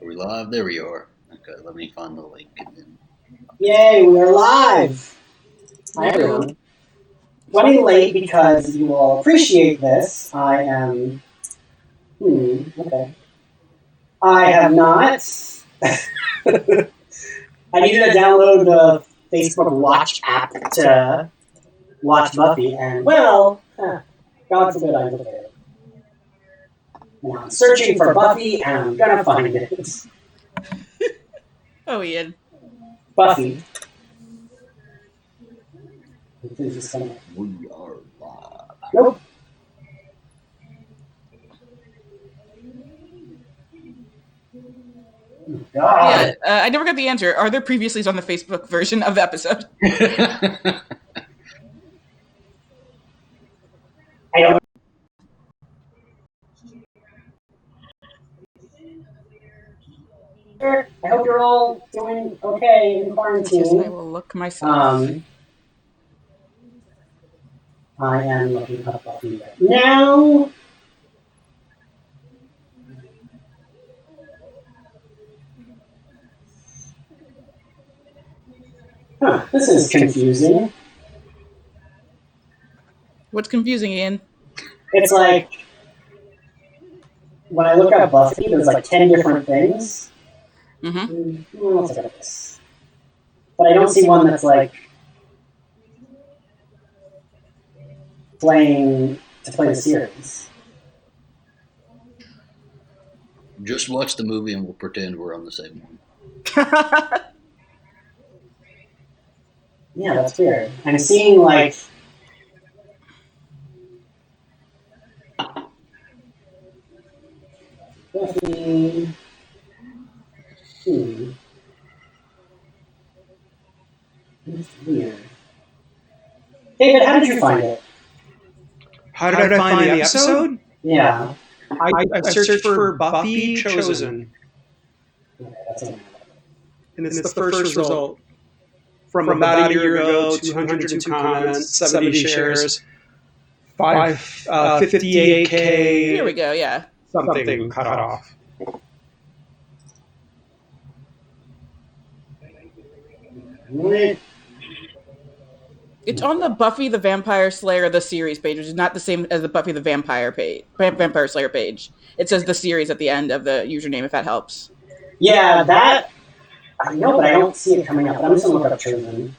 Are we live? There we are. Okay, let me find the link and then. Yay, we are live! Hi everyone. Running late because you will appreciate this. I am... okay. I have not... I needed to download the Facebook Watch app to watch Buffy, and well, God forbid I look at it. Now I'm searching for Buffy, and I'm gonna find it. Oh, Ian. Buffy. We are live. Nope. God. Yeah, I never got the answer. Are there previously on the Facebook version of the episode? I don't. I hope you're all doing okay in quarantine. I will look myself. I am looking up Buffy right now. Huh, this is confusing. What's confusing, Ian? It's like, when I look up Buffy, there's like 10 different things. Let's look at this. But I don't see one that's like playing to play the series. Just watch the movie and we'll pretend we're on the same one. Yeah, that's weird. I'm seeing like Buffy. That's weird. David, how did you find it? How did I find the episode? Yeah. I searched for Buffy Chosen. Okay, that's it. And it's the first result. From about a year ago, 202 comments, 70 shares, 58K. Here we go, yeah. Something cut off. It's on the Buffy the Vampire Slayer the series page, which is not the same as the Buffy the Vampire Slayer page. It says the series at the end of the username, if that helps. Yeah, that I know, but I don't see it coming up. But I'm just gonna look up Chosen.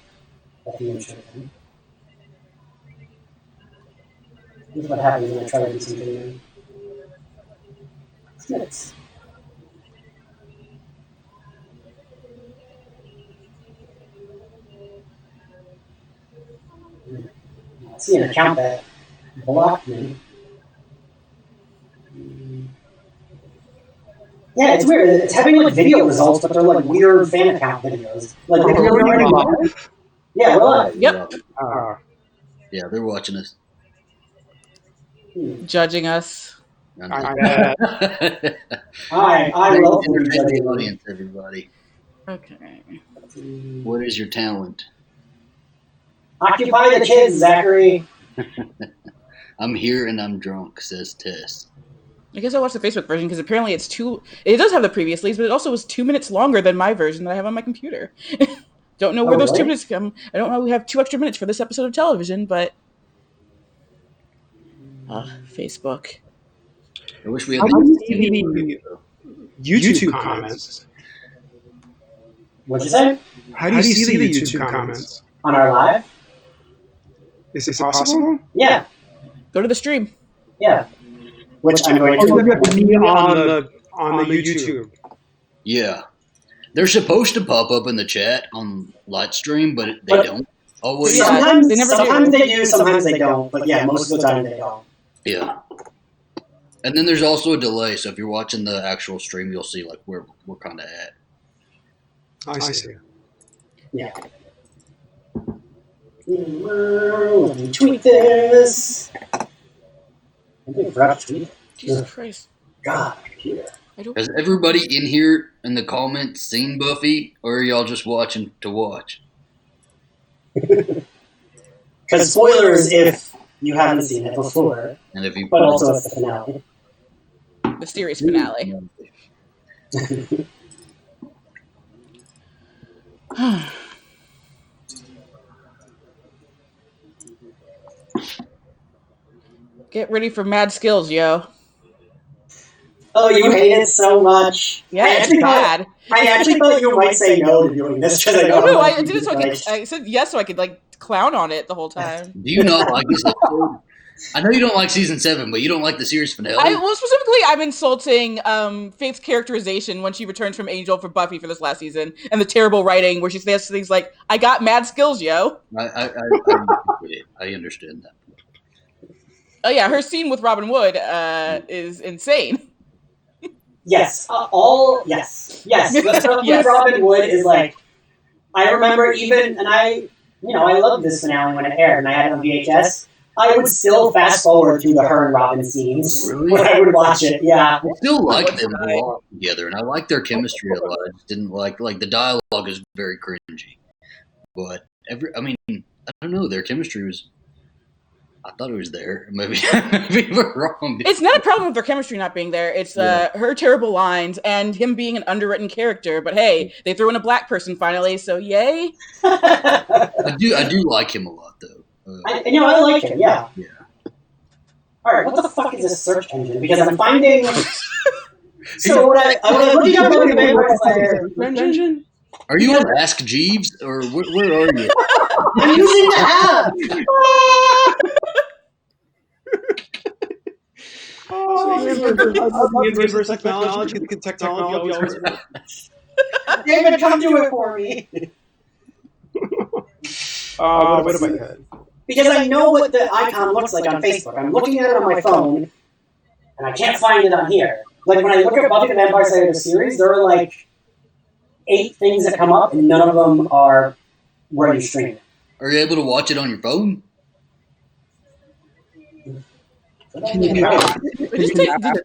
Buffy and Chosen. This is what happens when I try to do something new. It's I see an account that blocked me. Yeah, it's weird. It's having like video results, but they're like weird fan account videos. Like, if you're already live? Yeah, we're live. Yep. Yeah, they're watching us. Judging us. I love entertain the audience, everybody. Okay. What is your talent? Occupy the kids, Zachary. I'm here and I'm drunk, says Tess. I guess I'll watch the Facebook version because apparently it does have the previous leads, but it also was 2 minutes longer than my version that I have on my computer. Don't know where those 2 minutes come. I don't know we have 2 extra minutes for this episode of television, but Facebook. I wish we had the YouTube comments. What'd you say? How do you see the YouTube comments? On our live? Is it possible? Yeah. Go to the stream. Yeah. Which I'm going to you have to be on the YouTube. Yeah. They're supposed to pop up in the chat on Lightstream, but they don't always. Sometimes they do, sometimes they don't. But yeah, most of the time they don't. Yeah. And then there's also a delay, so if you're watching the actual stream, you'll see like where we're kind of at. I see. Yeah. Let me tweet this. I think forgot to tweet. Jesus Christ. God, computer. Has everybody in here in the comments seen Buffy, or are y'all just watching to watch? Because spoilers if you haven't seen it before, And if you but also it's the finale. The series finale. Get ready for mad skills, yo. Oh, you hate it so much. Yeah, it's bad. I actually thought you might say no to doing this because I know. Oh no, how I much did you it so I like. could. I said yes so I could like clown on it the whole time. Do you not like this episode? I know you don't like season 7, but you don't like the series finale. Well, specifically, I'm insulting Faith's characterization when she returns from Angel for Buffy for this last season, and the terrible writing where she says things like, "I got mad skills, yo." I understand that. Oh yeah, her scene with Robin Wood is insane. Yes, yes. The stuff Yes. with Robin Wood is like, I remember even, and I loved this finale when it aired, and I had it on VHS. I would still fast forward through the her and Robin scenes Really? when I would watch it. Yeah, I still like them a lot together, and I like their chemistry a lot. I just didn't like the dialogue is very cringy, but I don't know, their chemistry was. I thought it was there. Maybe we're wrong. It's not a problem with their chemistry not being there. It's her terrible lines and him being an underwritten character. But hey, they threw in a black person finally, so yay! I do like him a lot though. I like him. Yeah. All right, what the fuck is this search engine? Because I'm finding. So when I'm looking up Buffy the Vampire Slayer Engine? Are you on Ask Jeeves or where are you? I'm using the app. The inverse technology always David, come do it for me. what about that? Because I know what the icon looks like on Facebook. I'm looking at it on my phone, and I can't find it on here. Like, when I look at Buffy the Vampire Slayer the series, there are, like, 8 things that come up, and none of them are where you stream it. Are you able to watch it on your phone? Can you ask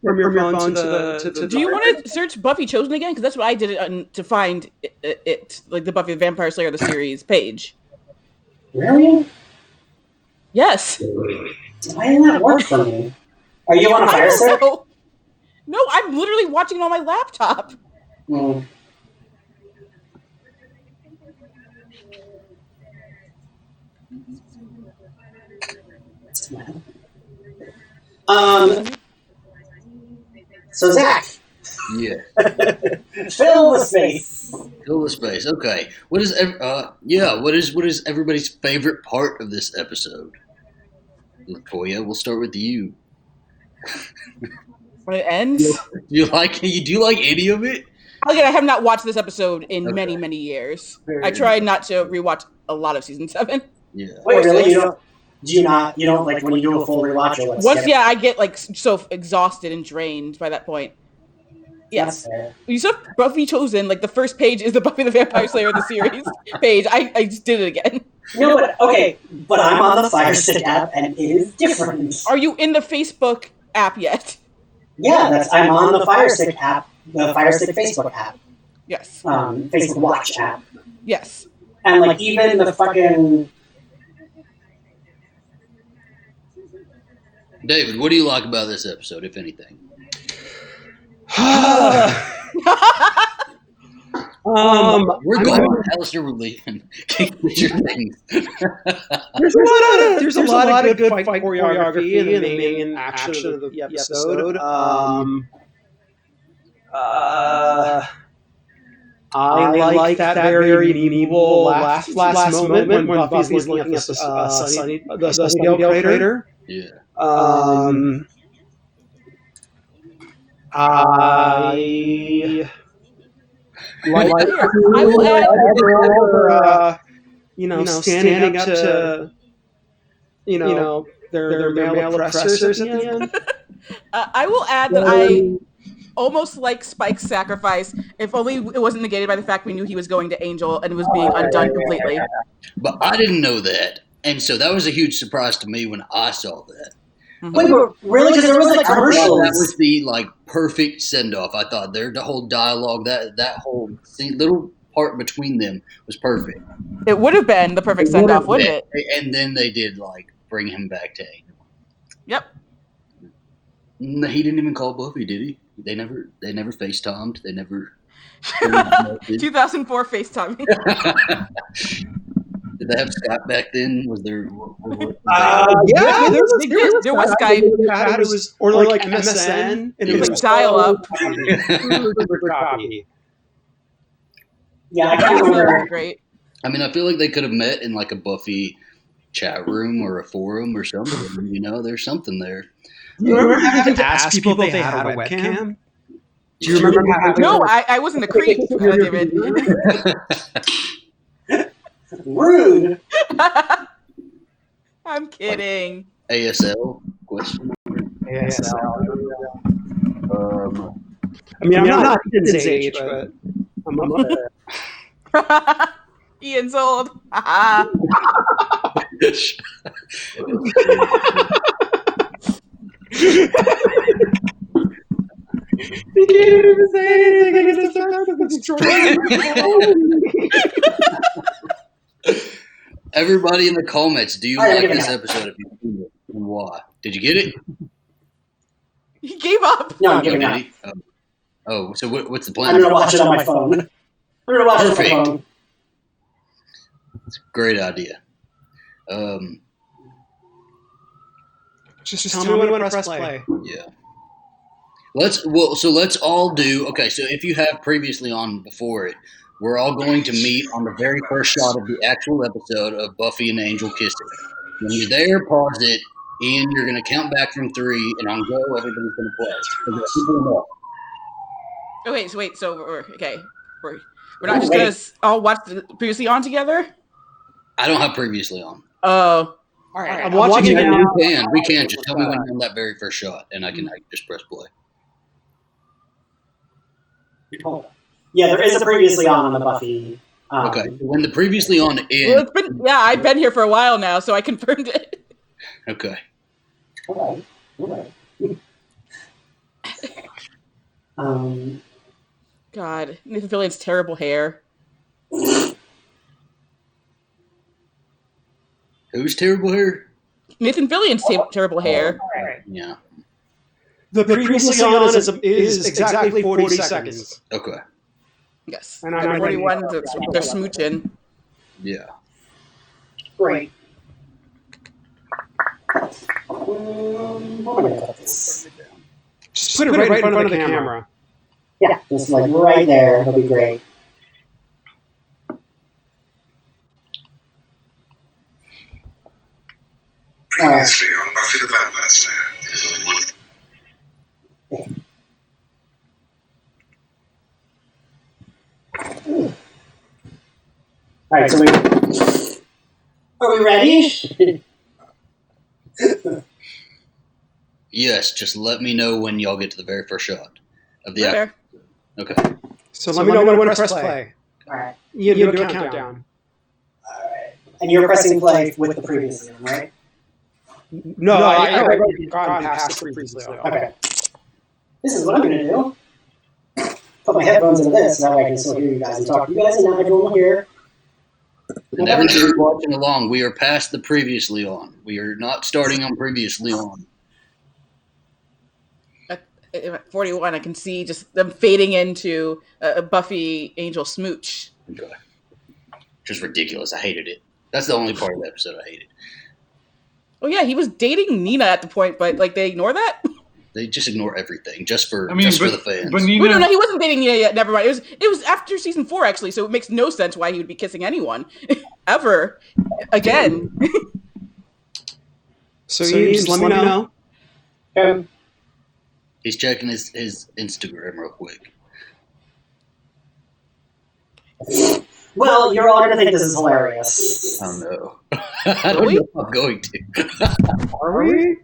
from your phone to the Do you want to search Buffy Chosen again? Because that's what I did to find it, like the Buffy the Vampire Slayer the series page. Really? Yes. Why didn't that work for me? Are you on a I fire don't stick? know. No, I'm literally watching it on my laptop. Hmm. So Zach, Yeah. fill the space. Fill the space. Okay. What is everybody's favorite part of this episode? Latoya, we'll start with you. When it ends. Do you like any of it? Again, I have not watched this episode in Okay. many years. I tried not to rewatch a lot of season 7. Yeah. Wait, really? You don't like when you do a full rewatch or Once, yeah, I get like so exhausted and drained by that point. Yes. That's fair. You saw Buffy Chosen, like the first page is the Buffy the Vampire Slayer of the series page. I just did it again. No, but I'm on the Fire Stick app and it is different. Are you in the Facebook app yet? Yeah, I'm on the Fire Stick app, the Fire Stick Facebook app, Yes. Facebook Watch app, Yes. and like even the fucking. David, what do you like about this episode, if anything? We're going Alistair we're leaving. Keep your things. There's a lot of good fight choreography in the main action of the episode. I like that very medieval last moment when Buffy's looking at the Sunnydale crater. Yeah. I like I will add, standing up to their male oppressors at the end. I will add that I almost like Spike's sacrifice, if only it wasn't negated by the fact we knew he was going to Angel and it was being undone completely. But I didn't know that. And so that was a huge surprise to me when I saw that. Wait, but really? Because there was like That commercials. was the perfect send off. I thought the whole dialogue, that whole little part between them was perfect. It would have been the perfect send off, wouldn't it? And then they did bring him back to Angel. Yep. No, he didn't even call Buffy, did he? They never FaceTimed. They never. 2004 FaceTime. Did they have Skype back then? Was there? there was Skype. It was or like MSN, and it was dial up. Yeah, I can't remember. Great. I mean, I feel like they could have met in like a Buffy chat room or a forum or something. You know, there's something there. Do you remember having to ask people if they had a webcam? Do you remember having? No, I wasn't a creep, David. Rude. I'm kidding. ASL question. ASL. I mean, I'm not Ian's age, but I'm up there. Ian's old. He can't even say anything. Everybody in the comments, do you like this episode? If you seen it, and why? Did you get it? He gave up. No, I'm giving up. So what's the plan? I'm going to watch it on my phone. I'm going to watch it on my phone. It's a great idea. Just tell me when to press play. Yeah. Let's all do. Okay, so if you have previously on before it, we're all going to meet on the very first shot of the actual episode of Buffy and Angel kissing. When you're there, pause it. Ian, you're going to count back from 3, and on go, everybody's going to play. Okay, so we're not just going to all watch the previously on together? I don't have previously on. Oh. All right, I'm watching it now. We can. Just tell me when you're on that very first shot, and I can just press play. Yeah, there is a previously on the Buffy. Okay, when the previously on ends. Well, I've been here for a while now, so I confirmed it. Okay. All right. God, Nathan Fillion's terrible hair. Who's terrible hair? Nathan Fillion's terrible hair. Yeah. The previously on is exactly 40 seconds. Okay. Yes. And I'm 41, they're smooching. Yeah. Great. Just put it right in front of the camera. Yeah, just like right there. It'll be great. Previously on Buffy the Vampire Slayer. All right, so are we ready? Yes, just let me know when y'all get to the very first shot of the Fair. Okay. So let me know when to press play. All right. You do a countdown. All right. And you're pressing play with the previous one, right? No, I already gone past the previously on. Okay. This is what I'm going to do. Put my headphones into this, that way I can still hear you guys and talk to you guys, and now everyone will hear. And everybody watching along, we are past the previously on. We are not starting on previously on. At 41, I can see just them fading into a Buffy Angel smooch. Okay. Just ridiculous. I hated it. That's the only part of the episode I hated. Oh yeah, he was dating Nina at the point, but like they ignore that. They just ignore everything just for the fans. But Nina, Well, no, he wasn't dating Nina yet. Never mind. It was after season 4 actually, so it makes no sense why he would be kissing anyone ever again. So you just let me know. He's checking his Instagram real quick. Well, you're all going to think this is hilarious. I don't know. I don't know if I'm going to. Are we?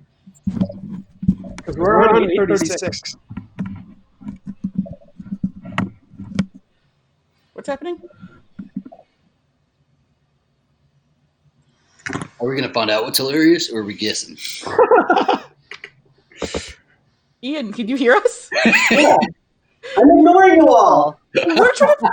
Because we're on 8:36. What's happening? Are we going to find out what's hilarious, or are we guessing? Ian, can you hear us? Yeah. I'm ignoring you all. We're trying to...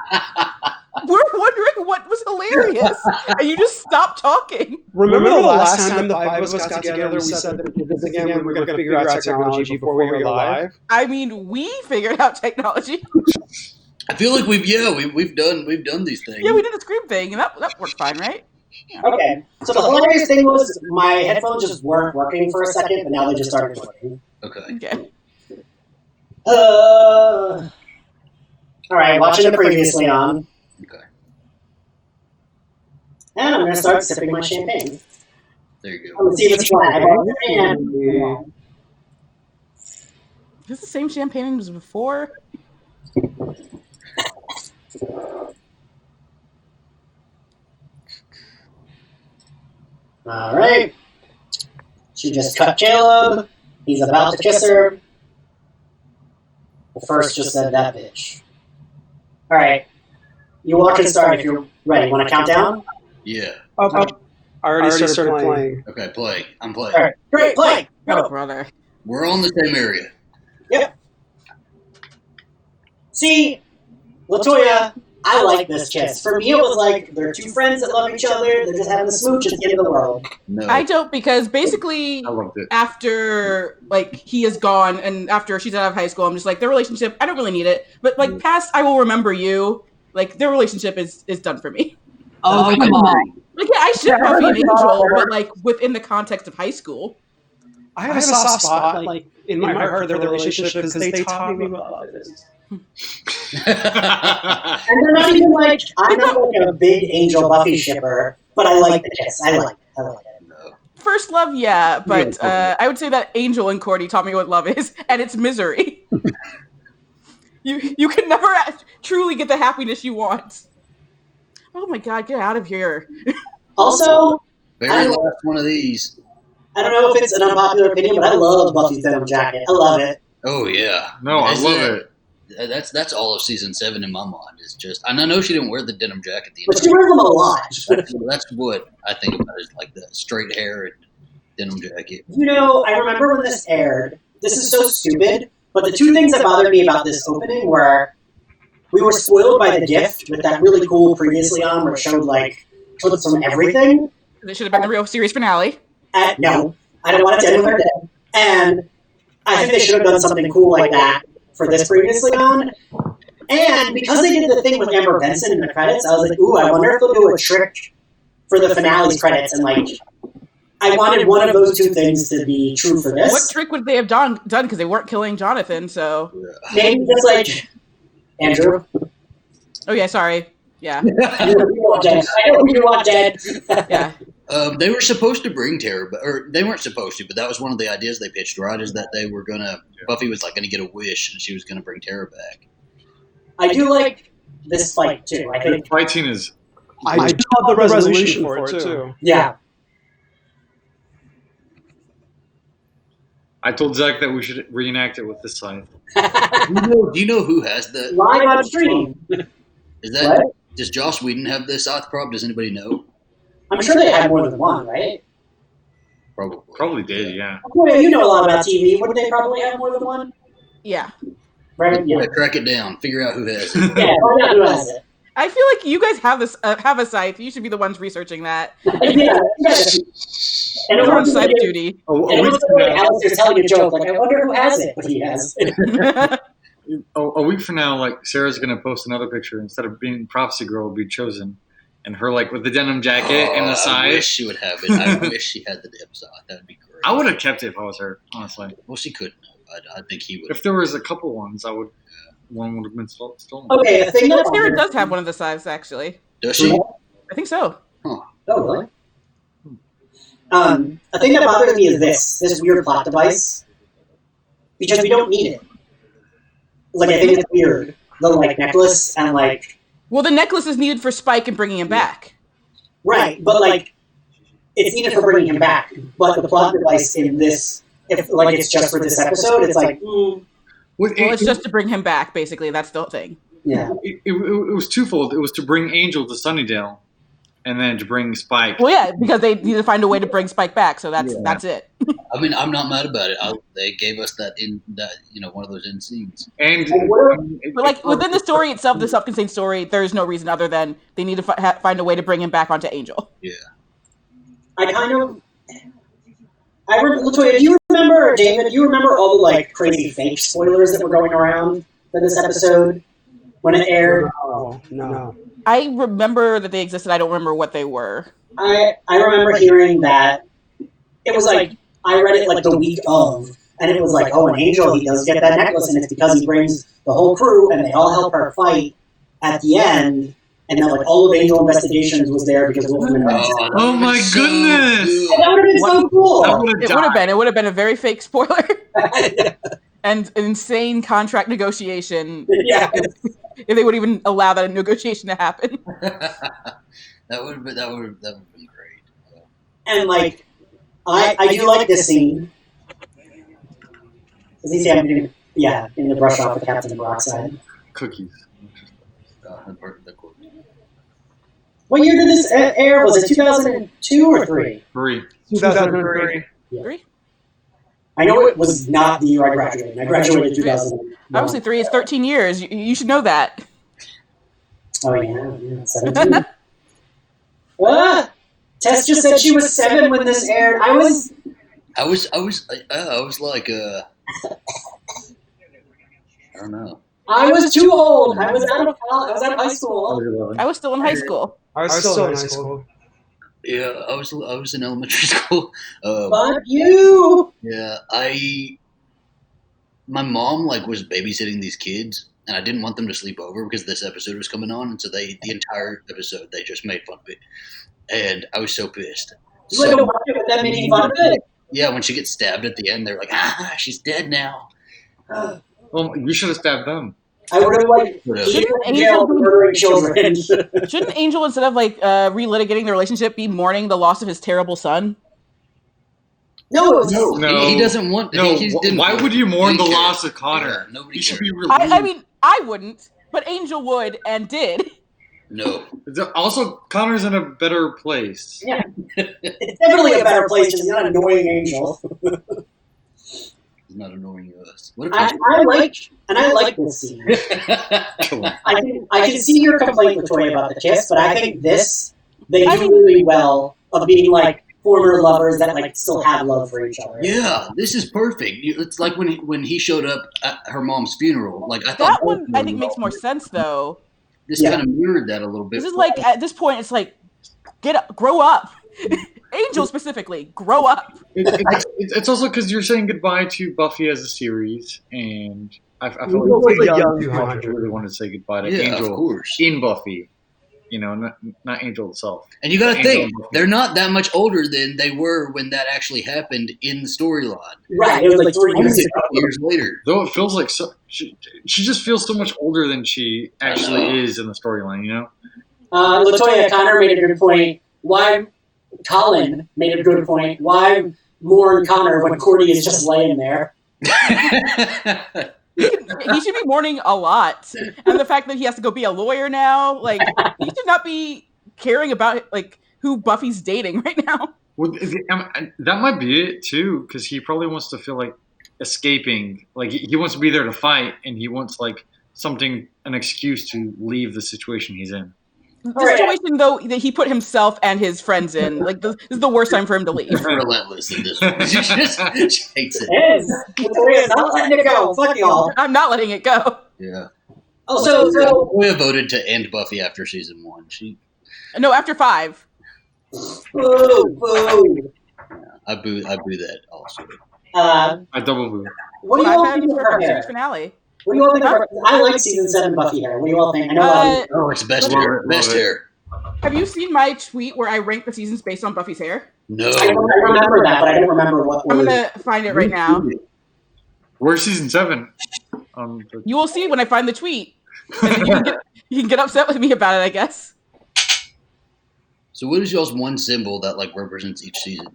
We're wondering what was hilarious, and you just stopped talking. Remember the last time the five of us got together, we said that we did this again, we were going to figure out technology before we were live? I mean, we figured out technology. I feel like we've done these things. Yeah, we did the Scream thing, and that worked fine, right? Yeah. Okay, so the hilarious thing was my headphones just weren't working for a second, but now they just started working. Okay. All right, watching it previously on. Okay. And I'm going to start sipping my champagne. There you I'm go. going to see if it's flat. And Is this the same champagne as before? all right. She just cut Caleb. He's about to kiss her. The first just said that bitch. All right. You all can start if you're ready. Want to count down? Yeah. I already started playing. Okay, play. I'm playing. All right. Great, play. Oh, Go. brother. We're on the same area. Yep. See, Latoya, I like this kiss. For me, it was like they're two friends that love each other. They're just having a smooch at the end of the world. No. I don't, because basically I loved it. after like he is gone and after she's out of high school, I'm just like, their relationship, I don't really need it. But like past I will remember you, like their relationship is done for me. Oh, come on. Like yeah, I ship Buffy and Angel, but like within the context of high school. I have a soft spot, like, in my heart for their relationship because they taught me what love is. And they're not even like, I'm not like a big Angel Buffy shipper, but I like the kiss. I like it. No. First love, yeah, but I would say that Angel and Cordy taught me what love is, and it's misery. You can never truly get the happiness you want. Oh my god, get out of here. Also, Very last one of these. I don't know if it's an unpopular opinion, but I love Buffy's denim jacket. I love it. Oh yeah. No, I Is love that- it. That's all of season 7 in my mind. It's just, and I know she didn't wear the denim jacket the But end. she wears them a lot. That's what I think about is like the straight hair and denim jacket. You know, I remember when this aired. This is so stupid, but the two things that bothered me about this opening were we were spoiled by the gift with that really cool previously on where it showed like clips from everything. This should have been the real series finale. No, I don't want it to end with her dead. And I think they should have done something cool like that for this previously on. And because they did the thing with Amber Benson in the credits, I was like, ooh, I wonder if they'll do a trick for the finale's credits. And like, I wanted one of those two things to be true for this. What trick would they have done? Because they weren't killing Jonathan, so. Maybe just like, Andrew, Oh yeah, sorry. Yeah, you want dead. I know you want dead. yeah. They were supposed to bring Tara, or they weren't supposed to, but that was one of the ideas they pitched, right? Is that they were gonna Buffy was like gonna get a wish, and she was gonna bring Tara back. I do like this fight too. I The think, fight scene is I do love the resolution for it, too. yeah. I told Zach that we should reenact it with this side. Do you know who has the? Live on stream. Is that What? does Joss Whedon have the Scythe prop? Does anybody know? I'm sure they had more than one, right? Probably. Probably did, yeah. Well, you know a lot about TV. Wouldn't they probably have more than one? Yeah. Right? Yeah, Yeah. track it down. Figure out who has it. Yeah, find out who has it. I feel like you guys have this have a scythe. You should be the ones researching that. Yeah. And You're on it scythe was duty. A and it week was from like now, Alistair's telling a joke. Like, I wonder who has it, but he has. a week from now, like Sarah's gonna post another picture instead of being Prophecy Girl will be chosen, and her like with the denim jacket and the I side. wish she would have it. I wish she had the dip side. That would be great. I would have kept it if I was her, honestly. Well, she couldn't have. I think he would. If there was a couple ones, I would. One would have been stolen. Okay, the thing that Sarah does have one of the scythes, actually. Does she? I think so. Oh, really? A thing that bothers me is this weird plot device. Because we don't need it. Like, I think it's weird. The, like, necklace and, like... Well, the necklace is needed for Spike and bringing him back. Right, but, like, it's needed for bringing him back. But the plot device in this, if, like, it's just for this episode, it's like, Well, it's just to bring him back, basically. That's the thing. yeah. It was twofold. It was to bring Angel to Sunnydale, and then to bring Spike. Well, yeah, because they need to find a way to bring Spike back, so that's it. I mean, I'm not mad about it. They gave us that one of those end scenes. And But like within the story itself, the self-contained story, there is no reason other than they need to find a way to bring him back onto Angel. Yeah. Latoya, do you remember, David? Do you remember all the like crazy fake spoilers that were going around for this episode when it aired? No. I remember that they existed. I don't remember what they were. I remember hearing that it was like I read it like the week of, and it was like, oh, an Angel, he does get that necklace, and it's because he brings the whole crew, and they all help her fight at the end. And then, like, all of Angel Investigations was there because Wolfman. Oh my goodness! And that would have been so cool. It would have been a very fake spoiler and an insane contract negotiation. Yeah. If they would even allow that negotiation to happen. that would be great. And like, I do like this scene. Does he say I'm doing? Yeah, in the brush off with Captain Peroxide. Cookies. What year did this air? Was it 2002 or 3? 3. 2003. Yeah. 3? I know it was not the year I graduated. I graduated in 2000. Obviously, 3 is 13 years. You should know that. Oh yeah, 17. Tess just said she was 7 when this aired. I was like I don't know. I was too old. I was out of college. I was out of high school. I was still in high school. I was still in high school. Yeah, I was in elementary school. Fuck you. Yeah, my mom was babysitting these kids, and I didn't want them to sleep over because this episode was coming on, and so the entire episode they just made fun of it, and I was so pissed. You had to watch it with them making fun of it. Yeah, when she gets stabbed at the end, they're like, she's dead now. Well, you should have stabbed them. I would have murdering children. Shouldn't Angel, instead of relitigating the relationship, be mourning the loss of his terrible son? No. He doesn't want. No, he didn't why would you mourn the cared. loss of Connor? Yeah, nobody He should cared. be relieved. I mean, I wouldn't, but Angel would and did. No. Also, Connor's in a better place. Yeah. It's definitely a better place. He's not an annoying Angel. He's not annoying us. What I like this scene. Come on. I can see your complaint with Toy about the kiss, but I think they do really well of being like former lovers that still have love for each other. Yeah, this is perfect. It's like when he showed up at her mom's funeral. I thought That one I think makes more sense though. This kind of mirrored that a little bit. This is at this point, it's like, grow up. Angel specifically, grow up. It's also because you're saying goodbye to Buffy as a series, and I feel like young young 200 really wanted to say goodbye to Yeah, Angel of course. in Buffy. Not Angel itself. And you got to Angel think, and Buffy. they're not that much older than they were when that actually happened in the storyline. Right, it was like 3 years ago. Years later. Though it feels like she just feels so much older than she actually is in the storyline. Latoya Connor made a good point. Colin made a good point. Why mourn Connor when Cordy is just laying there? He should be mourning a lot, and the fact that he has to go be a lawyer now, he should not be caring about who Buffy's dating right now. Well, that might be it too, because he probably wants to feel like escaping. He wants to be there to fight, and he wants an excuse to leave the situation he's in. The situation, though, that he put himself and his friends in, this is the worst time for him to leave. He's relentless in this one. She just hates it. It is. Latoya's not letting it go. Fuck y'all. I'm not letting it go. Yeah. Oh, so Toya voted to end Buffy after season 1. No, after 5. boo. I boo that also. I double boo. What do you 5 all had think of her her series hair? finale. What do you all think of her? I like season 7 Buffy hair. What do you all think? I know. Oh, it's best Love hair. it, Best love it. hair. Have you seen my tweet where I rank the seasons based on Buffy's hair? No. I remember that, but I don't remember what I'm was. gonna find it right now. Where's season 7? You will see when I find the tweet. And then you can get upset with me about it, I guess. So what is y'all's one symbol that represents each season?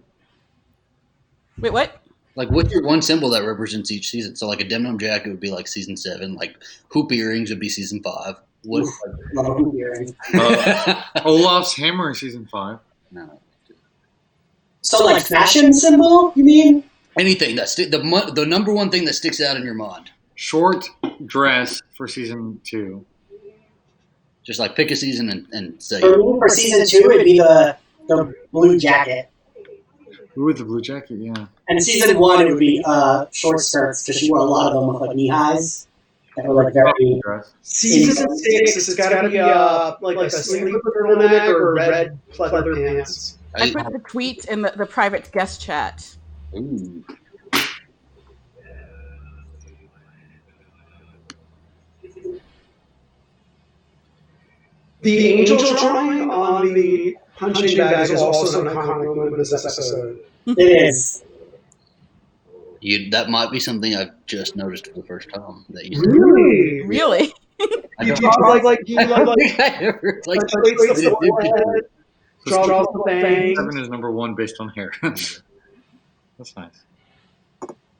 Wait, what? What's your one symbol that represents each season? So a denim jacket would be season 7. Hoop earrings would be season 5. What? Love a hoop earring. Olaf's hammer in season 5. No. So, like, fashion symbol, you mean? Anything the number one thing that sticks out in your mind. Short dress for season 2. Just like pick a season and say. For season 2, it'd be the blue jacket. Ooh, the blue jacket, yeah. And season 1, it would be short skirts, because she wore a lot of them with, like, knee highs. That were, like, very... Dress. Season 6, it's got to be like a sleeper turtleneck or red pleather pants. I put the tweet in the private guest chat. Ooh. The angel drawing on the punching bag is also an iconic moment of this episode. It is. That might be something I've just noticed for the first time. That you Really? Really? I You don't draw like you like think I ever plates did the forehead, draw the fangs. 7 is number 1 based on hair. That's nice.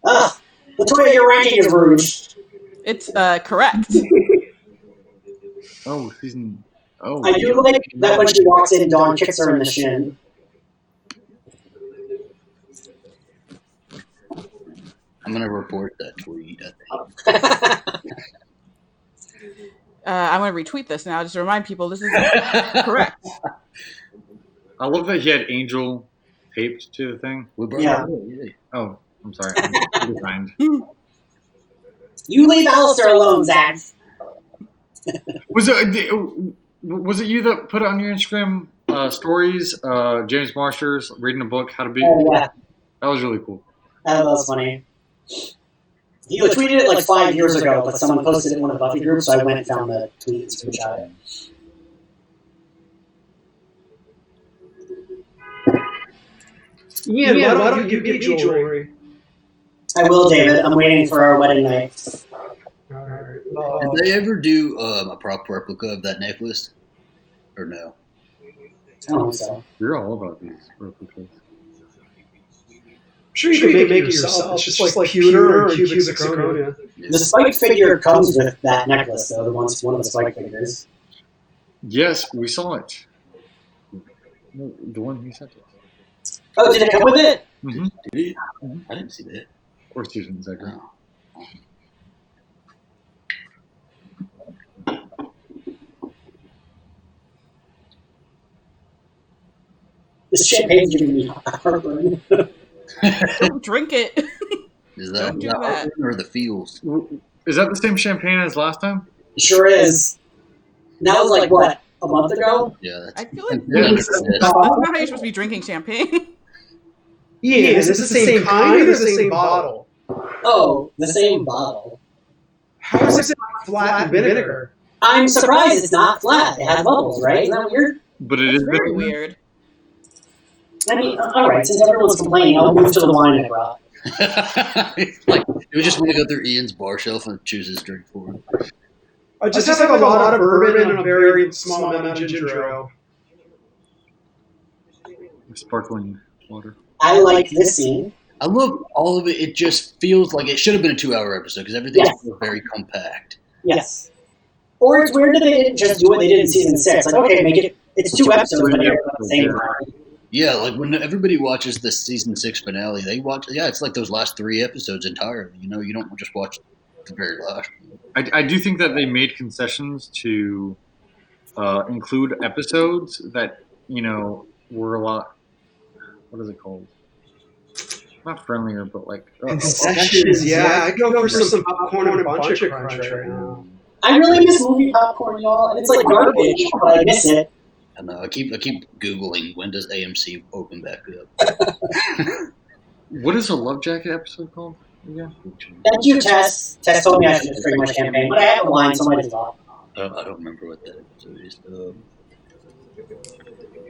Ugh. Latoya, your ranking is rude. It's correct. Oh, season. Oh, I do like that when she walks in, Dawn kicks her in the shin. I'm gonna report that tweet. I I'm going to retweet this now just to remind people this is think. correct. I love that he had Angel taped to the thing. We brought Yeah. it up, yeah. Oh, I'm sorry. I'm behind. You leave Alistair alone, Zach. Was it you that put it on your Instagram stories? James Marsters reading a book, How to Be. Oh, yeah. That was really cool. That was funny. He tweeted it like 5 years ago, but someone posted it in one of the Buffy groups, so I went and found the tweet and screenshot it. Ian, why don't you give me jewelry? I will, David. I'm waiting for our wedding night. Alright. Did they ever do a prop replica of that necklace? Or no? I don't think so. You're all about these replicas. I'm sure you can make it yourself. It's just like pewter and cubic zirconia. The Spike figure comes with that necklace, though. One of the Spike figures. Yes, we saw it. No, the one he sent us. Oh, did it come with it? Mm-hmm. Did it? I didn't see that. Of course, Susan Zachary. Oh. This champagne's giving me heartburn. Don't drink it. Is that Don't do the that. Heartburn or the feels? Is that the same champagne as last time? It sure is. That was like, what, a month ago? Yeah, that's. I feel like Yeah. that's not how you're supposed to be drinking champagne. Ian, is this the same kind or the same bottle? Oh, the same bottle. How is it flat vinegar? I'm surprised it's not flat. It has bubbles, right? Isn't that weird? But it is Very vinegar. weird. I mean, all right, since everyone's complaining, I'll move to the wine I brought. It's like you just want to go through Ian's bar shelf and choose his drink for him. I just have like a lot of bourbon and a very small amount of ginger ale. Sparkling water. I like this scene. I love all of it. It just feels like it should have been a 2-hour episode because everything's Yes. very compact. Yes. Or it's weird that they didn't just do what they did in season 6. Like, okay, make it. It's 2 episodes, but they're at the same time. Yeah, like when everybody watches the season 6 finale, they watch. Yeah, it's like those last 3 episodes entirely. You know, you don't just watch the very last. I do think that they made concessions to include episodes that, you know, were a lot. What is it called? Not friendlier, but like. Concessions, yeah. I go for some popcorn and bunch of crunch right now. I really miss movie popcorn, y'all, and it's like garbage, but I miss it. I know. I keep Googling when does AMC open back up. What is a Love Jacket episode called? Yeah. Thank you, Tess. Tess told me I should drink my champagne, but I have a line, so I might as well. I don't remember what that episode is.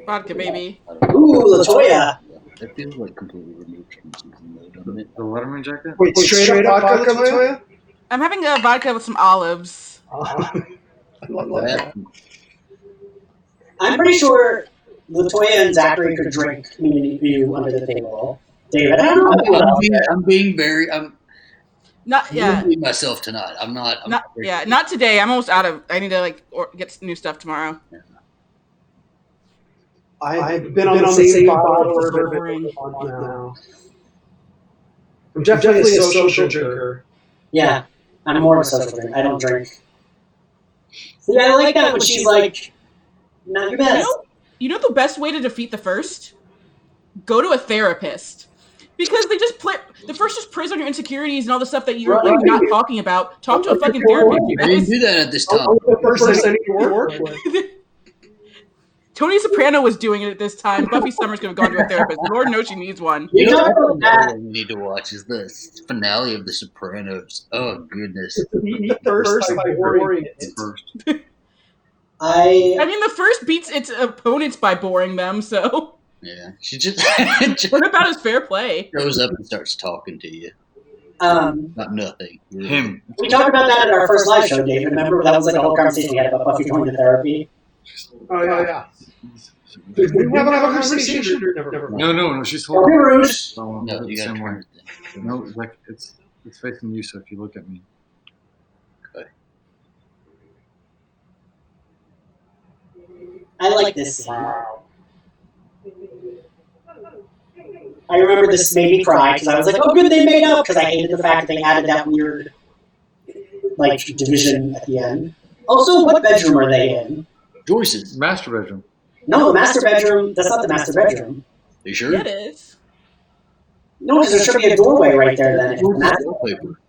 Vodka, baby. Ooh, Latoya. That feels like completely removed from season though, doesn't it? The Letterman jacket? Wait, straight up vodka, Latoya? I'm having a vodka with some olives. I love that. I'm pretty sure Latoya and Zachary could drink Community View under the table. David, I don't know. I'm being very. Not I'm yeah. gonna be myself tonight. I'm not. Not today. I'm almost out of. I need to get new stuff tomorrow. I've been on the same bottle for a bit now. I'm definitely a social drinker. Yeah, I'm more of a social drinker. I don't drink. See, I like that when she's like, not your best. You know the best way to defeat the first? Go to a therapist. Because they just play. The first just preys on your insecurities and all the stuff that you're like not talking about. Talk to a fucking therapist. You I didn't guys. do that at this time. The person I need to work with. Tony Soprano was doing it at this time. Buffy Summers could have gone to a therapist. Lord knows she needs one. You know talk about what that. we need to watch is the finale of The Sopranos. Oh goodness! Meet Thirst by boring it. First. I mean, the first beats its opponents by boring them, so Yeah, she just what about his fair play? goes up and starts talking to you. Not nothing. Really. Him. We talked about that at our first live show, David. Remember that was like a whole conversation we had about Buffy going to therapy. Oh yeah. We have a conversation. Never mind. No. She's Don't be holding. rude. Oh, No, you gotta same turn way. it down. No, like it's facing you. So if you look at me, I like this scene. I remember this made me cry because I was like, oh, good, they made up, because I hated the fact that they added that weird, like, division at the end. Also, what bedroom are they in? Joyce's. master bedroom. No, the master bedroom, that's not the master bedroom. Are you sure? Yeah, it is. No, because there should be a doorway right there then. If it's the Joyce's master- wallpaper.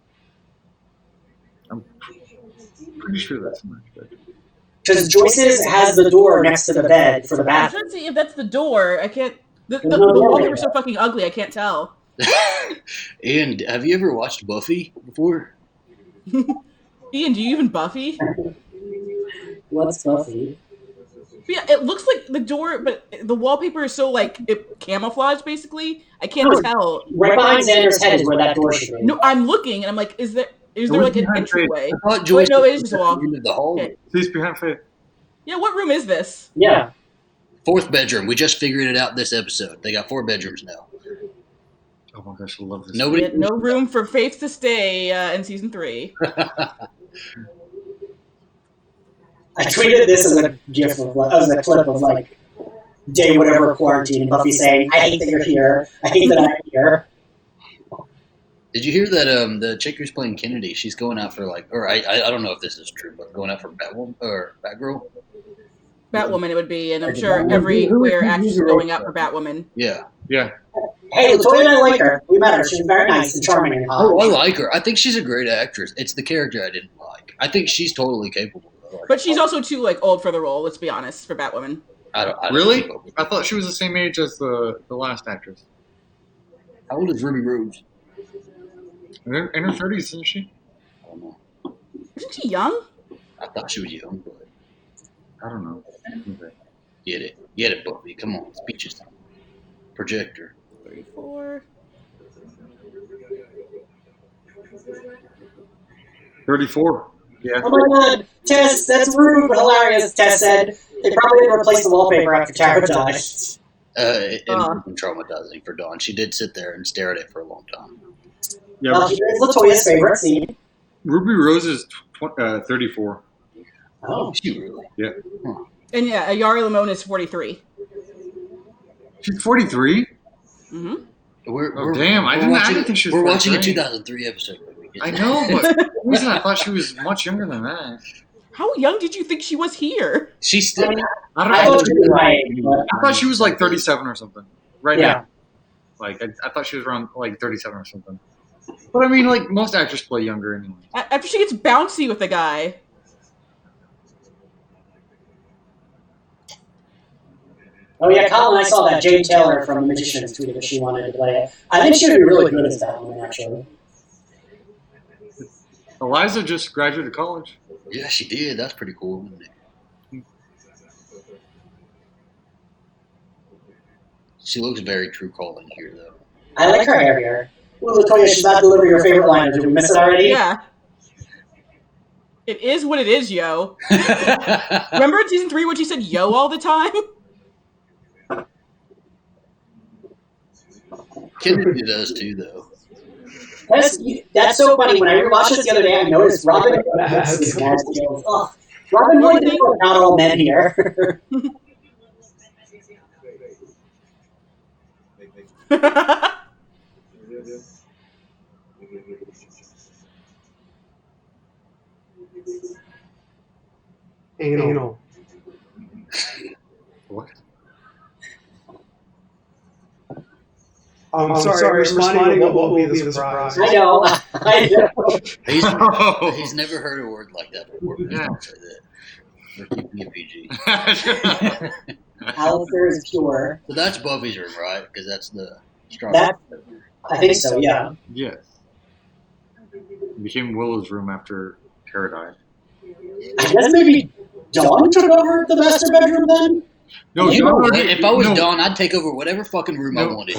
Pretty sure that's master bedroom. Because Joyce's has the door next to the bed for the I'm bathroom. trying to see if that's the door. I can't. The There's no door wallpaper's there. so fucking ugly. I can't tell. And have you ever watched Buffy before? Ian, do you even Buffy? What's Buffy? But yeah, it looks like the door, but the wallpaper is so like it camouflaged. Basically, I can't No, tell. Right behind Xander's head is where that door should be. No, I'm looking and I'm like, is there like an entryway? I thought Joyce no, it was is just at a wall. the end of the hallway. Okay. Please behind Faith. Yeah, what room is this? Yeah. Fourth bedroom. We just figured it out this episode. They got 4 bedrooms now. Oh my gosh, I love this. Nobody. We had no room for Faith to stay in season 3. I tweeted this as a gif of, as a clip of like day whatever quarantine, and Buffy saying, "I hate that you're here. I hate that I'm here." Did you hear that the chick who's playing Kennedy, she's going out for like, or I don't know if this is true, but going out for Batwoman or Batgirl? Batwoman, it would be, and I'm sure every queer actress is going out for Batwoman. Yeah. Yeah. Hey, Latoya and I like her. We met her. She's very nice and charming and hot. Oh, I like her. I think she's a great actress. It's the character I didn't like. I think she's totally capable. But she's also too like old for the role. Let's be honest, for Batwoman. I don't Really? know. I thought she was the same age as the last actress. How old is Ruby Rose? In her 30s, isn't she? I don't know. Isn't she young? I thought she was young, but I don't know. Okay. get it, Buffy. Come on, speeches, projector. 34. 34. Yeah. Oh my god, Tess, that's rude but hilarious, Tess said. They probably didn't replace the wallpaper after Tara died. It was traumatizing for Dawn. She did sit there and stare at it for a long time. Yeah. It's Latoya's favorite scene. Ruby Rose is 34. Oh. She really? Yeah. And yeah, Yari Lamone is 43. She's 43? Mm-hmm. Damn, I didn't think she was We're watching a 43. 2003 episode. I know, but the reason I thought she was much younger than that. How young did you think she was here? She's still. I I don't thought she was right, but I thought she was like 37 or something. Right Yeah. now. Like, I thought she was around like 37 or something. But I mean, like, most actors play younger anyway. After she gets bouncy with the guy. oh yeah, Colin, I saw that Jane Taylor from The Magicians tweeted that she wanted to play it. I think she would be really good as that one, actually. Eliza just graduated college. Yeah, she did. That's pretty cool, isn't it? She looks very true calling here, though. I like her hair here. Ooh, Latoya, she's about to deliver your favorite line. Did we miss it already? Yeah. It is what it is, yo. Remember in season 3 when she said yo all the time? Kennedy does too, though. That's so funny. When I rewatched this the other day, I noticed Robin. Oh, Robin Hood is not all men here. Anal. What? I'm sorry, responding to what will be the surprise. I know. He's never heard a word like that before. Yeah. Say that. We're keeping it PG. Alistair is pure. So that's Buffy's room, right? Because that's the strong. I think so. Yeah. Yes. It became Willow's room after Tara died. I guess maybe Dawn took over the master bedroom then. No, You know, Dawn, if I was no. Dawn, I'd take over whatever fucking room I No. wanted.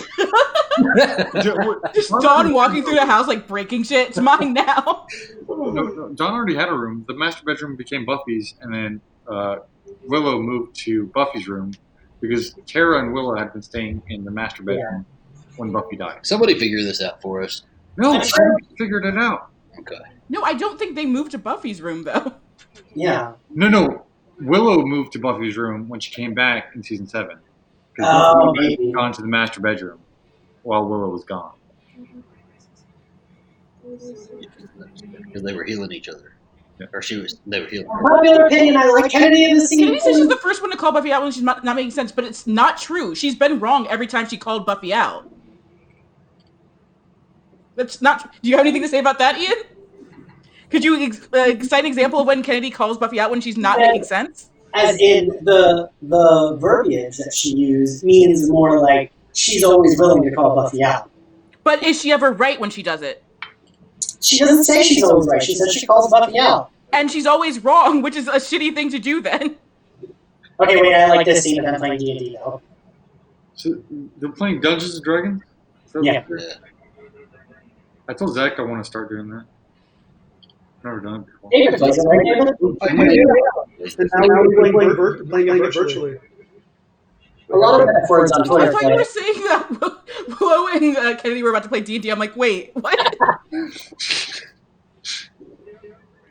Just Dawn walking through the house like breaking shit. It's mine now. No, Dawn already had a room. The master bedroom became Buffy's, and then Willow moved to Buffy's room because Tara and Willow had been staying in the master bedroom when Buffy died. Somebody figure this out for us. No, she figured it out. Okay. No, I don't think they moved to Buffy's room though. Yeah. No. Willow moved to Buffy's room when she came back in season 7. Oh, Buffy maybe. had gone to the master bedroom while Willow was gone. Because they were healing each other. Yeah. Or they were healing. Popular opinion. I like Kennedy in the scene. Kennedy says she's the first one to call Buffy out when she's not making sense, but it's not true. She's been wrong every time she called Buffy out. That's not. Do you have anything to say about that, Ian? Could you cite an example of when Kennedy calls Buffy out when she's not making sense? As in the verbiage that she used means more like she's always willing to call Buffy out. But is she ever right when she does it? She doesn't say she's always right. She says she calls Buffy out. And she's always wrong, which is a shitty thing to do then. Okay, wait, I like this scene of them playing D&D though. So they're playing Dungeons and Dragons? Yeah. Yeah. I told Zach I want to start doing that. Never done it before. David plays it, right, David? And now we're playing it virtually. A lot of words on I Twitter. thought you were saying that Willow and Kennedy were about to play D&D. I'm like, wait, what?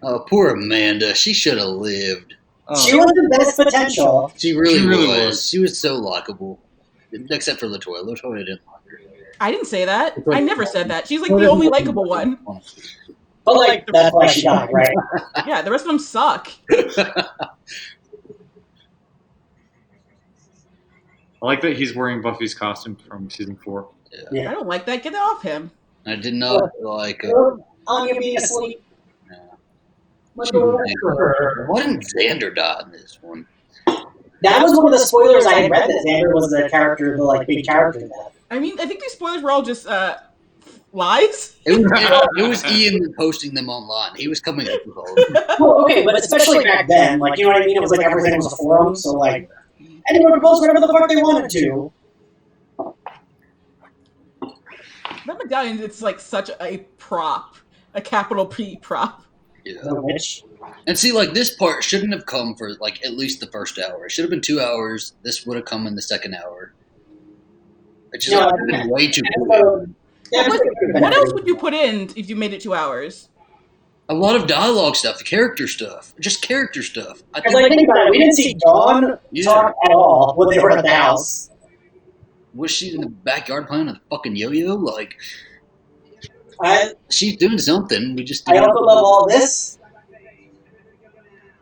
Oh, poor Amanda. She should have lived. She was the best potential. She really, She really was. was. She was so likable. Except for LaToya. LaToya didn't like her. I didn't say that. I never said that. She's like the only likable one. But like, that's why she died, right? Yeah, the rest of them suck. I like that he's wearing Buffy's costume from season 4. I don't like that. Get it off him. I did not like. Anya being asleep. Why didn't Xander die in this one? That was one of the spoilers I had read that Xander was the character, the like big character in that. I mean, I think these spoilers were all just lies. It was Ian posting them online. He was coming up with all of them. Well, okay, but especially back then, like, you know what I mean? It was like everything was a forum, so like, anyone could post whatever the fuck they wanted to. That medallion, it's like such a prop, a capital P prop. Yeah. The witch. And see, like, this part shouldn't have come for, like, at least the first hour. It should have been 2 hours. This would have come in the second hour. It just would have been way too quick. What else would you put in if you made it 2 hours? A lot of dialogue stuff, character stuff. Just character stuff. Because, like, think about it, we didn't see Dawn talk at all when they were at the house. Was she in the backyard playing a fucking yo-yo? Like, I she's doing something. We just also love all this.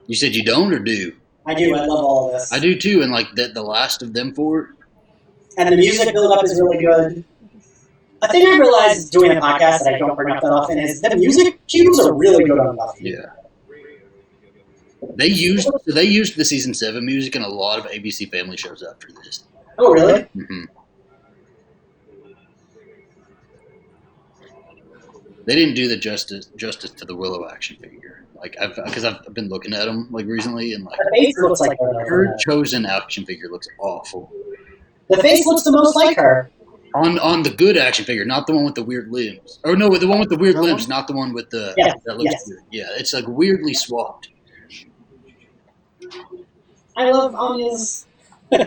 You said you don't or do? I do, I love all this. I do too, and like the last of them four. And the music build-up is really good. A thing I realized doing a podcast that I don't bring up that often is the music cues are really good on Buffy. Yeah. They used the season 7 music in a lot of ABC Family shows after this. Oh, really? Mm-hmm. They didn't do the justice to the Willow action figure. Like, because I've been looking at them like recently, and like The face looks like her her. chosen action figure looks awful. The face looks the most like her. On the good action figure, not the one with the weird limbs. Or no, the one with the weird limbs, not the one with the Yes, that looks yes. good. Yeah, it's like weirdly swapped. I love Anya's. By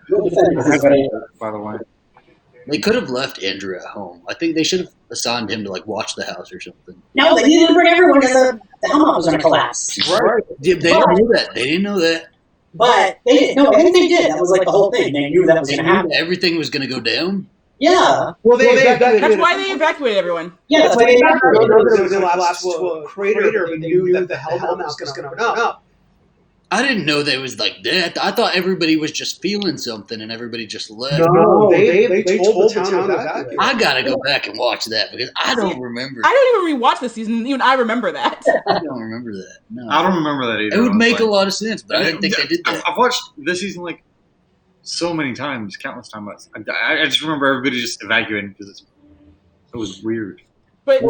the way. They could have left Andrew at home. I think they should have assigned him to like watch the house or something. No, they needed to bring everyone because the Hellmouth was going to collapse. Right? They didn't know that. They didn't know that. But they didn't. No, I think they did. That was like the whole thing. They knew that was They going to knew happen. that everything was going to go down. Yeah. Well, That's why they evacuated everyone. Yeah, that's why they evacuated. There was a lapse to a crater, but they knew that the Hellmouth was going to burn up. I didn't know they was like that. I thought everybody was just feeling something and everybody just left. No, they told the town to evacuate. I gotta go back and watch that because I don't remember. I don't even rewatch this season. Even I remember that. I don't remember that. No, I don't remember that either. It would make a lot of sense, but I didn't think they did that. I've watched this season like so many times, countless times. I just remember everybody just evacuating because it was weird. But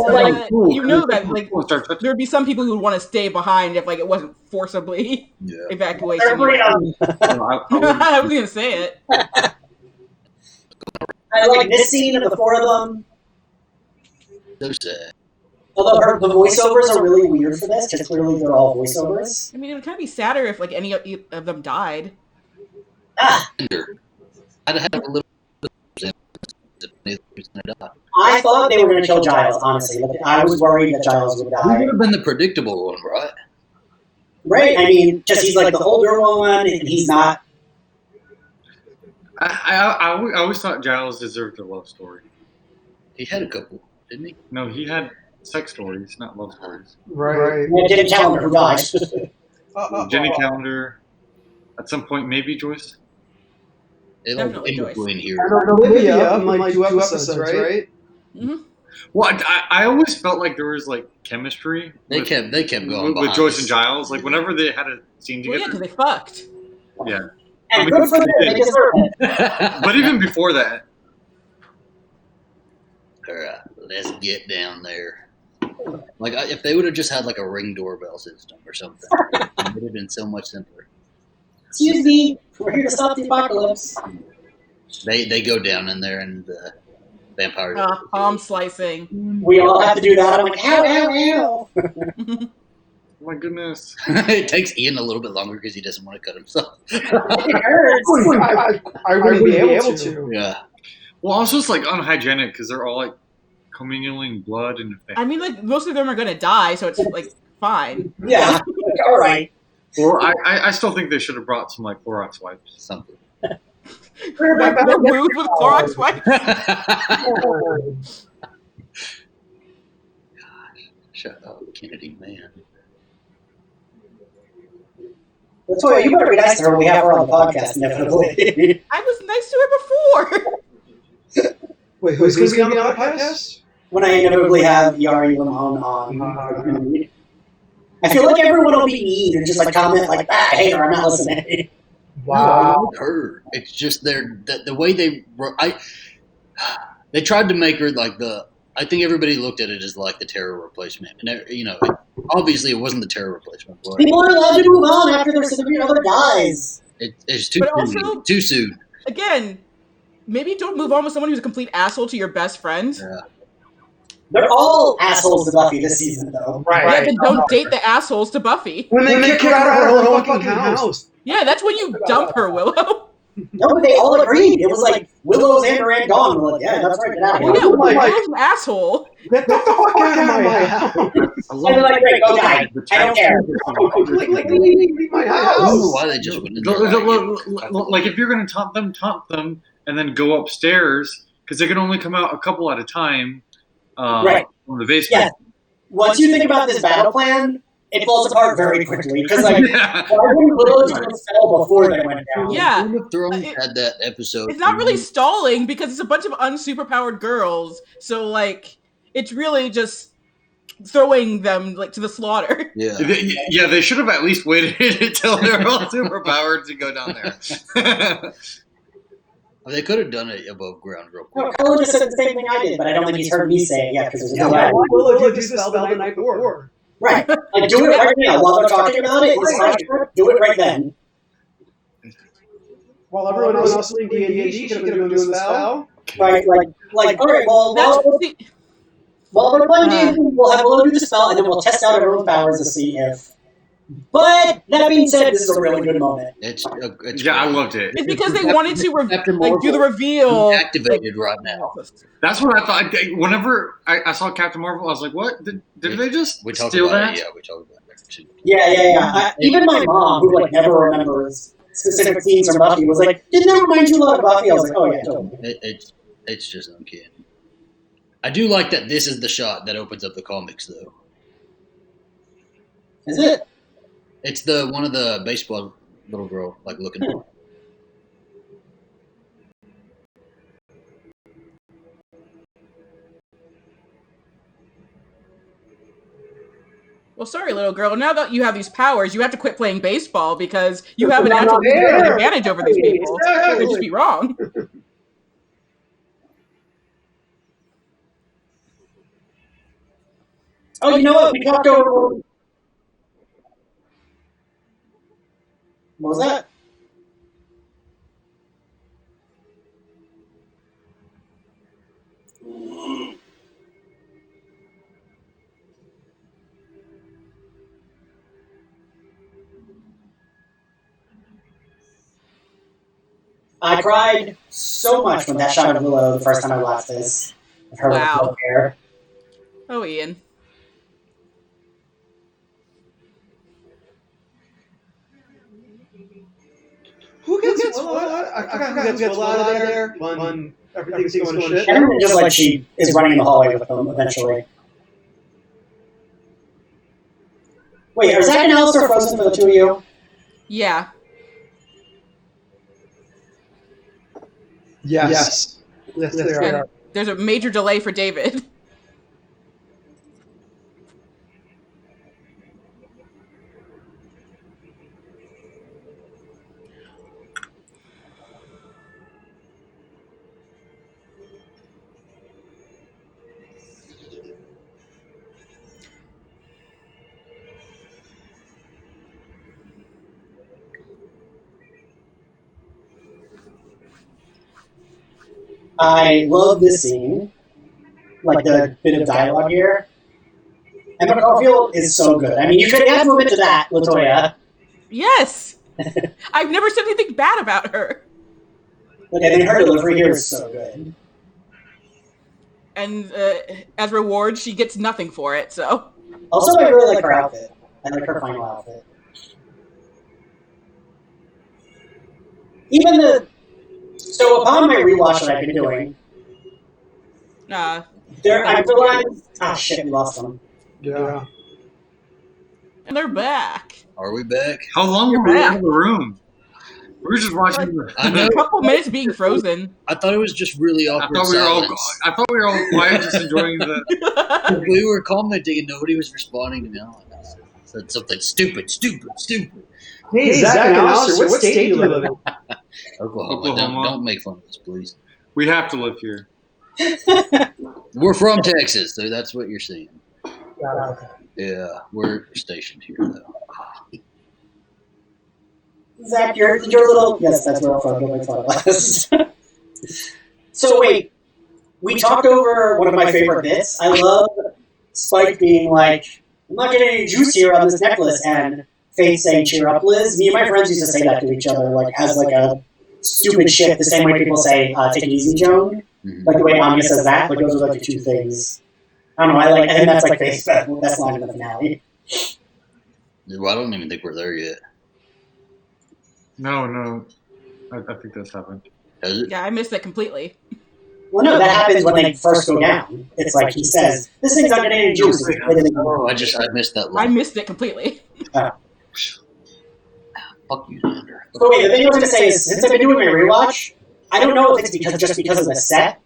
Cool. you know that like Cool. Start touching. there would be some people who would want to stay behind if like it wasn't forcibly Yeah. evacuation. I I was gonna say it. I like this scene of the four of them. So sad. Although the voiceovers are really weird for this, because clearly they're all voiceovers. I mean, it would kind of be sadder if like any of them died. I'd have a little. I thought they were going to kill Giles, honestly. I was worried that Giles would He die. would have been the predictable one, right? Right? I mean, because he's like the older one, and he's not. I always thought Giles deserved a love story. He had a couple, didn't he? No, he had sex stories, not love stories. Right. Yeah, Jenny Calendar, who died. Jenny Calendar. At some point, maybe Joyce. They like Definitely in Joyce. between here. Olivia in like two episodes, right? Hmm. Well, I always felt like there was like chemistry. They with, kept going with behind Joyce us. and Giles. Like whenever they had a scene Well, yeah, together. because they fucked. And good for them, they deserve it. But even before that, All right, let's get down there. Like if they would have just had like a Ring doorbell system or something, it would have been so much simpler. Excuse me, we're here to stop the apocalypse. They go down in there and the vampire. Palm slicing. We all have to do that. I'm like, ow, ow, ow. oh my goodness. It takes Ian a little bit longer because he doesn't want to cut himself. It hurts. I wouldn't be able to. Yeah. Well, also it's like unhygienic because they're all like commingling blood and. I mean, like most of them are gonna die, so it's like fine. Yeah, all right. Or I still think they should have brought some like Clorox wipes. Something. Like, they're moved with Clorox wipes. Shut up, Kennedy, man. Latoya, you better be nice to her when we have her on the podcast, inevitably. I was nice to her before. Wait, who's going to be on the podcast? When I inevitably have Yari Limon on. I feel like everyone will be mean and just like comment like, I hate her, I'm not listening. No, I like her. It's just the way they tried to make her like the. I think everybody looked at it as like the terror replacement, and obviously it wasn't the terror replacement. But People are allowed to move on after their significant other dies. it's too But soon. also- Too soon. Again, maybe don't move on with someone who's a complete asshole to your best friend. Yeah. They're all assholes to Buffy this season, though. Yeah, then don't date the assholes to Buffy. When they kick her out of her own fucking house. Yeah, that's when you dump her, Willow. No, but they all agreed. It was like Willow's and Durant gone. We're like, yeah, that's right, get out of Well, here. yeah, like- Willow's an asshole. Get the fuck out of my house. And they're like, great, go die. I don't care. Leave my I don't know house. why they just went in there. Like if you're gonna taunt them, and then go upstairs because they can only come out a couple at a time. Right. From the basement. Yes. Once you think about this battle plan, it falls apart very quickly. Because, like, Yeah. why wouldn't Willow just fell before they went down? Yeah. Game of Thrones It- had that episode. It's not really stalling because it's a bunch of unsuperpowered girls. So, like, it's really just throwing them, like, to the slaughter. Yeah. Yeah, they should have at least waited until they're all superpowered to go down there. They could have done it above ground real quick. No, Colin just said the same thing I did, but I don't think he's heard me say it yet because there's Yeah, no why way. Willow did this spell the night before? Right. Like, do it right now while they're talking about it. It's like, do it right then. While everyone else was playing D&D, she could have been doing the spell. Right, like, all right, well, That's, while we're playing D&D, we'll have Willow do the spell, and then we'll test out everyone's powers to see if But that being said, this is a really good moment. It's Yeah, I loved it. It's because they wanted to Captain like do the Marvel reveal. activated right now. That's what I thought. Whenever I saw Captain Marvel, I was like, "What? Did they just We talked steal about that?" it. Yeah, we talked about it. Yeah. Even my mom, who like never remembers specific scenes from Buffy, was like, "Did never mind you love Buffy." I was like, "Oh yeah, totally." It's just uncanny. I do like that this is the shot that opens up the comics, though. Is it? It's the one of the baseball little girl like looking. Well, sorry, little girl. Now that you have these powers, you have to quit playing baseball because you have a natural advantage over these people. It would just be wrong. Oh, you know what? We talked over. What was that? I cried so much when that shot of Willow the first time I watched this. Of her with Wow. no hair. Oh, Ian. Who gets Willow? I forgot who gets Willow out of there when everything's going to shit. And then just like she is running in the hallway with them eventually. Wait, are Zach and Alistair frozen for the two of you? Yeah. Yes, they And are. there's a major delay for David. I love this scene. Like the bit of dialogue here. Emma Caulfield is so good. I mean, you could add movement to that, LaToya. Yes. I've never said anything bad about her. Like, I mean, her delivery here is so good. And as reward, she gets nothing for it. So Also, I really like her outfit. I like her final outfit. Even the... So upon my rewatch that I've been doing, I realized... Ah, shit, we lost them. Yeah. and they're back. Are we back? How long were we in the room? We were just watching. I know. A couple minutes being frozen. I thought it was just really I awkward thought we were all. silence. I thought we were all quiet, just enjoying the. We were commenting and nobody was responding to me. I said something stupid. Hey, Zach and Alistair, what state do you live in? Oklahoma. Don't make fun of us, please. We have to live here. We're from Texas, so that's what you're seeing. Okay. Yeah, we're stationed here, though. Zach, your little... Yes, that's where I'm make fun of us. So wait, we talked over one of my favorite bits. I love Spike being like, I'm not getting any juice here on this necklace, and Faith saying, cheer up, Liz. Me and my friends used to say that to each other, like, as like a stupid shit, the same way people say, take it easy, Joan. Mhm. Like the way Anya says that, like those are like the two things. I don't know, I think that's like Faith's best line in the finale. Well, I don't even think we're there yet. No. I think that's happened. Has it? Yeah, I missed that completely. Well, no, that happens when they first go down. It's like he says, this thing's not getting any juice. Oh, I missed that I line. missed it completely. Fuck you, Xander. But wait, the thing I was going to say is, since I've been doing my rewatch, I don't know if it's just because of the set,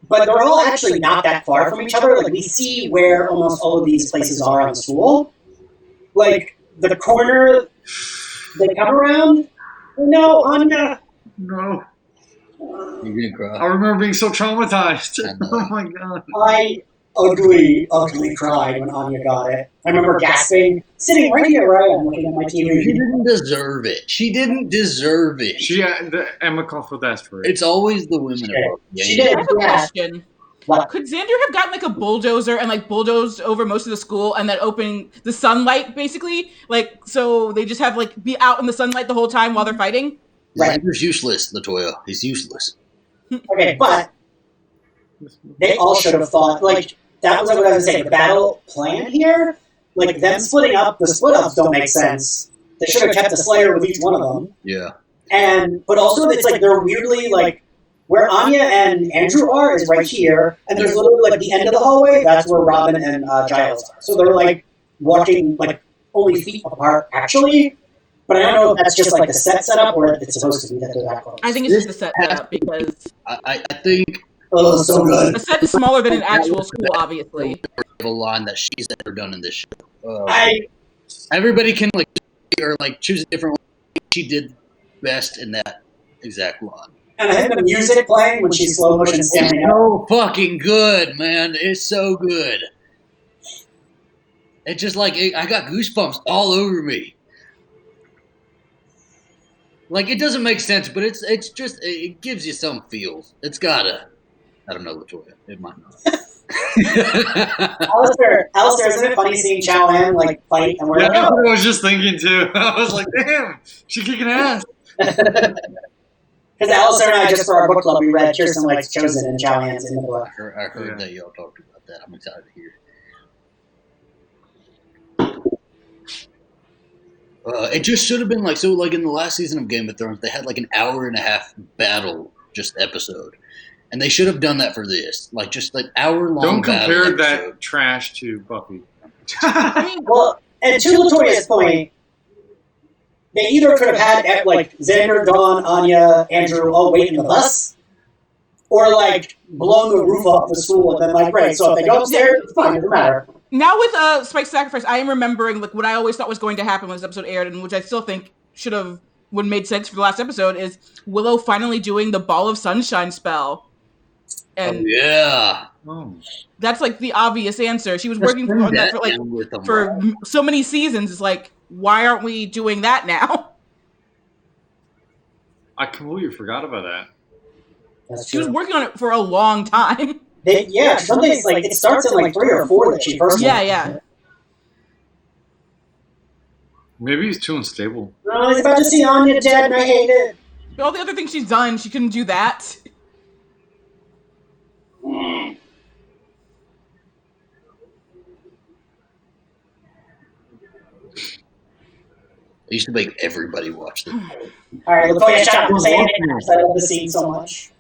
but they're all actually not that far from each other. Like, we see where almost all of these places are on the school. Like, the corner they come around. No, Anya. No, You're gonna cry. I remember being so traumatized. I know. Oh my god. I ugly cried when Anya got it. I remember gasping, sitting right here where I am, looking at my She TV. didn't deserve it. She didn't deserve it. Emma Caulfield asked for it. It's always the women. She did. I have a Yeah. question. What? Could Xander have gotten like a bulldozer and like bulldozed over most of the school and then opened the sunlight basically? Like, so they just have like be out in the sunlight the whole time while they're fighting? Right. Xander's useless, Latoya. He's useless. Okay, but they all should have thought, like, that was what I was saying, the battle plan here, like, them splitting up, the split-ups don't make sense. They should have kept a Slayer with each one of them. Yeah. But also, it's like, they're weirdly, like, where Anya and Andrew are is right here, and there's literally, like, the end of the hallway, that's where Robin and Giles are. So they're, like, walking, like, only feet apart, actually. But I don't know if that's just, like, the set setup, or if it's supposed to be that they're that close. I think it's just the set setup because I think Oh, so good. the set is smaller than an actual school, obviously. a line that she's ever done in this show. Everybody can choose a different one. She did best in that exact line. And I think the music playing when she's slow motion standing up. So fucking good, man. It's so good. It's just like I got goosebumps all over me. Like, it doesn't make sense, but it's just it gives you some feels. It's gotta. I don't know, Latoya. It might not. Alistair, isn't it funny seeing Chow Ann like fight and we're Yeah, like, that's oh. what I was just thinking too. I was like, damn, she kicking ass. Because Alistair and I, just for our book club, we read Kirsten White's Chosen and Chow Ann's in the book. I heard that y'all talked about that. I'm excited to hear. It just should have been like in the last season of Game of Thrones, they had like an hour and a half battle just episode, and they should have done that for this, like just like hour long. Don't compare battle that episode. trash to Buffy. Well, and to Latoya's point, they either could have had like Xander, Dawn, Anya, Andrew all wait in the bus, or like blown the roof off the school and then like right. So if they go upstairs, it's fine, it doesn't matter. Now with Spike's sacrifice, I am remembering like what I always thought was going to happen when this episode aired, and which I still think would made sense for the last episode is Willow finally doing the Ball of Sunshine spell, and that's like the obvious answer. She was working on that for so many seasons. It's like, why aren't we doing that now? I completely forgot about that. She was working on it for a long time. Something's like it starts in like 3 or 4 that she first. Yeah. Maybe he's too unstable. I was about to see Anya dead, and I hate it. But all the other things she's done, she couldn't do that. I used to make everybody watch them. All right, Latoya, shut up. Don't say anything. I love the scene so much.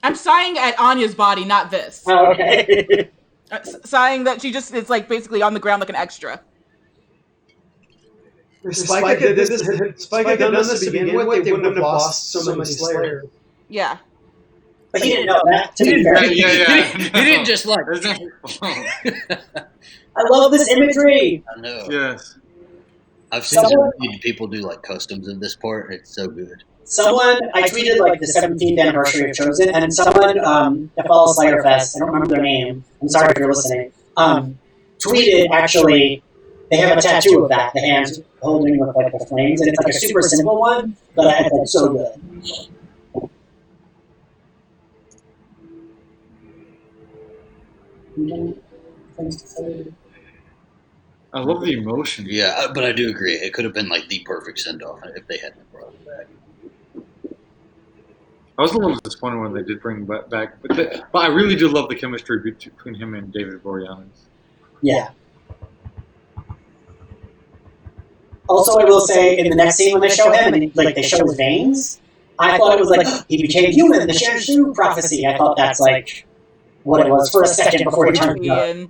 I'm sighing at Anya's body, not this. Oh, okay. Sighing that she just is like basically on the ground like an extra. Spike had done this to begin with, they wouldn't have lost so many Slayers. Yeah. But he didn't know that, to be fair. He didn't just like. I love this imagery. I know. Yes. I've seen so many people do like customs of this part. It's so good. I tweeted like the 17th anniversary of Chosen, and someone that follows Slayer Fest, I don't remember their name, I'm sorry if you're listening, tweeted actually, they have a tattoo of that, the hands holding with like the flames, and it's like a super simple one, but it's like so good. I love the emotion. Yeah, but I do agree. It could have been like the perfect send-off if they hadn't brought it back. I was a little disappointed when they did bring him back, but I really do love the chemistry between him and David Boreanaz. Yeah. Also, I will say, in the next scene when they show him, and like they show his veins, I thought it was like he became human, the Shanshu prophecy. I thought that's like what it was for a second before he turned up.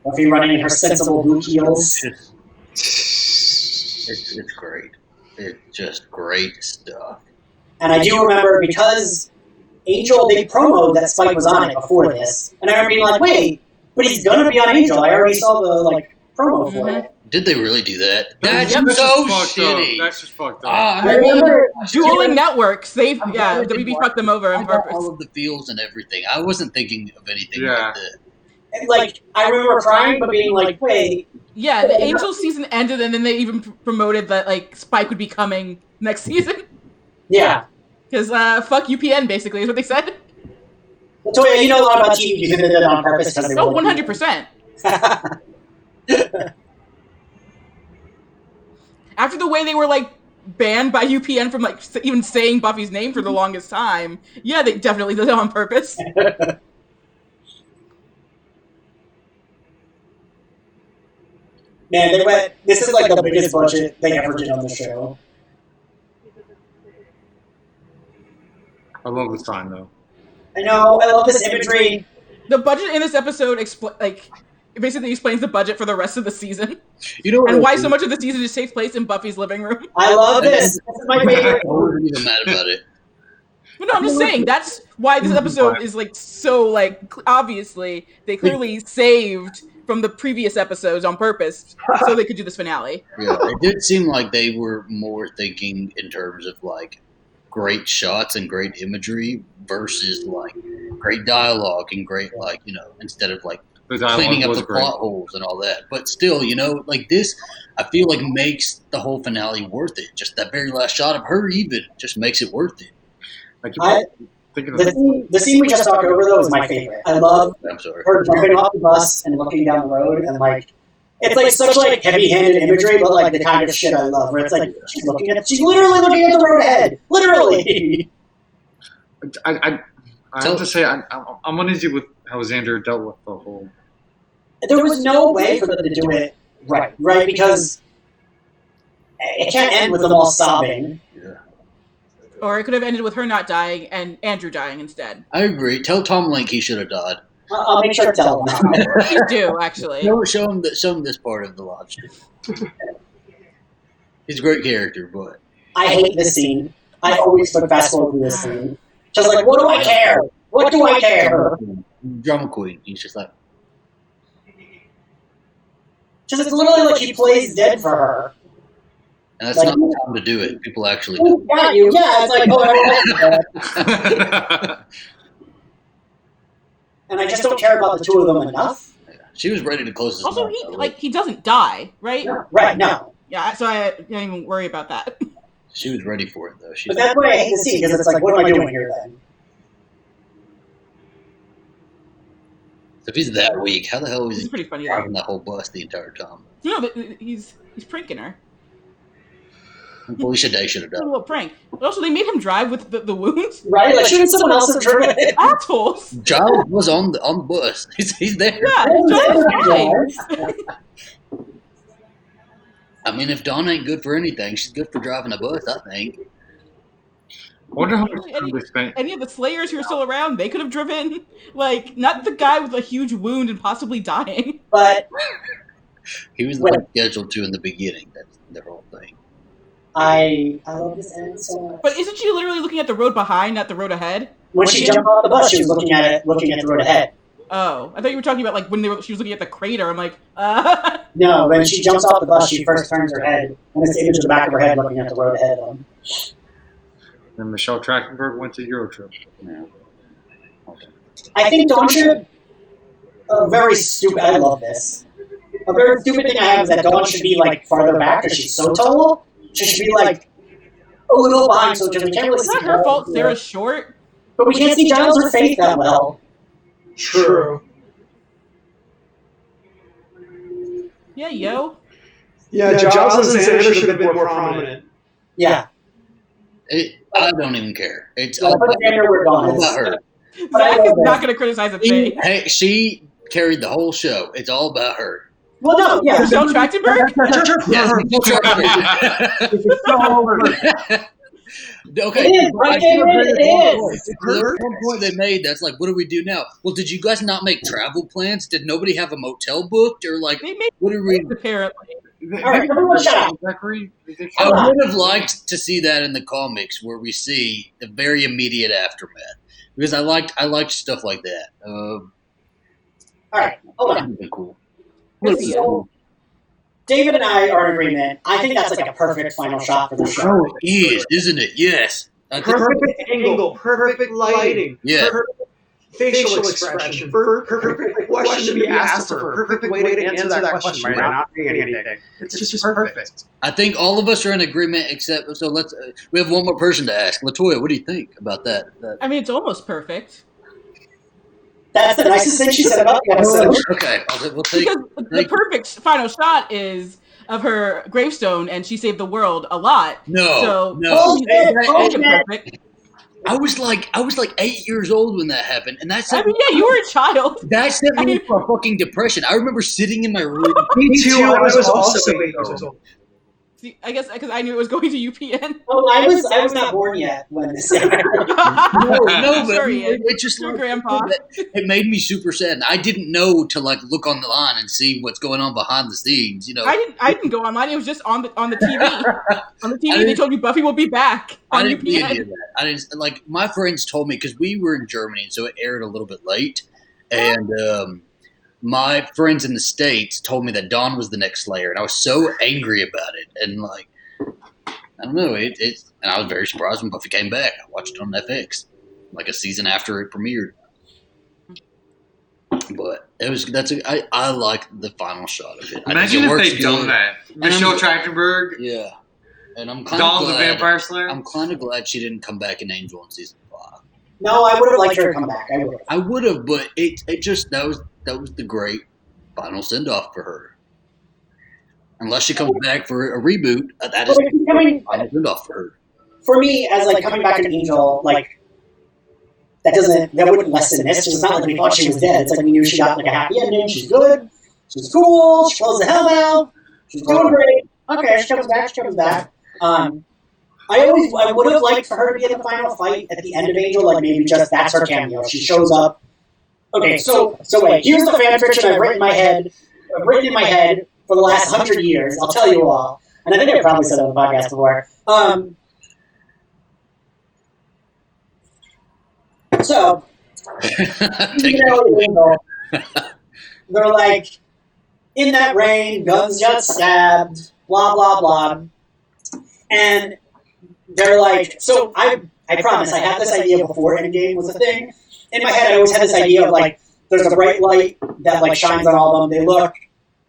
Buffy running in her sensible blue heels. It's great. It's just great stuff. And I do remember because Angel, they promoted that Spike was on it before this. And I remember being like, wait, but he's going to be on Angel. I already saw the promo for it. Did they really do that? That's so shitty. That's just fucked up. I remember dueling networks. WB fucked them over on purpose. All of the feels and everything. I wasn't thinking of anything like that. like, I remember crying, but being like, wait. Yeah, the Angel season ended, and then they even promoted that like Spike would be coming next season. Yeah. Because fuck UPN, basically, is what they said. So you know a lot about TV. You think they did it on purpose? Oh, 100%. After the way they were like banned by UPN from like even saying Buffy's name for the longest time, yeah, they definitely did it on purpose. Man, they went. This is like the biggest budget they ever did on the show. I love the sign though. I know. I love this imagery. The budget in this episode it basically explains the budget for the rest of the season. You know, And why so much of the season just takes place in Buffy's living room. I love this. This is my favorite. I wasn't even mad about it. But no, I'm just saying that's why this episode is like so like obviously they clearly saved from the previous episodes on purpose so they could do this finale. Yeah, it did seem like they were more thinking in terms of like great shots and great imagery versus like great dialogue and great like instead of like The dialogue cleaning up was the great. plot holes and all that. But still, like this, I feel like makes the whole finale worth it. Just that very last shot of her even just makes it worth it. I keep thinking of The scene we just talked over though is my favorite. I love I'm sorry. her jumping off the bus and looking down the road and like it's like such like heavy-handed imagery, but like the kind of shit I love. Where it's like she's literally looking at the road ahead, literally. I have to say I'm uneasy with how Xander dealt with the whole. There was no way for them to do it right? Because it can't end with them all sobbing. Yeah. Or it could have ended with her not dying and Andrew dying instead. I agree. Tell Tom Link he should have died. I'll make sure to tell them. Please do, actually. Show him this part of the live stream. He's a great character, but I hate this scene. I always put fast forward through this scene. Just like, what do I care? What do I care? drama queen. He's just like, Just it's literally like he plays dead for her. and that's not the time to do it. People actually Oh, do. got you. Yeah, it's like, oh, I don't like that. And I just don't care about the two of them enough. She was ready to close this. Also, mouth, he doesn't die, right? Right, no. Yeah, so I don't even worry about that. She was ready for it though. She But that's what I hate to see, because it's like, what am I doing here then? if he's that weak, how the hell is It's he pretty funny. driving that whole bus the entire time? No, he's pranking her. Felicia Day should have A done. little prank. But also, they made him drive with the wounds. Right? Like, shouldn't someone else have driven it? Assholes. Giles was on the bus. He's there. Yeah, Giles is fine. I mean, if Dawn ain't good for anything, she's good for driving a bus. I think. I wonder how much time they spent. Any of the Slayers who are still around, they could have driven. Like, not the guy with a huge wound and possibly dying. But He was the one scheduled to in the beginning. That's their whole thing. I love this end so much. But isn't she literally looking at the road behind, not the road ahead? When she jumped off the bus, she was looking at the road ahead. Oh, I thought you were talking about like when she was looking at the crater. I'm like, No, when she jumps off the bus, she first turns her head, and it's the image of the back of her head looking at the road ahead of them. And Michelle Trachtenberg went to Eurotrip. Yeah. Okay. I think Dawn should. A very stupid. I love this. A very stupid thing I have is that Dawn should be like farther back because she's so tall. She should be like a little behind, so we can't really it's see. not her Giles. fault. Sarah's short. But we can't see Giles or Faith that well. True. Yeah, yo. Yeah, Giles and Xander should have been more prominent. Yeah. I don't even care. It's Yeah, all put Xander where Dawn is. about her. But I Zach love is it. not going to criticize a thing. Hey, she carried the whole show. It's all about her. Well, no, yeah. Michelle Trachtenberg? Yes. Okay. It is, right, David? It is. There's one point they made that's like, what do we do now? Well, did you guys not make travel plans? Did nobody have a motel booked? Or like, They made what are we? apparently. All right, everyone shut up. Zachary, I would have liked to see that in the comics where we see the very immediate aftermath because I liked stuff like that. All right, hold That on. would have been cool. So, David and I are in agreement. I think that's like a perfect final shot for the show. Oh, it is, isn't it? Yes. I think- Perfect angle, perfect lighting. Yeah. perfect- facial expression, perfect question to be asked of her, perfect way to answer that question by not saying anything. It's just perfect. I think all of us are in agreement, except so let's. We have one more person to ask. Latoya, what do you think about that? I mean, it's almost perfect. That's the nicest thing she said about the episode. Okay, we'll take. Because the perfect final shot is of her gravestone, and she saved the world a lot. No. Perfect. I was like 8 years old when that happened, and that's. I mean, yeah, you were a child. That sent me into a fucking depression. I remember sitting in my room. Me too. I was also 8 years old. See, I guess because I knew it was going to UPN. Oh, I was not born yet when this happened. No, but Sorry, it just your grandpa. It made me super sad. And I didn't know to like look on the line and see what's going on behind the scenes. You know, I didn't go online. It was just on the TV. On the TV, they told you Buffy will be back on I didn't see UPN. any of that. I didn't like my friends told me because we were in Germany, so it aired a little bit late, and my friends in the States told me that Dawn was the next Slayer, and I was so angry about it. And like, I don't know, and I was very surprised when Buffy came back. I watched it on FX, like a season after it premiered. But I like the final shot of it. Imagine if they'd done that. Michelle Trachtenberg. Yeah, and I'm kind Dawn of the glad. Vampire Slayer. I'm kind of glad she didn't come back in Angel in season 5. No, I would have liked her to come back. I would have, but it just that was the great final send off for her. Unless she comes back for a reboot, that is the final send off for her. For me, as like coming back an Angel, like that wouldn't lessen this. It's not like we thought she was dead. It's like we knew she got like a happy ending. She's good. She's cool. She closed the hell out. She's doing great. Okay, she comes back. I would have liked for her to be in the final fight at the end of Angel, like maybe just that's her cameo. She shows up. Okay, so wait, here's the fan fiction I've written in my head for the last 100 years. I'll tell you all. And I think I probably said it on the podcast before. So, they're like, in that rain, guns got stabbed, blah, blah, blah. And they're like, so I promise, I had this idea before Endgame was a thing. In my head, I always had this idea of like, there's a bright light that like shines on all of them. They look,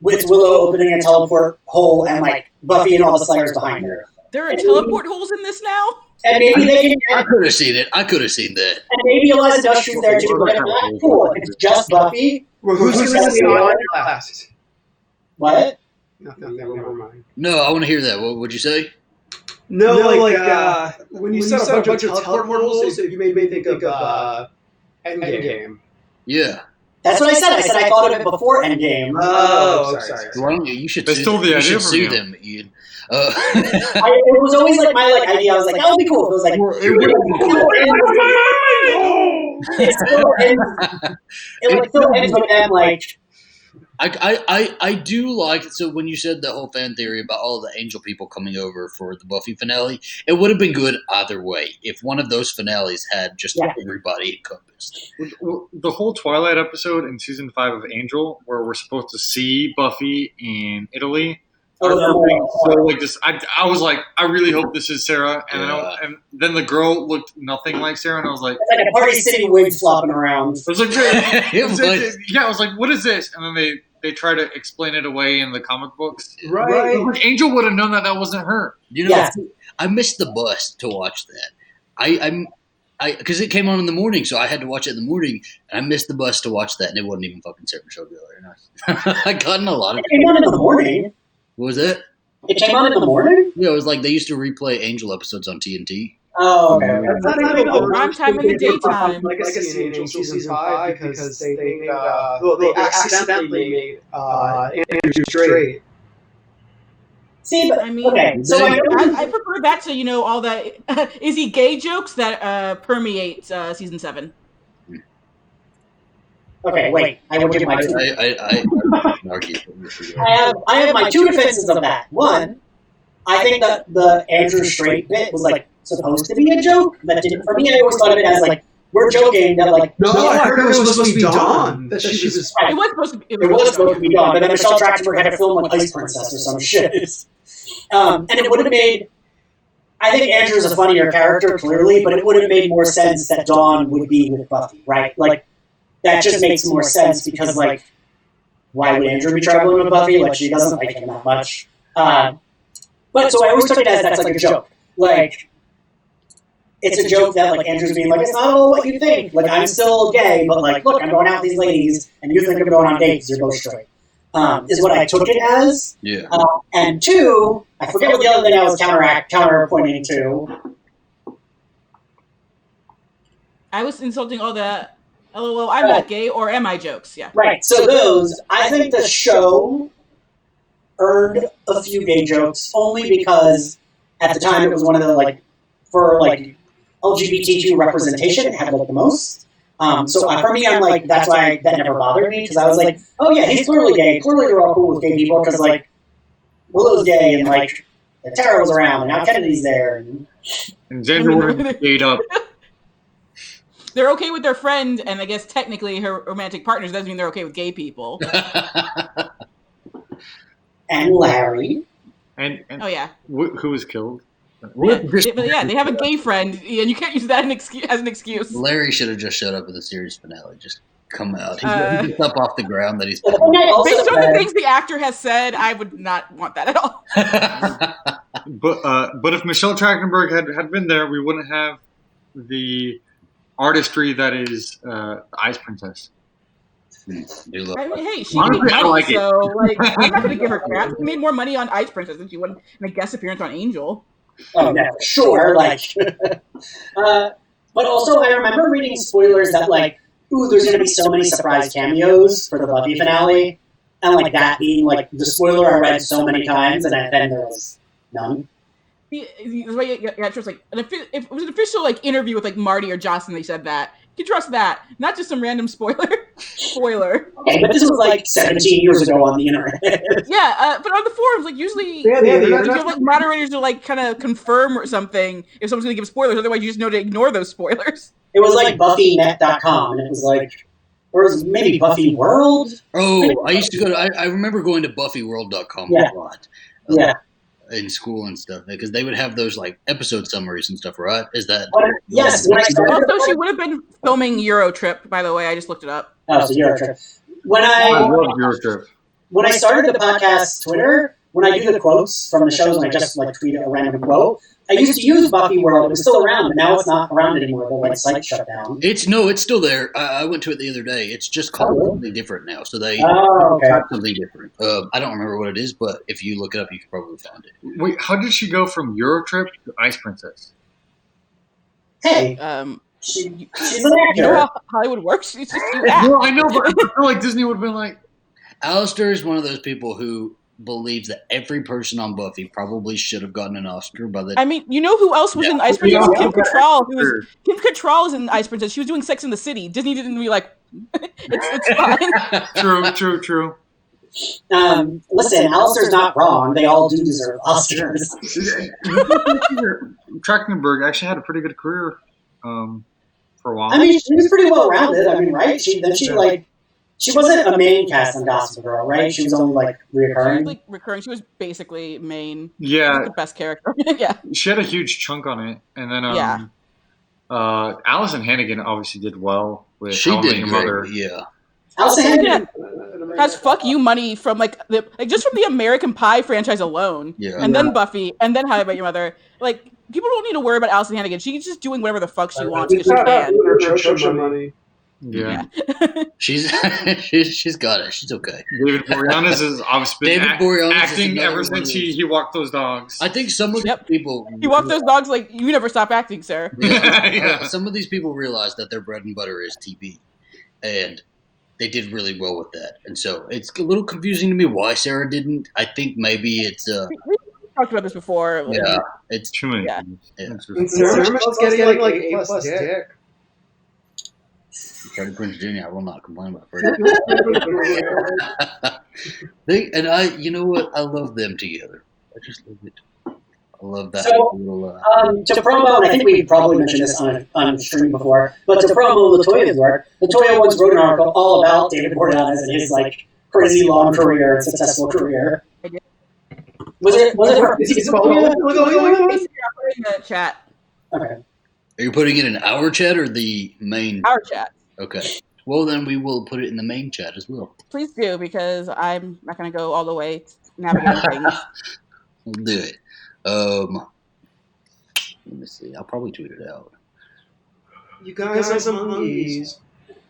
with Willow opening a teleport hole and like Buffy and all the Slayers behind her. There are teleport holes in this now? And maybe they can. I could have seen it. I could have seen that. And maybe Eliza does shoot there too. But if that's cool, if it's just Buffy. Who's going to be on last? What? Nothing. Never mind. No, I want to hear that. What would you say? No, when you said a bunch of teleport holes, you made me think of Endgame. Yeah. That's what I said. I said I thought of it before Endgame. Oh, sorry. Why don't you should They stole the idea from sue you. them, Ian. It was always like my idea. I was like, that would be cool. It was like, it still ends with them like. I do like so when you said the whole fan theory about all the angel people coming over for the Buffy finale, it would have been good either way if one of those finales had just everybody encompassed. The whole Twilight episode in season 5 of Angel, where we're supposed to see Buffy in Italy. I was like, I really hope this is Sarah, and then the girl looked nothing like Sarah, and I was like, it's like a Party City wig flopping around. I was like, I was like, what is this? And then they try to explain it away in the comic books. Right. Like, Angel would have known that wasn't her. You know, I missed the bus to watch that. I because it came on in the morning, so I had to watch it in the morning, and I missed the bus to watch that, and it wasn't even fucking Sarah Michelle Gellar. I got in a lot of. It came on in the morning. What was that? It came on in the morning? Yeah, it was like they used to replay Angel episodes on TNT. Oh, okay. That's not even Prime time in the daytime. Legacy in Angel season 5 because they accidentally made Andrew straight. See, but I mean, okay. So I prefer that to all that is he gay jokes that permeate season 7. Okay, wait. I will give my two. I have my two defenses of that. One, I think that the Andrew Strait bit was like supposed to be a joke. That didn't. For me, I always thought of it as like we're joking that like. No, I heard it was supposed to be Dawn. That she was. It was supposed to be. It was supposed to be Dawn, but then Michelle Trachtenberg had to film like Ice Princess or some shit. And it would have made. I think Andrew's a funnier character, clearly, but it would have made more sense that Dawn would be with Buffy, right? Like. that just makes more sense because, like, why would Andrew be traveling with Buffy? Like, she doesn't like him that much. But so I always took it as that's like a joke. Like, it's a joke that, like, Andrew's being like, it's not all what you think. Like, I'm still gay, but, like, look, I'm going out with these ladies, and you think I'm going on dates, you're both straight. Is what I took it as. Yeah. And two, I forget what the other thing I was counterpointing to. I was insulting all the LOL, I'm not gay, or am I jokes? Yeah. Right. So those, I think the show earned a few gay jokes only because at the time it was one of the, like, for, like, LGBTQ representation, it had, like, the most. So for me, I'm like, that's why that never bothered me, because I was like, oh yeah, he's clearly gay. Clearly they're all cool with gay people, because, like, Willow's gay, and, like, Tara was around, and now Kennedy's there. And Xander would have stayed up. They're okay with their friend, and I guess technically her romantic partners doesn't mean they're okay with gay people. and Larry. And Oh yeah. who was killed? But yeah, they have a gay friend, and you can't use that as an excuse. Larry should have just showed up in the series finale. Just come out. He gets up off the ground that he's. Based on the things the actor has said, I would not want that at all. But if Michelle Trachtenberg had been there, we wouldn't have the artistry that is the Ice Princess. I mean, hey, she Honestly, made I money, like it. so like, I'm not going to give her crap. She made more money on Ice Princess than she would in a guest appearance on Angel. Oh, no, sure, like, but also I remember reading spoilers that, like, ooh, there's going to be so many surprise cameos for the Buffy finale, and, like, that being, like, the spoiler I read so many times, and then there was none. Yeah, it was like if it was an official, like, interview with, like, Marty or Jocelyn, they said that. You can trust that, not just some random spoiler. Okay, but this was like 17 years ago on the internet. Yeah, but on the forums, like, usually you have, like, moderators to, like, kind of confirm or something if someone's going to give spoilers. Otherwise, you just know to ignore those spoilers. It was like BuffyNet.com, and it was like, or it was maybe Buffy World. Oh, I used to go to. I remember going to BuffyWorld.com Yeah. a lot. Yeah. In school and stuff, because they would have those, like, episode summaries and stuff, right? Is that? Yes. When I started Also, she would have been filming Eurotrip, by the way. I just looked it up. Oh, so Eurotrip. I love Eurotrip. When I started the podcast Twitter, when I do the quotes from the shows, and I just, like, tweet a random quote, I used to use Buffy World. It was still around, but now it's not around anymore. The, like, site shut down. It's still there. I went to it the other day. It's just called something different now. So they okay. have something different. I don't remember what it is, but if you look it up, you can probably find it. Wait, how did she go from Eurotrip to Ice Princess? Hey, she's an actor. You know how Hollywood works? It's just do that. No, I know, but I feel like Disney would have been like, Alistair is one of those people who believes that every person on Buffy probably should have gotten an Oscar by the. I mean, you know who else was in Ice Princess? Yeah. Kim Cattrall. Kim Cattrall is in Ice Princess. She was doing Sex in the City. Disney didn't be like, it's fine. True. Listen, Alistair's not wrong. They all do deserve Oscars. Trachtenberg actually had a pretty good career for a while. I mean, she was pretty well rounded. I mean, right? She wasn't a main cast on Gossip Girl, right? She was only, like, She was reoccurring. like recurring. She was basically main. Yeah. She was the best character. Yeah. She had a huge chunk on it, and then Yeah. Allison Hannigan obviously did well with She How I Met did Your great. Mother. Yeah. Allison Hannigan. Has fuck you money from just from the American Pie franchise alone. Yeah. And then Buffy, and then How I Met Your Mother. Like, people don't need to worry about Allison Hannigan. She's just doing whatever the fuck she wants because she can. money. Yeah. She's she's got it. She's okay. David Boreanaz has obviously been David Boreanaz is acting another ever one since of he walked those dogs. I think some of the people. You walk those dogs like, you never stop acting, sir. Yeah. Some of these people realize that their bread and butter is TV, and they did really well with that. And so it's a little confusing to me why Sarah didn't. I think maybe it's We talked about this before. yeah, it's Too many Yeah. things. Yeah. It's just- Sarah Michelle's getting like A+ dick. Freddie Prinze Jr. I will not complain about Freddie. You know what? I love them together. I just love it. I love that So, little. To promo, and I think we probably mentioned this on stream before, but to promo Latoya's work, Latoya once wrote an article all about David Boreanaz and his, like, crazy long career, successful career. Was it her? Is it Latoya? In the chat. Okay. Are you putting it in our chat or the main? Our chat. Okay. Well, then we will put it in the main chat as well. Please do, because I'm not going to go all the way navigating things. We'll do it. Let me see. I'll probably tweet it out. You guys are some monkeys.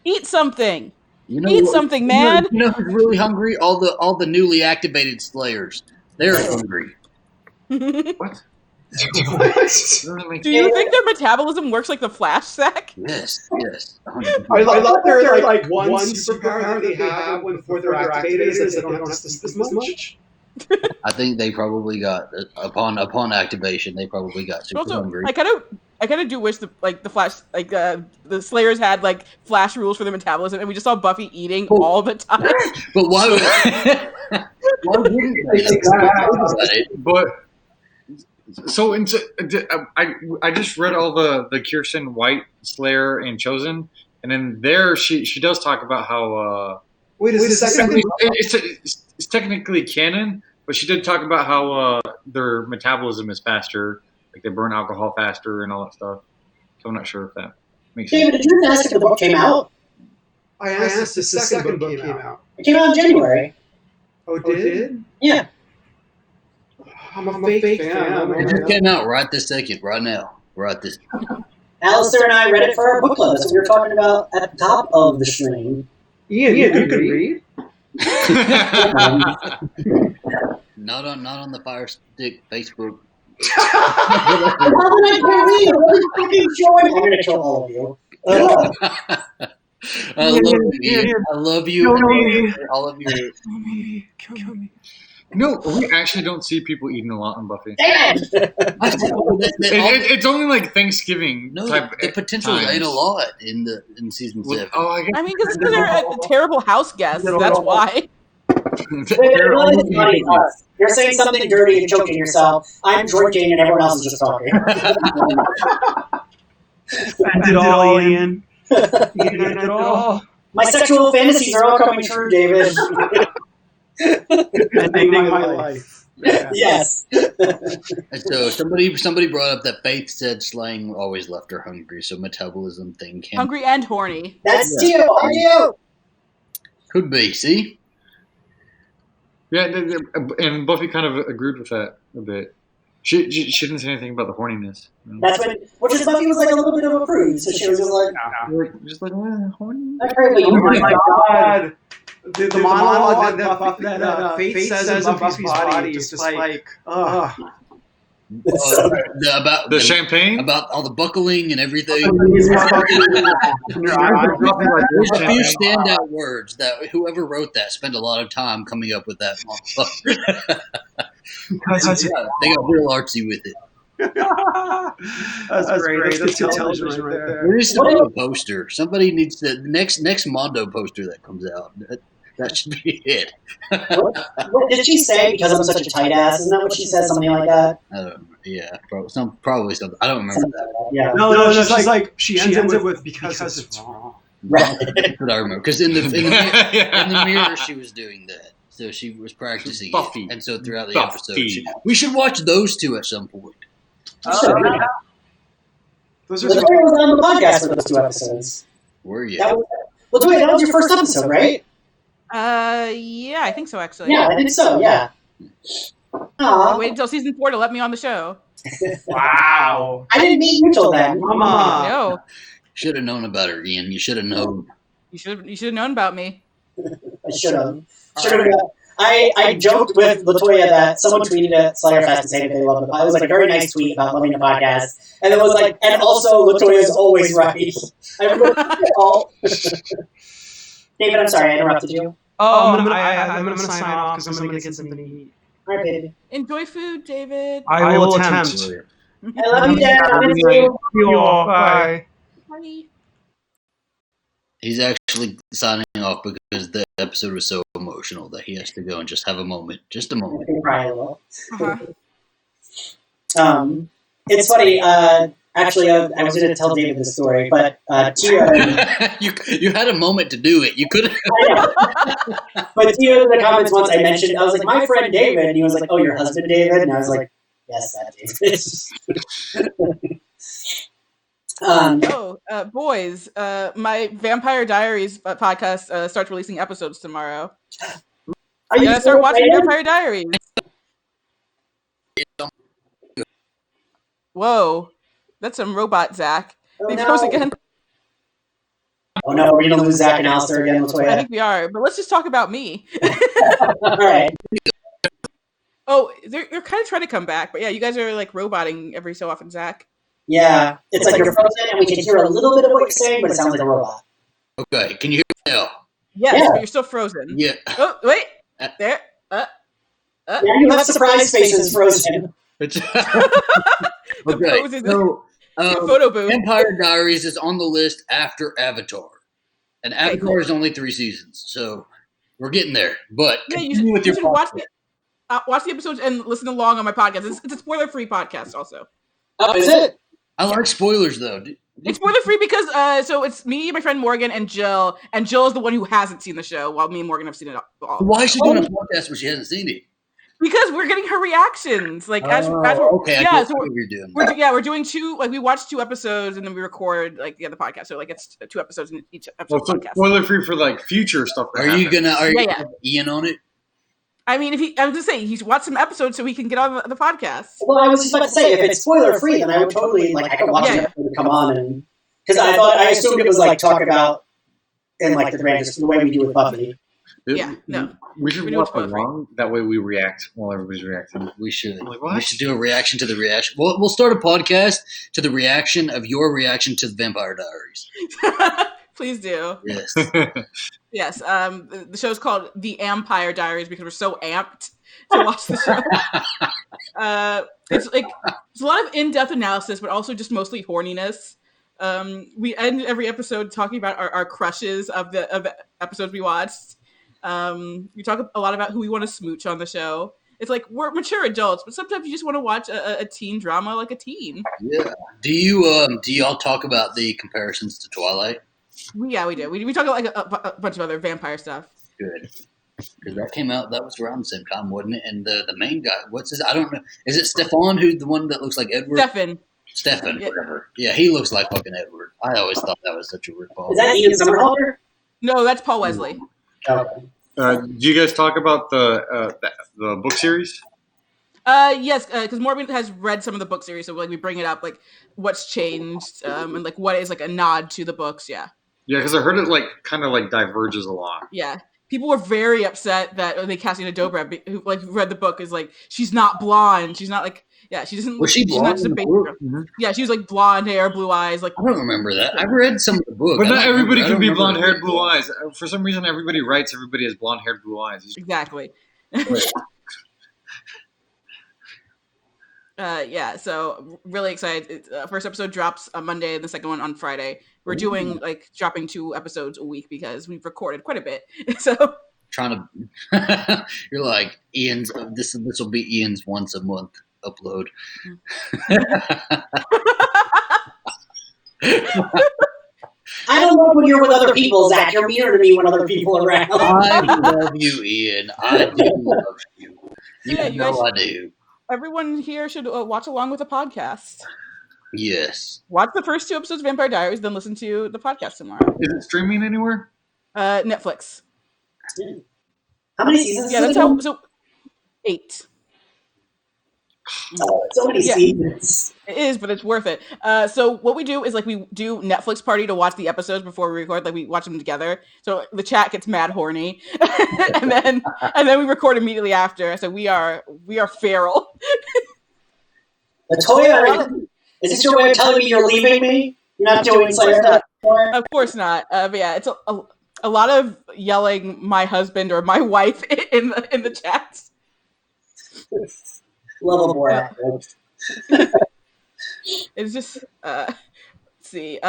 Eat something. You know Eat what- something, man. You know who's really hungry? All the newly activated Slayers. They're hungry. What? Doesn't make Do you think their metabolism works like the Flash sack? Yes. I love their like one superpower they have before they're activated is that they don't have to sleep as much. I think they probably got upon activation. They probably got super Also, hungry. I kind of do wish the Flash the Slayers had like Flash rules for their metabolism, and we just saw Buffy eating all the time. But why would? Why wouldn't they? But so I just read all the Kirsten White Slayer and Chosen, and then there she does talk about how Wait a second. it's technically canon, but she did talk about how their metabolism is faster, like they burn alcohol faster and all that stuff. So I'm not sure if that makes sense. David, did you ask if the book came out? I asked if the second book came out. It came out in January. Oh, it did? Yeah. I'm a fake fan. It just came out right this second, right now, right this. Alistair and I read it for our book club. That's what we were talking about at the top of the stream. Ian, you can read. Not on the Fire Stick Facebook. How can I can't read? What are you fucking showing? I'm going to kill all of you. I love you. I love you. All of you. Kill me. No, we actually don't see people eating a lot on Buffy. Damn it! It's only like Thanksgiving No, type. the potential times. ain't a lot in season 7. Oh, I guess. I mean, because they're a terrible house guests. That's why. You're saying something dirty and choking yourself. I'm drinking and everyone else is just talking. Spend it all, Ian. You did it all. My sexual fantasies are all coming true, David. Ending my life. Yeah. Yes. And so somebody brought up that Faith said slang always left her hungry, so metabolism thing can Hungry and horny. That's you. Are you? could be. See, Yeah, and Buffy kind of agreed with that a bit. She didn't say anything about the horniness. That's which is Buffy was like a little bit of a prude, so she was just like, Just like horny. "That's great, but you Oh my like god. The monologue that Faith says in Buffy's body is just like, ugh. about The champagne. about all the buckling and everything. Your eyes There's are dropping like a few champagne. standout words that whoever wrote that spent a lot of time coming up with that. They got real artsy with it. That's great. That's good television right there. There needs to be a poster. Somebody needs to next Mondo poster that comes out. That should be it. What did she say? Because I'm such a tight ass. Isn't that what she said? Something like that. I don't know. Yeah, probably something. I don't remember that. Yeah. No, she's like she ends it with because it's wrong. Right. That's what I remember. Because in the mirror, she was doing that. So she was practicing Buffy. it. And so throughout the Buffy. episode, we should watch those two at some point. Those The three was on the podcast for those 2 episodes. Were you? That was your first episode, right? Yeah, I think so, actually. Yeah, I think so. Yeah. I Aw, waited until season 4 to let me on the show. Wow. I didn't meet you till then. Mama. No, Should have known about her, Ian. You should have known. you should have known about me. I should have. I joked with Latoya that someone tweeted at Slayerfest and saying that they love the podcast. It was like a very nice tweet about loving the podcast. And it was like, and also Latoya's always right. I remember it all. David, I'm sorry, I interrupted you. I'm gonna sign off because I'm gonna get something to eat. All right, baby. Enjoy food, David. I will attempt. I love you, Dad. I miss you. You all. Bye. Bye. He's actually signing off because the episode was so emotional that he has to go and just have a moment. Just a I moment. can cry a little. Uh-huh. It's funny. Actually, I was going to tell David this story, but Tia. you had a moment to do it. You could have. I know. But Tia in the comments once I mentioned, I was like, my friend David, and he was like, oh, your husband David, and I was like, yes, that David. Boys, my Vampire Diaries podcast starts releasing episodes tomorrow. Are you Start watching Vampire Diaries. Whoa, that's some robot Zach. They froze again. Oh no, we're gonna lose Zach and Alistair again. I think we are, but let's just talk about me. All right. Oh, you're kind of trying to come back, but yeah, you guys are like roboting every so often, Zach. Yeah, it's like you're frozen, and we can hear a little bit of what you're saying, but it sounds like a robot. Okay, can you hear me now? Yes, but you're still frozen. Yeah. Oh, wait. There. Yeah, you have surprise faces frozen. Okay, poses so photo booth. Vampire Diaries is on the list after Avatar, and Avatar cool. is only 3 seasons, so we're getting there. But Yeah, continue with your should watch the episodes and listen along on my podcast. It's a spoiler-free podcast, also. Oh, is it? I like spoilers though. It's spoiler-free because so it's me, my friend Morgan, and Jill. And Jill is the one who hasn't seen the show, while me and Morgan have seen it all. Why is she doing a podcast when she hasn't seen it? Because we're getting her reactions, like as we're, okay, yeah. I So what you're doing. we're doing 2. Like we watch 2 episodes and then we record like the podcast. So like it's 2 episodes in each episode podcast. Spoiler free for like future stuff. Are you gonna have Ian on it? I mean, I was just saying he's watched some episodes so he can get on the podcast. Well, I was just about to say, if it's spoiler free, then I would totally I could watch it and come on, and because I assumed it was talk about in the way we do with Buffy. Yeah, no. We should watch along. That way we react while everybody's reacting. We should. Like, what? We should do a reaction to the reaction. We'll start a podcast to the reaction of your reaction to the Vampire Diaries. Please do. Yes. Yes. The show's called The Empire Diaries because we're so amped to watch the show. It's a lot of in-depth analysis, but also just mostly horniness. We end every episode talking about our crushes of the episodes we watched. We talk a lot about who we want to smooch on the show. It's like we're mature adults, but sometimes you just want to watch a teen drama like a teen. Yeah. Do y'all talk about the comparisons to Twilight? Yeah, we do. We talk about a bunch of other vampire stuff. Good. Because that came out, that was around the same time, wasn't it? And the main guy, what's his, I don't know. Is it Stefan, who's the one that looks like Edward? Stefan, yeah. Whatever. Yeah, he looks like fucking Edward. I always thought that was such a ripoff. Is that Ian Somerhalder? No, that's Paul Wesley. Okay. Do you guys talk about the book series? Yes, because Morgan has read some of the book series, so we bring it up, what's changed, and what is a nod to the books. Yeah. Yeah, because I heard it kind of diverges a lot. Yeah, people were very upset that they Castina Dobrev, who read the book, is she's not blonde. She's not she doesn't. Was she blonde? She's not just a baby. Mm-hmm. Yeah, she was blonde hair, blue eyes. I don't remember that. I've read some of the book, but not everybody can be blonde haired, blue eyes. For some reason, everybody writes everybody has blonde haired, blue eyes. Exactly. Yeah, so really excited. First episode drops on Monday and the second one on Friday. We're doing dropping 2 episodes a week because we've recorded quite a bit. So trying to, you're like Ian's. This will be Ian's once a month upload. I don't love when you're with other people, Zach. You're meaner to me when other people are around. I love you, Ian. I do love you. You know I do. Everyone here should watch along with the podcast. Yes. Watch the first 2 episodes of Vampire Diaries, then listen to the podcast tomorrow. Is it streaming anywhere? Netflix. How many seasons? Yeah, that's how. So 8. Oh, so many seasons. It is, but it's worth it. So what we do is we do Netflix party to watch the episodes before we record. We watch them together. So the chat gets mad horny, and then we record immediately after. So we are feral. Latoya, is this your way of telling me you're leaving me? You're not doing Slayer anymore? Of course not. But yeah, it's a lot of yelling my husband or my wife in the chats. Level 4. It's just let's see.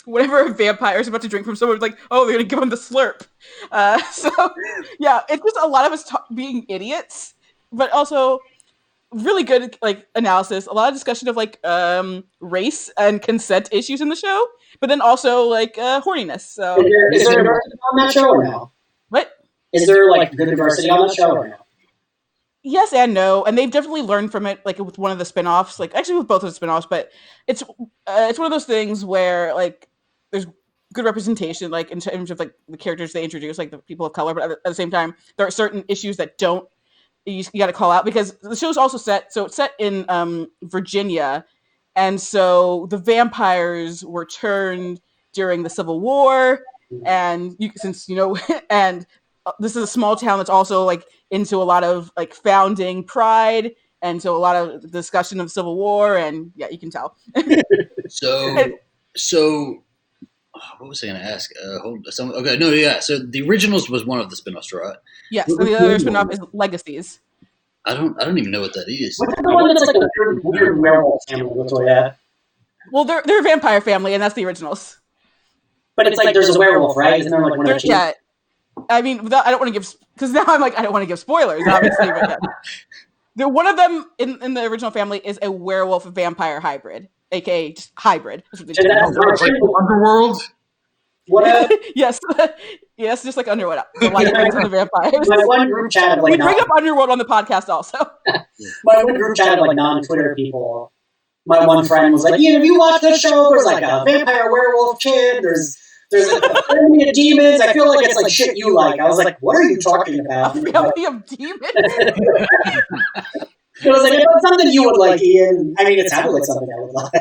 Whenever a vampire is about to drink from someone, it's oh, they're gonna give him the slurp. So yeah, it's just a lot of us being idiots, but also really good analysis. A lot of discussion of race and consent issues in the show, but then also horniness. So is there diversity on that show or no? What? Is there good diversity on that show or no? yes and no, and they've definitely learned from it, like with one of the spin-offs, like actually with both of the spin-offs, but it's one of those things where like there's good representation, like in terms of like the characters they introduce, like the people of color, but at the same time, there are certain issues that you got to call out because the show's also it's set in Virginia, and so the vampires were turned during the Civil War, and and this is a small town that's also like into a lot of like founding pride, and so a lot of discussion of Civil War, and yeah, you can tell. So what was I going to ask? So the originals was one of the spin-offs, right? Yes, and the other spin-off is Legacies. I don't even know what that is. What's the one that's like a weird werewolf family, Latoya? Well, they're a vampire family, and that's the originals. But it's like there's a werewolf, right? Isn't there like one of the Yeah. I mean, I don't want to give, because now I'm like, I don't want to give spoilers, obviously. But yeah. One of them in the original family is a werewolf vampire hybrid, aka just hybrid. That's what they do. Underworld? What? Yes, just like Underworld. The light brings in the vampires. My one group chat of like we bring up Underworld on the podcast also. My one group chat of like non-Twitter people. My one friend was like, "Ian, have you watched this show? There's like a vampire werewolf kid. There's like a family of demons. I feel like it's like shit you like." I was like, "What are you talking about?" A family of demons. It was like, it's something you would like, Ian. I mean, it sounded like something I would like.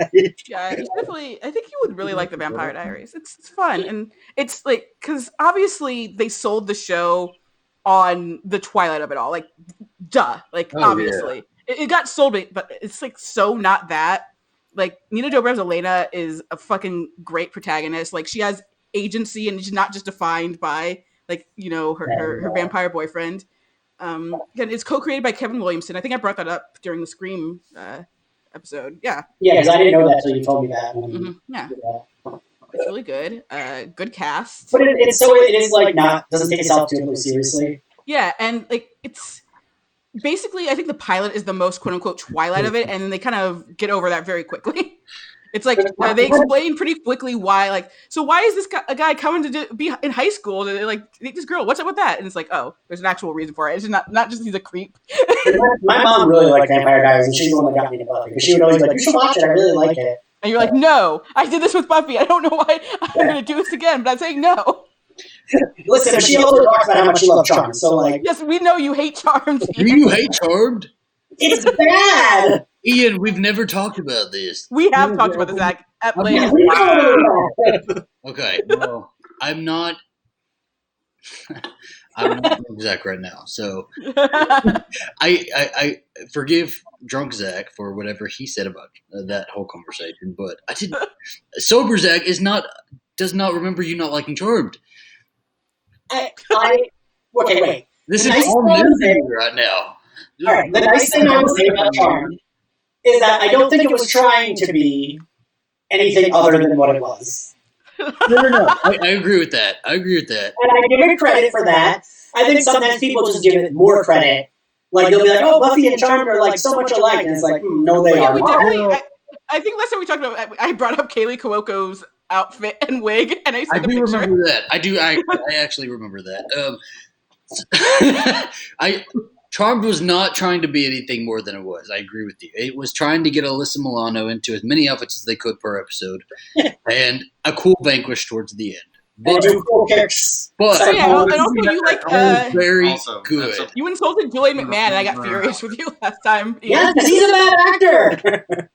Yeah, definitely. I think you would really like the Vampire Diaries. It's fun, and it's like because obviously they sold the show on the twilight of it all. Like, duh. Like, obviously it got sold, but it's like so not that. Like Nina Dobrev's Elena is a fucking great protagonist. Like she has agency, and she's not just defined by like her vampire boyfriend. Again, it's co-created by Kevin Williamson. I think I brought that up during the Scream episode. Yeah. Yeah, because I didn't know that until you told me that. Mm-hmm. Yeah. It's really good. Good cast. But it is like not doesn't take itself too seriously. Yeah, and like it's basically I think the pilot is the most quote unquote Twilight of it, and then they kind of get over that very quickly. It's like they explain pretty quickly why is this a guy coming to be in high school to like date this girl? What's up with that? And it's like, oh, there's an actual reason for it. It's not just he's a creep. My mom really liked Vampire Diaries, and she's the one that got me to Buffy. Because she would always be like, "You should watch it. I really like it." And you're like, "No, I did this with Buffy. I don't know why I'm going to do this again." But I'm saying no. Listen, she also talks about how much she loves Charmed. So like, yes, we know you hate Charmed. Do you hate Charmed? It's bad. Ian, we've never talked about this. We have talked about this at length. Okay, well, I'm not Drunk Zach right now, so I forgive Drunk Zach for whatever he said about that whole conversation, but I didn't. Sober Zach does not remember you not liking Charmed. Okay, wait. This is all new to me right now. All right, the nice thing I will say about Charmed is that I don't think it was trying to be anything other than what it was. No. I agree with that. And I give it credit for that. I think sometimes people just give it more credit. Like, they'll be like, "Oh, Buffy and Charmed are like so much alike." And it's like, no, they are not. I think last time we talked about I brought up Kaylee Cuoco's outfit and wig, and I do remember that. I actually remember that. Charmed was not trying to be anything more than it was. I agree with you. It was trying to get Alyssa Milano into as many outfits as they could per episode, and a cool vanquish towards the end. But, do cool kicks. And also you like very good. You insulted Julian McMahon, and I got furious with you last time. Yeah, because he's a bad actor.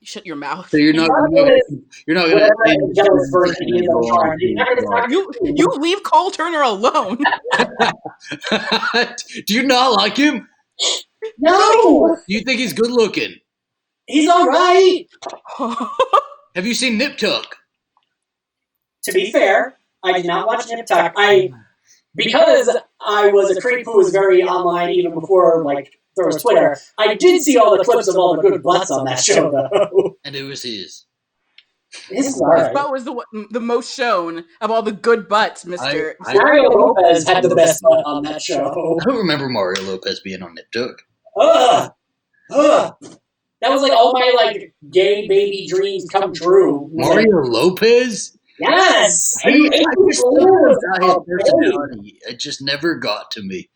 Shut your mouth. So you're not going to jealous version You leave Cole Turner alone. Do you not like him? No. Do you think he's good looking? He's all right. Have you seen Nip Tuck? To be fair, I did not watch Nip Tuck. Because I was a creep who was very online even before there was Twitter. I did see all the clips of all the good butts on that show, though. And it was his. His butt was the most shown of all the good butts, Mr. Mario Lopez had the best butt on that show. I don't remember Mario Lopez being on Nip Tuck. Ugh. That was all my gay baby dreams come true. Mario Lopez? Yes. His personality, it just never got to me.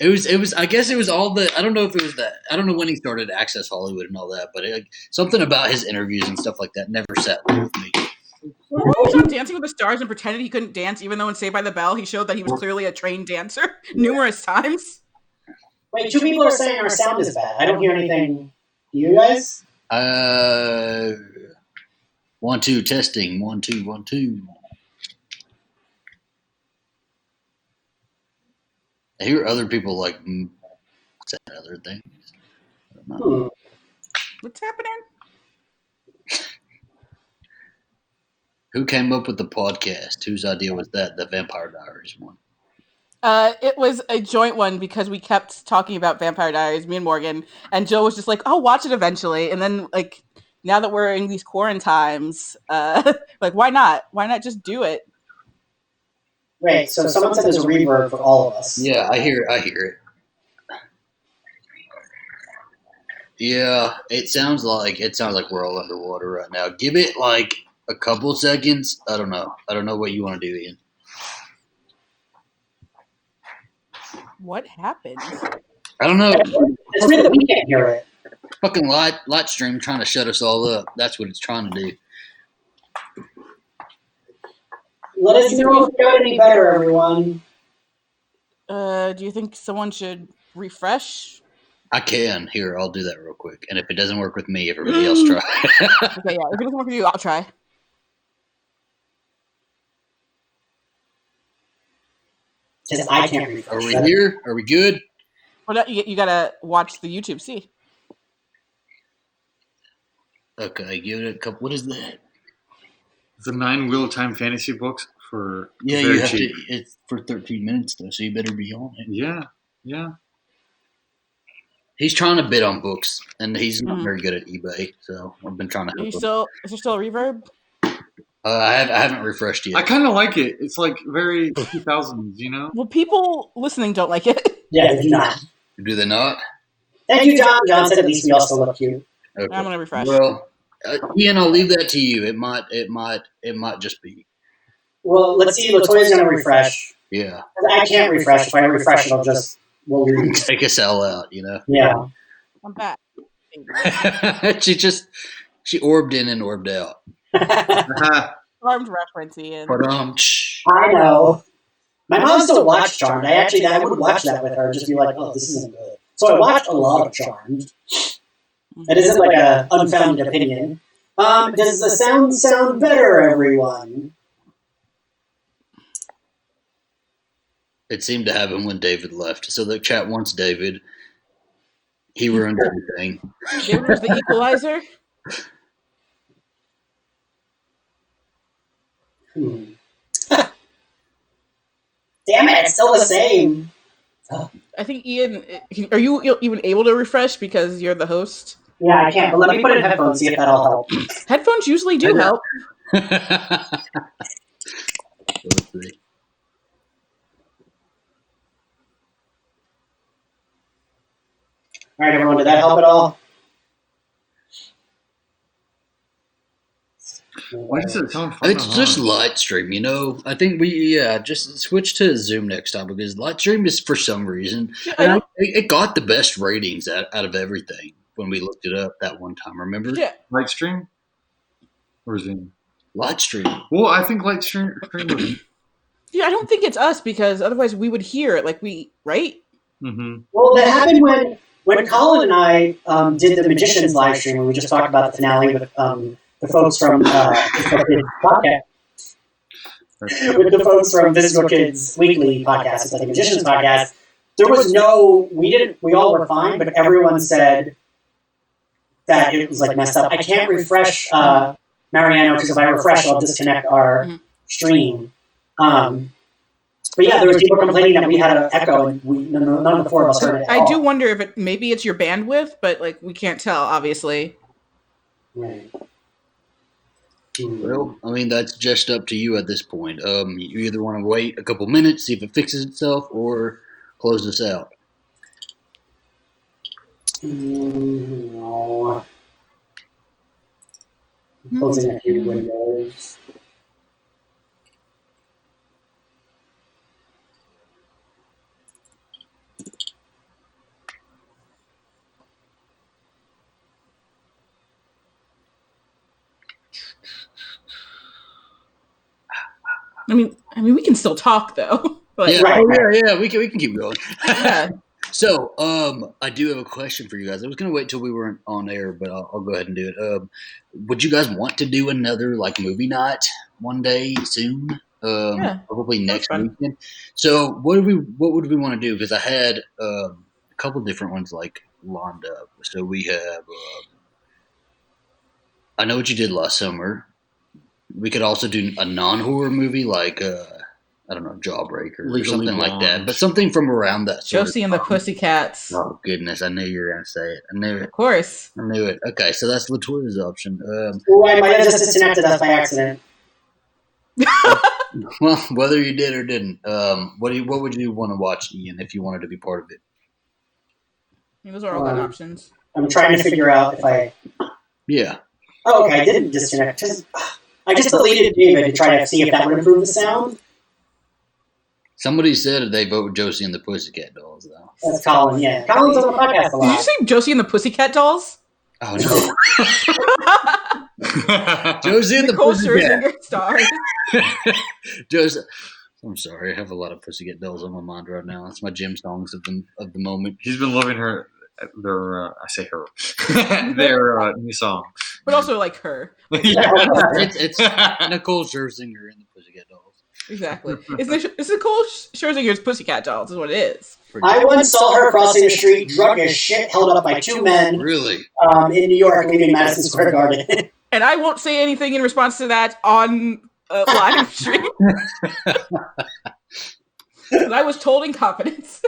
It was. I guess it was all the. I don't know if it was that. I don't know when he started Access Hollywood and all that, but something about his interviews and stuff like that never sat well with me. Remember when he was on Dancing with the Stars and pretended he couldn't dance, even though in Saved by the Bell he showed that he was clearly a trained dancer numerous times. Wait, two people are saying our sound is bad. I don't hear anything. Do you guys? 1 2 testing. 1 2 1 2. I hear other people like. What's that other thing? I don't know. What's happening? Who came up with the podcast? Whose idea was that? The Vampire Diaries one. It was a joint one because we kept talking about Vampire Diaries, me and Morgan, and Joe was just like, "I'll watch it eventually." And then, like, now that we're in these quarantine times, like, why not? Why not just do it? Wait, so someone said there's a reverb for all of us. Yeah, I hear it. Yeah, it sounds like we're all underwater right now. Give it like a couple seconds. I don't know what you want to do, Ian. What happened? I don't know. It's weird that we can't hear it. Fucking light stream trying to shut us all up. That's what it's trying to do. Let us know if it got any better, everyone. Do you think someone should refresh? I can. Here, I'll do that real quick. And if it doesn't work with me, everybody else try. Okay, yeah. If it doesn't work for you, I'll try. Because I can't refresh. Are we here? Are we good? Well, you gotta watch the YouTube. See. Okay, give it a couple. What is that? The 9 Wheel of Time fantasy books for Yeah, very you have cheap. to. It's for 13 minutes though, so you better be on it. Yeah. He's trying to bid on books, and he's not very good at eBay. So I've been trying to help him. Is there still a reverb? I haven't refreshed yet. I kind of like it. It's like very 2000s, you know? Well, people listening don't like it. Yeah, they do not. Do they not? Thank you, John. John said at least we all still look cute. Okay. I'm gonna refresh. Well, Ian, I'll leave that to you. It might just be. Well, let's see. Latoya's going to refresh. Yeah. I can't refresh. If I refresh, it'll just... We'll lose. Take us all out, you know? Yeah. I'm back. she orbed in and orbed out. Charmed reference, Ian. I know. My mom still watched Charmed. I would watch that with her, just be like, oh, this isn't good. So I watched a lot of Charmed. It isn't like an unfounded opinion. Does the sound better, everyone? It seemed to happen when David left. So the chat wants David. He ruined everything. David was the equalizer. Damn it, it's still the same. I think Ian, are you even able to refresh because you're the host? Yeah, I can't, but let me put in headphones, see if that'll help. Headphones usually do help. Let's see. All right, everyone, did that help at all? Why does it sound fun? It's just Lightstream, you know. I think just switch to Zoom next time because Lightstream is for some reason. And it got the best ratings out of everything when we looked it up that one time. Remember? Yeah. Lightstream or Zoom? Lightstream. Well, I think Lightstream. Yeah, I don't think it's us because otherwise we would hear it, right? Mm-hmm. Well, that happened when Colin and I did the Magicians live stream, and we just talked about the finale with the folks from podcast. With the folks from Physical Kids Weekly podcast, it's like a Magicians podcast. There was we all were fine, but everyone said that it was like messed up. I can't refresh Mariano because if I refresh, I'll disconnect our stream. But yeah, there was people complaining that we had an echo, and none of the four of us heard it at I all. do wonder if maybe it's your bandwidth, but like we can't tell, obviously. Right. Well, I mean, that's just up to you at this point. You either want to wait a couple minutes, see if it fixes itself, or close this out. No. Closing a few windows. I mean, we can still talk though. But, Yeah, Right. we can keep going. yeah. So, I do have a question for you guys. I was going to wait till we weren't on air, but I'll go ahead and do it. Would you guys want to do another like movie night one day soon? Yeah, Probably next fun. weekend. So, what would we want to do? Because I had a couple different ones like lined up. So we have. I Know What You Did Last Summer. We could also do a non-horror movie like I don't know, Jawbreaker or Legally something like that, Blonde. but something from around that. Sort Josie of and the time. Pussycats. Oh goodness, I knew you were gonna say it. I knew it. Of course. I knew it. Okay, so that's Latoya's option. Ooh, I might have just disconnected us by accident. Well, whether you did or didn't, what would you want to watch, Ian, if you wanted to be part of it? Those are all good options. I'm trying to figure out if I. Yeah. Oh, okay, I didn't disconnect. I just deleted David to try to see if that would improve the sound. Somebody said they vote Josie and the Pussycat Dolls, though. That's Colin, yeah. Colin's on the podcast a Did you lot. say Josie and the Pussycat Dolls? Oh no, Josie and the Nicole Pussycat. Scherzinger stars. Josie. I'm sorry, I have a lot of Pussycat Dolls on my mind right now. That's my gym songs of the moment. He's been loving their new song. But also like her. It's Nicole Scherzinger and the Pussycat Dolls. Exactly. It's Nicole Scherzinger's Pussycat Dolls is what it is. I once saw her crossing the street, drunk as shit, held up by two men Really? in New York, leaving Madison Square Garden. And I won't say anything in response to that on live stream. 'Cause I was told in confidence.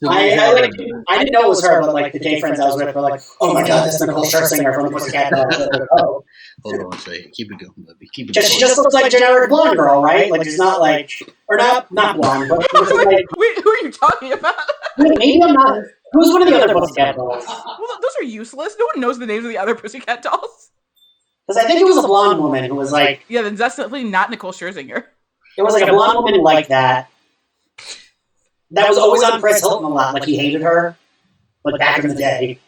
I didn't know it was her, but like the gay friends I was with were like, "Oh my god, that's Nicole Scherzinger from the Pussycat Dolls." Like, oh, Hold on a second. Keep it going, baby. Keep it she going. just looks like a generic blonde girl, right? Like she's not like, or not blonde, but like, Wait, who are you talking about? maybe I'm not. Who's one of the other Pussycat Dolls? Well, those are useless. No one knows the names of the other Pussycat Dolls. Because I think it was a blonde woman who was like, Yeah, then that's definitely not Nicole Scherzinger. it was like a blonde woman like that. That was always on Chris Hilton a lot. Like he hated her, like back in the day.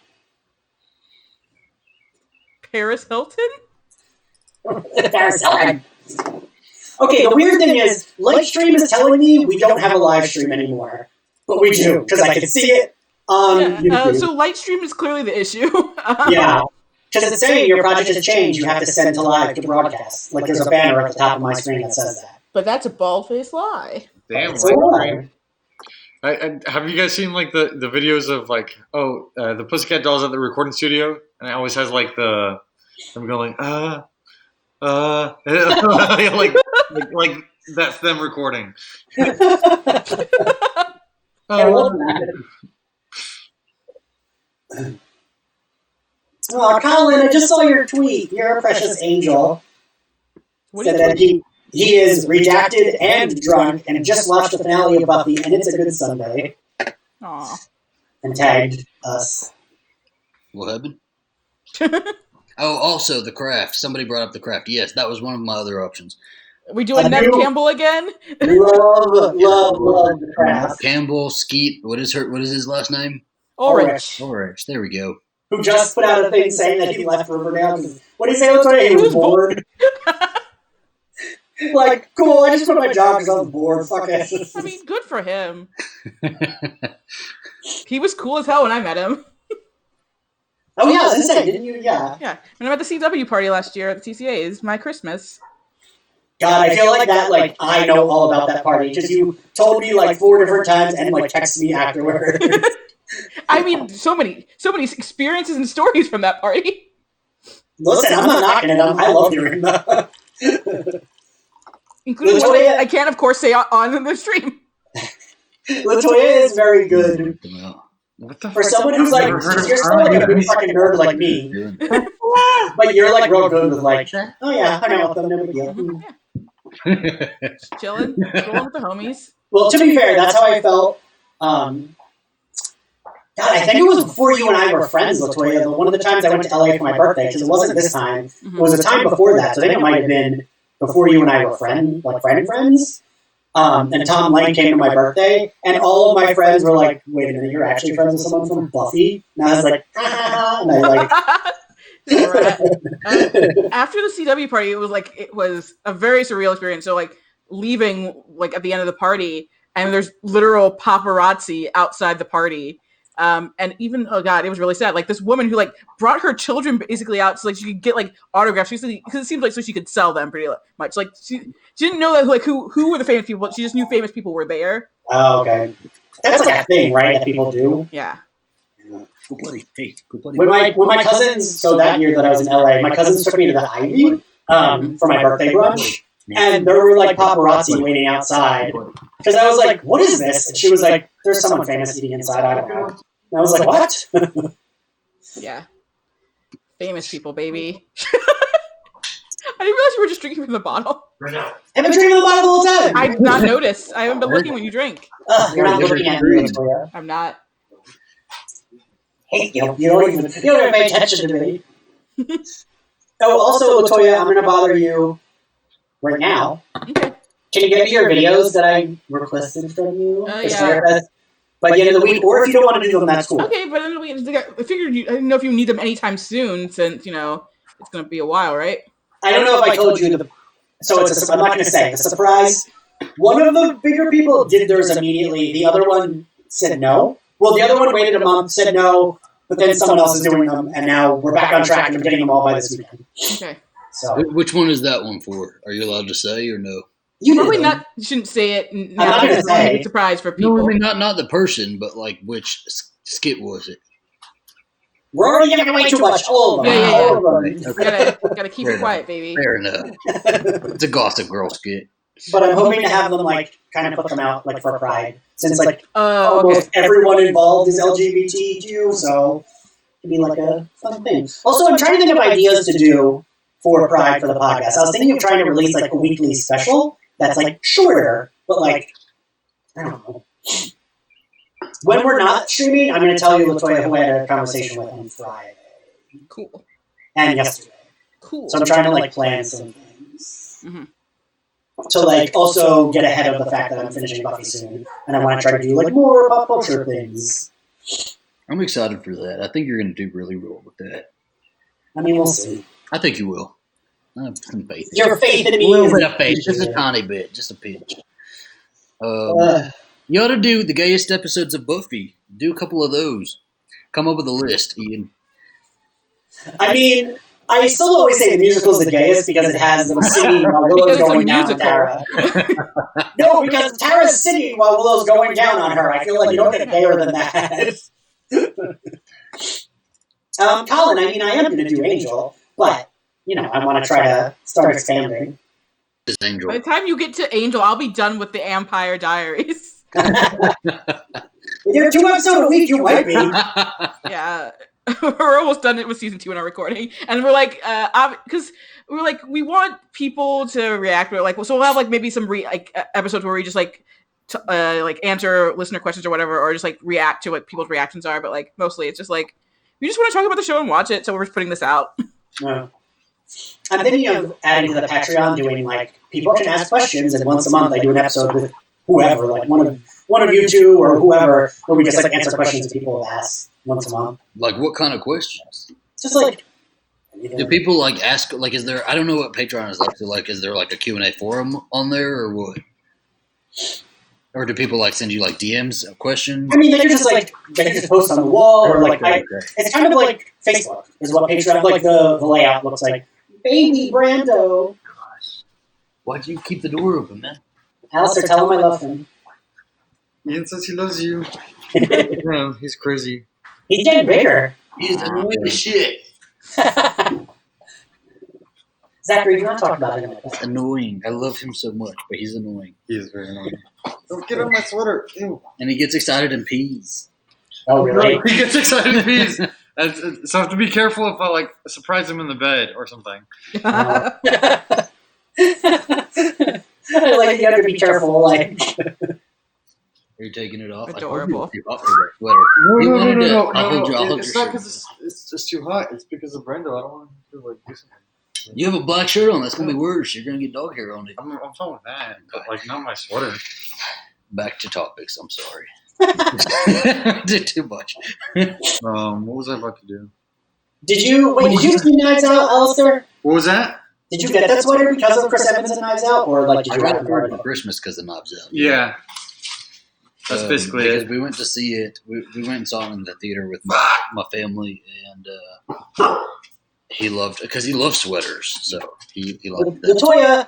Paris Hilton? Paris Hilton. Okay, the weird thing is, Lightstream is telling me we don't have a live stream anymore, but we do because I can see it on YouTube. So Lightstream is clearly the issue. Yeah, because it's saying your project has changed. You have to send to live to broadcast. Like there's a banner at the top of my screen that says that. But that's a bald-faced lie. Damn. So why? Have you guys seen like the videos of like the Pussycat Dolls at the recording studio, and it always has like them going like that's them recording. I love that. Oh, Colin, I just saw your tweet. You're a precious angel. What do Said you that he is redacted and drunk and just watched the finale of Buffy, and it's a good Sunday. Aw. And tagged us. What happened? Oh, also The Craft. Somebody brought up The Craft. Yes, that was one of my other options. We doing Neve Campbell again? Love the craft. Campbell, Skeet. What is his last name? Ulrich. Ulrich. There we go. Who just put out a thing saying that he left Riverdale. What did he say? What's right? He was bored. Like, cool, I just quit my job because I was bored. Fuck it. I mean, good for him. He was cool as hell when I met him. Oh, yeah, I was insane, didn't you? Yeah. Yeah. When I met the CW party last year at the TCA is my Christmas. God, I feel like that, like, I know all about that party. Because you told me, like, 4 different times and, like, texted me afterwards. I mean, so many experiences and stories from that party. Listen, I'm not knocking it. I love hearing that. Including one that I can't, of course, say on the stream. Latoya is very good. What the For someone who's like, you're still like a big fucking nerd like me. But you're like real good with like, oh yeah, hang out with them, no big deal. Just chilling with the homies. Well, to be fair, that's how I felt. God, I think it was before you and I were friends, Latoya. One of the times I went to LA for my birthday, because it wasn't this time. It was the time before that, so I think it might have been before you and I were friends. And Tom Lane came to my birthday, and all of my friends were like, wait a minute, you're actually friends with someone from Buffy? And I was like, and I like... After the CW party, it was a very surreal experience. So like leaving like at the end of the party, and there's literal paparazzi outside the party. And even, oh god, it was really sad. Like this woman who like brought her children basically out so like she could get like autographs. Because it seemed like so she could sell them pretty much. Like she didn't know that like who were the famous people. She just knew famous people were there. Oh, okay. That's like a thing, right? That people do. Yeah. Go buddy. Hey, go buddy. When my cousins, so that year that I was in LA, my cousins took me to the Ivy for my birthday brunch, and there were like paparazzi waiting outside because I was like, "What is this?" And she was like, "There's someone famous eating inside." I don't know. And I was like, "What?" Yeah. Famous people, baby. I didn't realize you were just drinking from the bottle. I've been drinking the bottle the whole time. I did not notice. I haven't been looking when you drink. You're not looking at me, Latoya. I'm not. Hate you. You don't even pay attention to me. Oh, also, Latoya, I'm going to bother you right now. Okay. Can you get me your videos that I requested from you? Yeah. By the end of the week, or if you don't want to do them, that's cool. Okay, but then I figured I didn't know if you need them anytime soon, since it's going to be a while, right? I don't know if I told you so I'm not going to say. The surprise, one of the bigger people did theirs immediately. The other one said no. Well, the other one waited a month, said no, but then someone else is doing them, and now we're back on track and I'm getting them all by this weekend. Okay. So Which one is that one for? Are you allowed to say or no? you Probably did them. not. Shouldn't say it. I'm not gonna It's say. a surprise for people. No, I mean not the person, but like which skit was it? We're already giving away too much. All of them. Yeah. All of them. Okay. Gotta keep Fair it quiet, baby. Fair enough. It's a Gossip Girl skit. But I'm hoping to have them like kind of put them out like for Pride, since like Oh, okay. almost everyone involved is LGBTQ, so it'd be like a fun thing. Also, I'm trying to think of ideas to do for Pride for the podcast. I was thinking of trying to release like a weekly special that's like shorter, but like I don't know. When we're not streaming, I'm going to tell you, Latoya, who I had a conversation with on Friday Cool. and yesterday. Cool. So I'm trying to like plan some things. Mhm. To like also get ahead of the fact that I'm finishing Buffy soon, and I want to try to do like more pop culture things. I'm excited for that. I think you're going to do really well with that. I mean, we'll see. I think you will. I have some faith. Your faith in A me little is bit of faith, just a tiny bit, just a pinch. You ought to do the gayest episodes of Buffy. Do a couple of those. Come up with a list, Ian. I mean, I still always say the musical is the gayest because it has them singing while Willow's Because it's a going down on musical. Tara. No, because Tara's singing while Willow's going down on her. I feel like you don't get gayer than that. Colin, I mean, I am going to do Angel, but, I want to try to start expanding. This Angel. By the time you get to Angel, I'll be done with the Empire Diaries. If you're 2 episodes a week, you might be. Yeah. We're almost done with season 2 in our recording, and we're like, because we want people to react. We're like, so we'll have like maybe some episodes where we just like answer listener questions or whatever, or just like react to what people's reactions are. But like mostly, it's just like we just want to talk about the show and watch it. So we're just putting this out. Yeah. I'm thinking of adding to the Patreon, doing like people can ask questions, and once a month I do an episode with whoever, like one of you two or whoever, where we just like answer questions that people have asked once a month. Like what kind of questions? Just like Do people like ask like is there I don't know what Patreon is like, so like is there like a Q&A forum on there or what? Or do people like send you like DMs of questions? I mean, they can just post on the wall, or like Okay. it's kind of like Facebook is what Patreon, like the layout looks like. Baby Brando. Why'd you keep the door open, man? Alistair, tell him I love him. Ian says he loves you. Yeah, he's crazy. He's getting bigger. He's annoying as shit. Zachary, you're not talking about him like that. Annoying. I love him so much, but he's annoying. He is very annoying. Don't get on my sweater. Ew. And he gets excited and pees. Oh, really? He gets excited and pees. So I have to be careful if I like surprise him in the bed or something. I like you have to be careful. Like, Are you taking it off? Adorable. I told you to take off the sweater. He wanted to- I'll hold your It's not shirt. because it's just too hot. It's because of Brando. I don't want him to like do something. You have a black shirt on. That's gonna be worse. You're gonna get dog hair on it. I'm fine with that, but like not my sweater. Back to topics. I'm sorry. Did too much. What was I about to do? did you see Knives Out, Alistair? What was that? Did you get that sweater because of Chris Evans and Knives Out, or like did I you got have it it for already? Christmas because of Knives Out. Yeah. That's basically because it. we went to see it. We went and saw it in the theater with my family, and he loved because he loves sweaters, so he loved that. Latoya,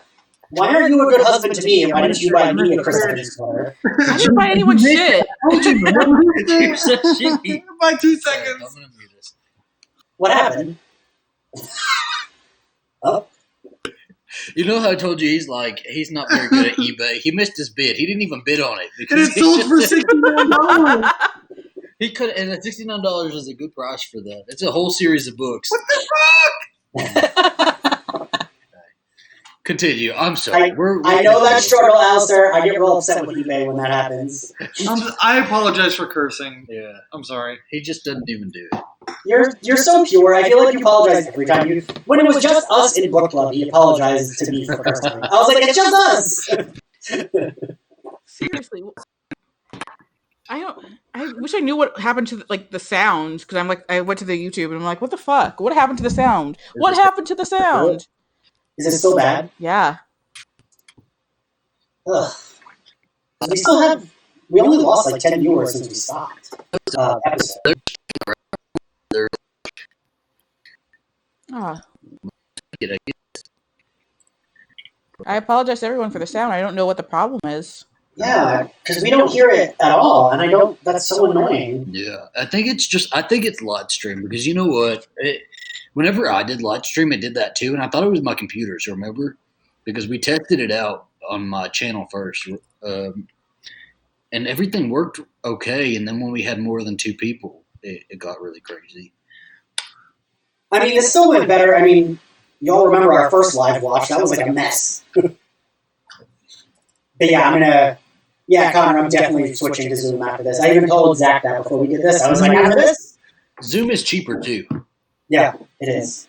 why aren't you a good husband to me, and why didn't you buy me a Chris Evans sweater? I didn't buy anyone shit. You're such shitty. By 2 Sorry, seconds. I'm gonna mute this. What happened? Oh, You know how I told you he's not very good at eBay. He missed his bid. He didn't even bid on it And because it sold for $69. he could. And $69 is a good price for that. It's a whole series of books. What the fuck? Continue. I'm sorry. I know that struggle, Alistair. I get real upset with eBay when that happens. I apologize for cursing. Yeah, I'm sorry. he just doesn't even do it. You're so pure. I feel like you apologize every time you. When it was just us in book club, he apologized to me for cursing. I was like, it's just us. Seriously, I wish I knew what happened to the sound because I went to the YouTube and I'm like, what the fuck? What happened to the sound? What happened to the sound? Is it still bad? Yeah. Ugh. We only lost like 10 viewers since we stopped. Episode. Ah. I apologize to everyone for the sound. I don't know what the problem is. Yeah, because we don't hear it at all, and I don't. That's so annoying. Yeah, I think it's light stream because you know what? Whenever I did light stream, it did that too, and I thought it was my computers. Remember, because we tested it out on my channel first, and everything worked okay. And then when we had more than 2 people, it got really crazy. I mean, it still went better. I mean, y'all remember our first live watch? That was like a mess. But yeah, Connor, I'm definitely switching to Zoom after this. I even told Zach that before we did this. I was like, after this? Zoom is cheaper too. Yeah, it is.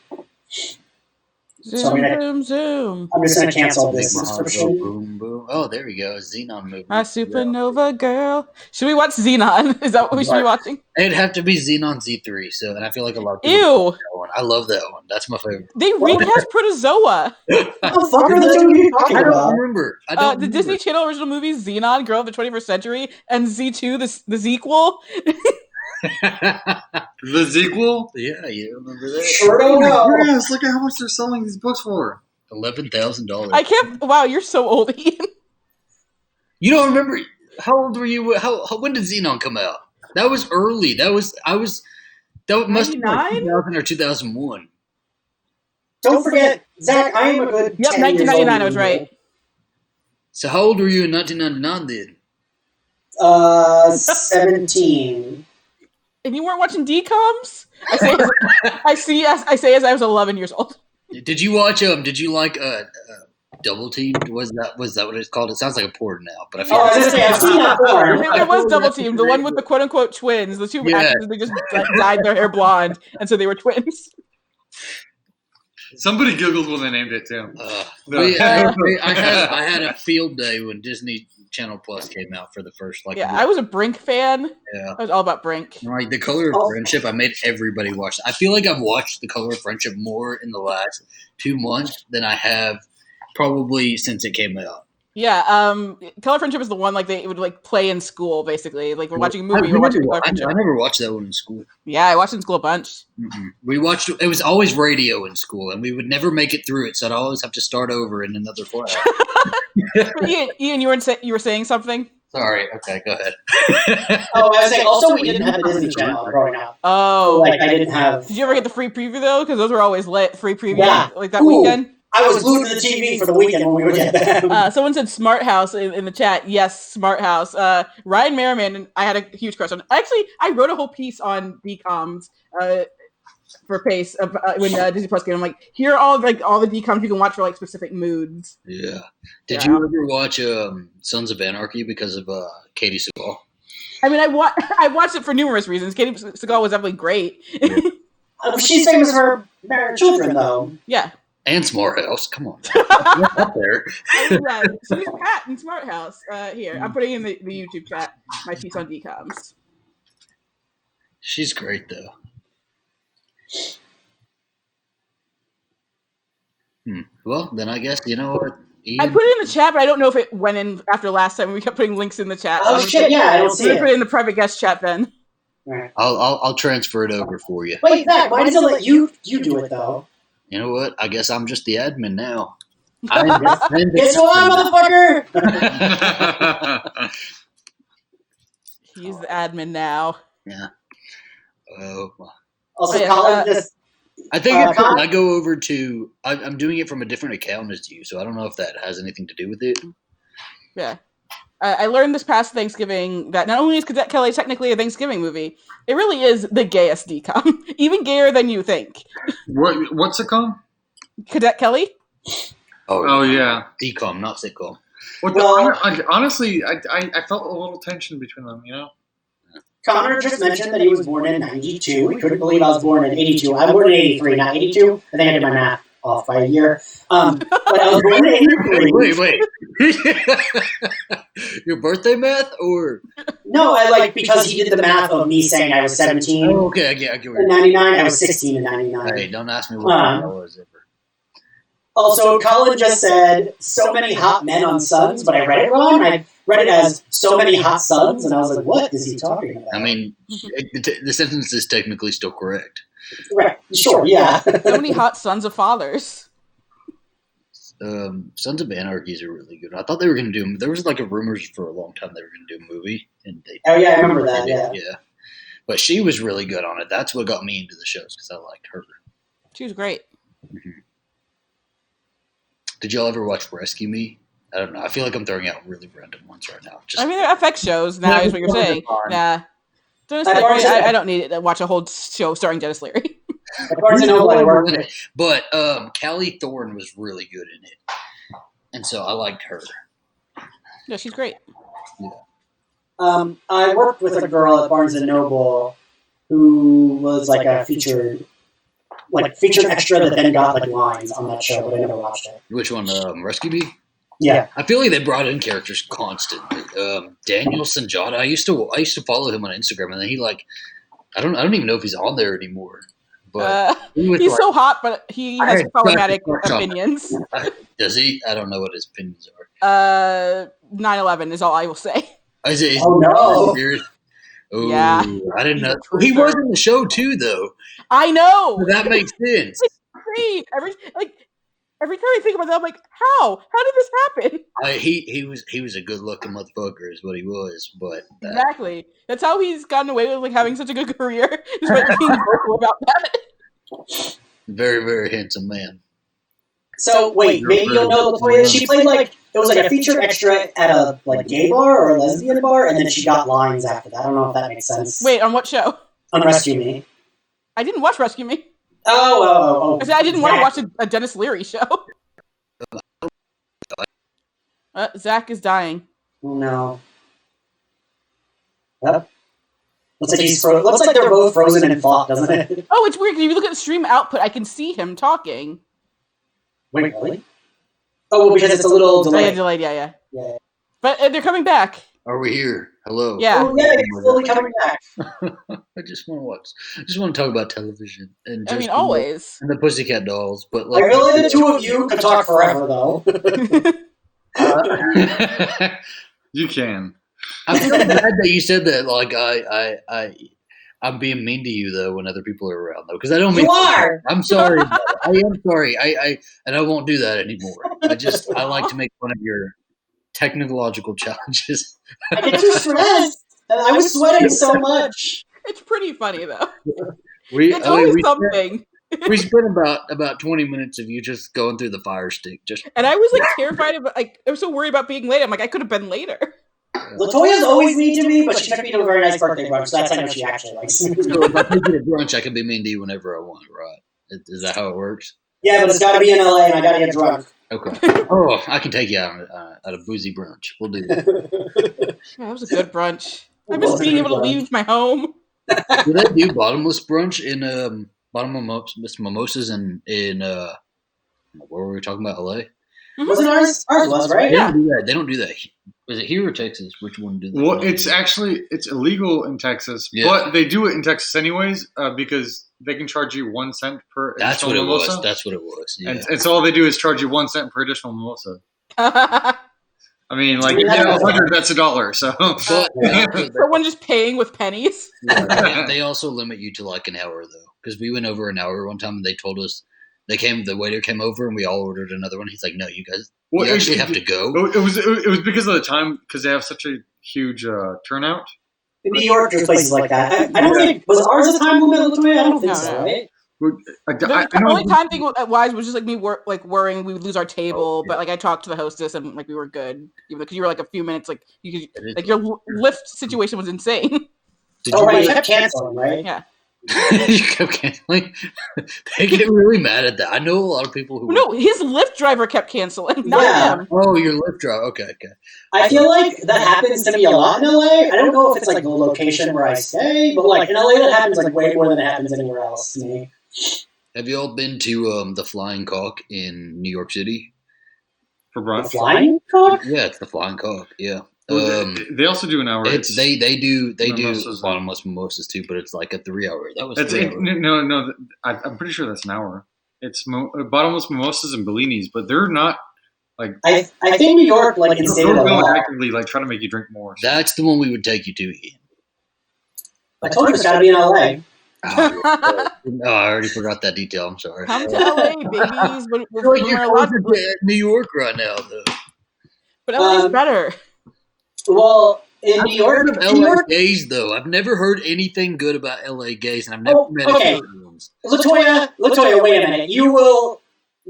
Zoom. I'm just going to cancel Make this my heart go subscription. boom boom. Oh, there we go. Xenon movie. My supernova girl. Should we watch Xenon? Is that what we should be watching? It'd have to be Xenon Z3. So, and I feel like a lot of people Ew. like that one. I love that one. That's my favorite. They recast Protozoa. What the fuck are the two of you talking I don't about? remember. The Disney Channel original movies Xenon, Girl of the 21st Century, and Z2, the sequel. The sequel? Yeah, you remember that? Sure don't know. Yes, look at how much they're selling these books for. $11,000. I can't. Wow, you're so old, Ian. You don't remember? How old were you? When did Xenon come out? That was early. That must have been like 99? 2000 or 2001. Don't forget, Zach, I am a good Yep, 10 years 1999. older I was than you. right. So how old were you in 1999 then? 17. And you weren't watching DComs? I say as I was 11 years old. Did you watch did you like Double Teamed? Was that what it's called? It sounds like a porn now, but I feel Oh, I was going to say, I've seen that porn. It was Double Team, the one with the quote unquote twins. The two Yeah. actors, they just dyed their hair blonde, and so they were twins. Somebody Googled when they named it too. No. I had a field day when Disney Channel Plus came out for the first Yeah, I was a Brink fan. yeah. I was all about Brink. Like The Color of Friendship, I made everybody watch. I feel like I've watched The Color of Friendship more in the last 2 months than I have probably since it came out. Yeah, Color Friendship is the one they would play in school basically. Like we're watching a movie, we're watching Color I Friendship. never watched that one in school. Yeah, I watched it in school a bunch. Mm-mm. We watched it was always radio in school, and we would never make it through it, so I'd always have to start over in another class. Ian, you were saying something? Sorry. Okay, go ahead. Oh, I was saying, also, we didn't have a Disney Channel growing up. Oh, I didn't have. Did you ever get the free preview though? Because those were always lit. Free preview, Yeah. like that Ooh. weekend. I was glued to the TV for the weekend when we would get them. Someone said Smart House in the chat. Yes, Smart House. Ryan Merriman and I had a huge crush on. Actually, I wrote a whole piece on DComs for Pace when Disney Plus came. I'm like, here are all the DComs you can watch for specific moods. Yeah. Did Yeah. you ever watch Sons of Anarchy because of Katie Sagal? I mean, I watched it for numerous reasons. Katie Sagal was definitely great. She's famous for married children, though. Yeah. And Smart House. Come on. Up there. Yeah, so he's Pat in Smart House. Here, I'm putting in the YouTube chat my piece on DComs. She's great though. Well, then I guess, you know what? I put it in the chat, but I don't know if it went in after last time. We kept putting links in the chat. Oh shit! Yeah, I don't see Put it it. in the private guest chat then. Right. I'll transfer it over for you. Wait, Zach, why does it let you do it though? You know what? I guess I'm just the admin now. Guess what, motherfucker? He's the admin now. Yeah. Oh. Also, Yeah, Colin just I think it's Con- I go over to. I'm doing it from a different account as you, so I don't know if that has anything to do with it. Yeah. I learned this past Thanksgiving that not only is Cadet Kelly technically a Thanksgiving movie, it really is the gayest DCOM. Even gayer than you think. What's it called? Cadet Kelly? Oh yeah, DCOM, not sitcom. Honestly, I felt a little tension between them. You know. Connor just mentioned that he was born in 92. He couldn't believe I was born in 82. I'm born in 83, not 82. I think I did my math off by a year. But I was born in 83. Wait. Your birthday math or? No, I because he did the math of me saying I was 17 Oh, okay, I get in it. 99. I was 16 in 99. Hey, don't ask me what I was ever. Also, Colin just said so many hot men on Sons, but I read it wrong. I read it as so many hot sons, and I was like, what is he talking about? I mean, the sentence is technically still correct. Right, sure, yeah. So many hot sons of fathers. Sons of Anarchy is really good. I thought they were going to do. There was like a rumors for a long time they were going to do a movie, and they. Oh yeah, I remember that. Yeah. But she was really good on it. That's what got me into the shows because I liked her. She was great. Mm-hmm. Did y'all ever watch Rescue Me? I don't know. I feel like I'm throwing out really random ones right now. I mean, they're FX shows now, is what you're saying. Nah. Dennis I've Leary, already- I don't need to watch a whole show starring Dennis Leary. According to Noble, I worked with. But Callie Thorne was really good in it, and so I liked her. Yeah, she's great. I worked with a girl at Barnes and Noble who was like a featured extra that then got like lines on that show, but I never watched it. Which one? Rescue Me? Yeah. I feel like they brought in characters constantly. Daniel Sanjata. I used to follow him on Instagram, and then he I don't even know if he's on there anymore. But he was He's like, so hot, but he I has had problematic such a crush on him. opinions. does he? I don't know what his opinions are. 9/11 is all I will say. Is it, Oh, no. Weird? Oh, Yeah. I didn't know. He's a He truther. was in the show too, though. I know. So that makes sense. Great. Every time I think about that, I'm like, how? How did this happen? He was a good looking motherfucker, is what he was. But Exactly. That's how he's gotten away with having such a good career, despite being vocal about that. very, very handsome man. So wait, maybe you'll know Latoya. She played it was like a featured extra at a gay bar or a lesbian bar, and then she got lines after that. I don't know if that makes sense. Wait, on what show? On Rescue Me. I didn't watch Rescue Me. Oh. I said I didn't want to watch a Dennis Leary show. Zach is dying. Oh, no. Yep. Looks like he's looks like they're both frozen in thought, doesn't it? Oh, it's weird. If you look at the stream output, I can see him talking. Wait, really? Oh, well, because it's a little Oh, yeah, delayed. delayed. Yeah. Yeah. But they're coming back. Are we here? Hello. Yeah. Oh, yeah, it's slowly coming back. I just want to watch. I just want to talk about television and I mean, always. and the Pussycat Dolls. But I feel like the two of you could talk forever, though. You can. I feel bad that you said that. I'm being mean to you though when other people are around though, because I don't mean. You are! I'm sorry. I am sorry. I won't do that anymore. I like to make fun of your technological challenges. I get too stressed. I was sweating so much. It's pretty funny though. I It's mean, always we something. we spent about 20 minutes of you just going through the fire stick. Just And I was terrified of I was so worried about being late. I'm like, I could have been later. Latoya's always mean to me, but she took me to a very nice birthday brunch, so that's how I know she actually likes me. so if I take you to brunch, I can be mean to you whenever I want, right? Is that how it works? Yeah, but it's got to be in LA, and I got to get drunk. Okay. Oh, I can take you out at a boozy brunch. We'll do that. Yeah, that was a good brunch. I miss being able to leave my home. Do they do bottomless brunch in bottomless mimosas in where were we talking about? LA? Wasn't ours? Ours was, right? They don't do that. They don't do that. Is it here or Texas? Which one do they? Well, it's illegal in Texas, Yeah. but they do it in Texas anyways because they can charge you 1 cent per That's additional what it mimosa. was. That's what it was. Yeah. And so all they do is charge you 1 cent per additional mimosa. For I mean, like, if you have 100, that's $1. So, But one just paying with pennies. they also limit you to like an hour though, because we went over an hour one time and they told us the waiter came over and we all ordered another one. He's like, no, you guys, you actually have to go. It was because of the time, because they have such a huge turnout. In New York, there's places like that. I don't think was ours a time limit, Latoya? I don't think so, right? The only time thing wise was just like me worrying we would lose our table, but like I talked to the hostess and like we were good, even because you were like a few minutes like you could like your lift situation was insane. Right, you kept canceling, right? Yeah. You kept canceling. They get really mad at that. I know a lot of people who. No, his Lyft driver kept canceling. Not him. Oh, your Lyft driver. Okay. I feel like that happens to me a lot in LA. I don't know if it's like the location where I stay, but like in LA that happens like way more than it happens anywhere else to me. Have you all been to the Flying Cock in New York City? For The brunch. flying cock? Yeah, it's the Flying Cock. Yeah. They also do an hour. They do Mimosas. bottomless mimosas too, but it's like a 3 hour. That was It's 3 hours. no. I'm pretty sure that's an hour. It's bottomless mimosas and bellinis, but they're not like. I think New York like They're instated a going law. actively like try to make you drink more. That's the one we would take you to, Ian. I told you it's gotta be in LA. Oh, I already forgot that detail. I'm sorry. Come to LA, babies. But I feel like you're closer to New York right now, though. But LA's better. Well, in New York, LA gays, though. I've never heard anything good about LA gays, and I've never met okay. any good ones. Latoya, wait a minute. You will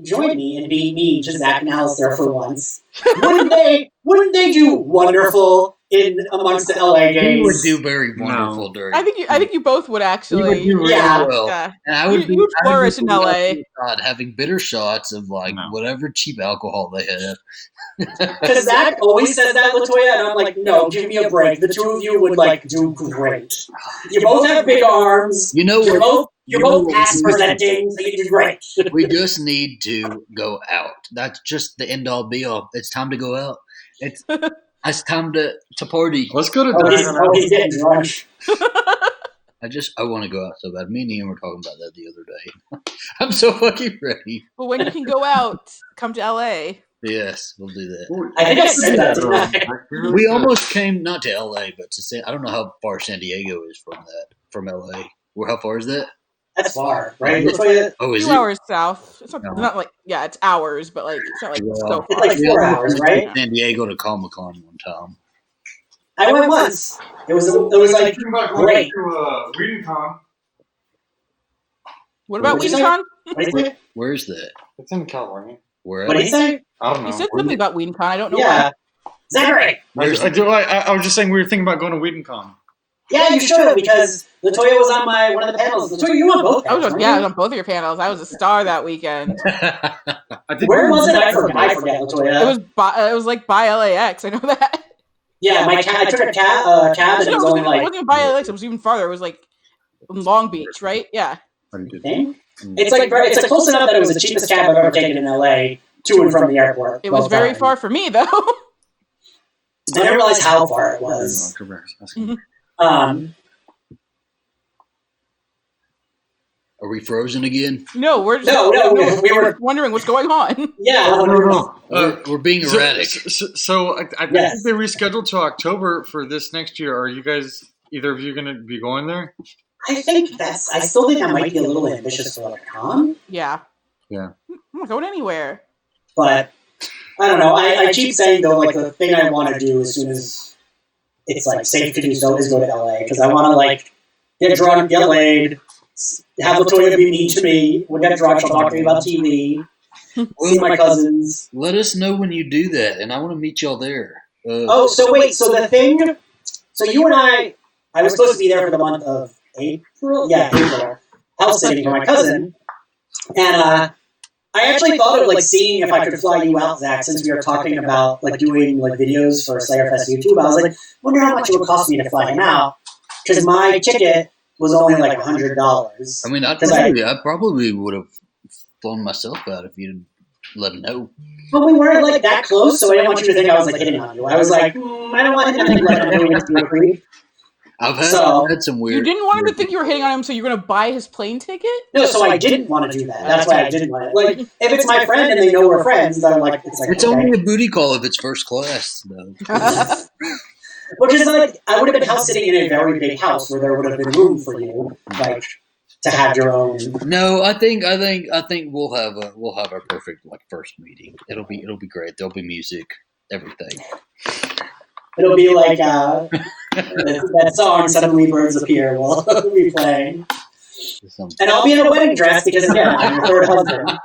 join me and be me, just Zach and Alistair for once. Wouldn't they do wonderful in amongst the LA He gays? would do very wonderful during. I think you both would actually. He would do really Yeah. well. Yeah. And I would You would flourish in LA. God, having bitter shots of like No. whatever cheap alcohol they had. Because Zach always says that, Latoya, and I'm like, no, give me a break. The two of you would like do great. You both have big arms. You know You're what? both past presenting, so you do great. We just need to go out. That's just the end all be all. It's time to go out. It's time to party. Let's go to He's getting drunk. I want to go out so bad. Me and Ian were talking about that the other day. I'm so fucking ready. But when you can go out, come to LA. Yes, we'll do that. I think I said that tonight. We almost came not to LA, but to San. I don't know how far San Diego is from LA. How far is that? That's far, right? Latoya? Oh, is 2 it? hours south. It's not, No. not like it's hours, but like it's not like Well, so It's far. like 4 hours, right? San Diego to Comic Con one time. I went once. It was like great. WhedonCon. What about What did you WhedonCon? What did he say? Where is that? It's in California. Where? What did he say? I don't know. He said something about WhedonCon. I don't know Yeah. Zachary! I was just saying we were thinking about going to WhedonCon. Yeah, you should have, because Latoya was on one of the panels. Latoya, you were on both why. I panels, was on both of your panels. I was a star that weekend. Where was it? I forget, Latoya. It was like by LAX. I know that. Yeah, I took a cab and it was only it like... wasn't even by LAX. It was even farther. It was like in Long Beach, right? Yeah. Thing? It's like close enough that it was the cheapest cab I've ever taken in LA to and from the airport. It was both very times. far for me, though. I didn't realize how far it was. Are we frozen again? No, we're just, No, we were... wondering what's going on. Yeah. We're being erratic. So I Yes. think they rescheduled to October for this next year. Are you guys, either of you, going to be going there? I still think that might be a little ambitious for like a con, Yeah. Yeah. I'm not going anywhere. but I don't know. I keep saying though, like the thing I want to do as soon as it's like safe to do so is go to LA, because I want to like get drunk, get laid, have Latoya be mean to me. We'll get drunk. She'll talk to me about TV. See my cousins. Let us know when you do that, and I want to meet y'all there. Oh, so wait. So the thing. So you and I was supposed to be there for the month of April. Yeah, April. House sitting for my cousin, and I actually thought of like seeing if I could fly you out, Zach, since we were talking about like doing like videos for Slayerfest YouTube. I was like, wonder how much it would cost me to fly him out, because my ticket was only like $100. I mean, I probably would have flown myself out if you'd let me know. But we weren't like that close, so I didn't want you to think I was like hitting on you. I was like, I don't want him to think like I'm doing this to a creep. I've So- had some weird. You didn't want him to think you were hitting on him, so you're going to buy his plane ticket? No, so I didn't want to do that. That's why I didn't want it. Like, if it's my friend and they know we're friends, then like it's like It's okay. only a booty call if it's first class, though. Which is like I would have been house sitting in a very big house where there would have been room for you, like to have your own. No, I think we'll have our perfect like first meeting. It'll be great. There'll be music, everything. It'll be like that song "Suddenly Birds Appear" will be playing, and I'll be in a wedding dress because again I'm your third husband.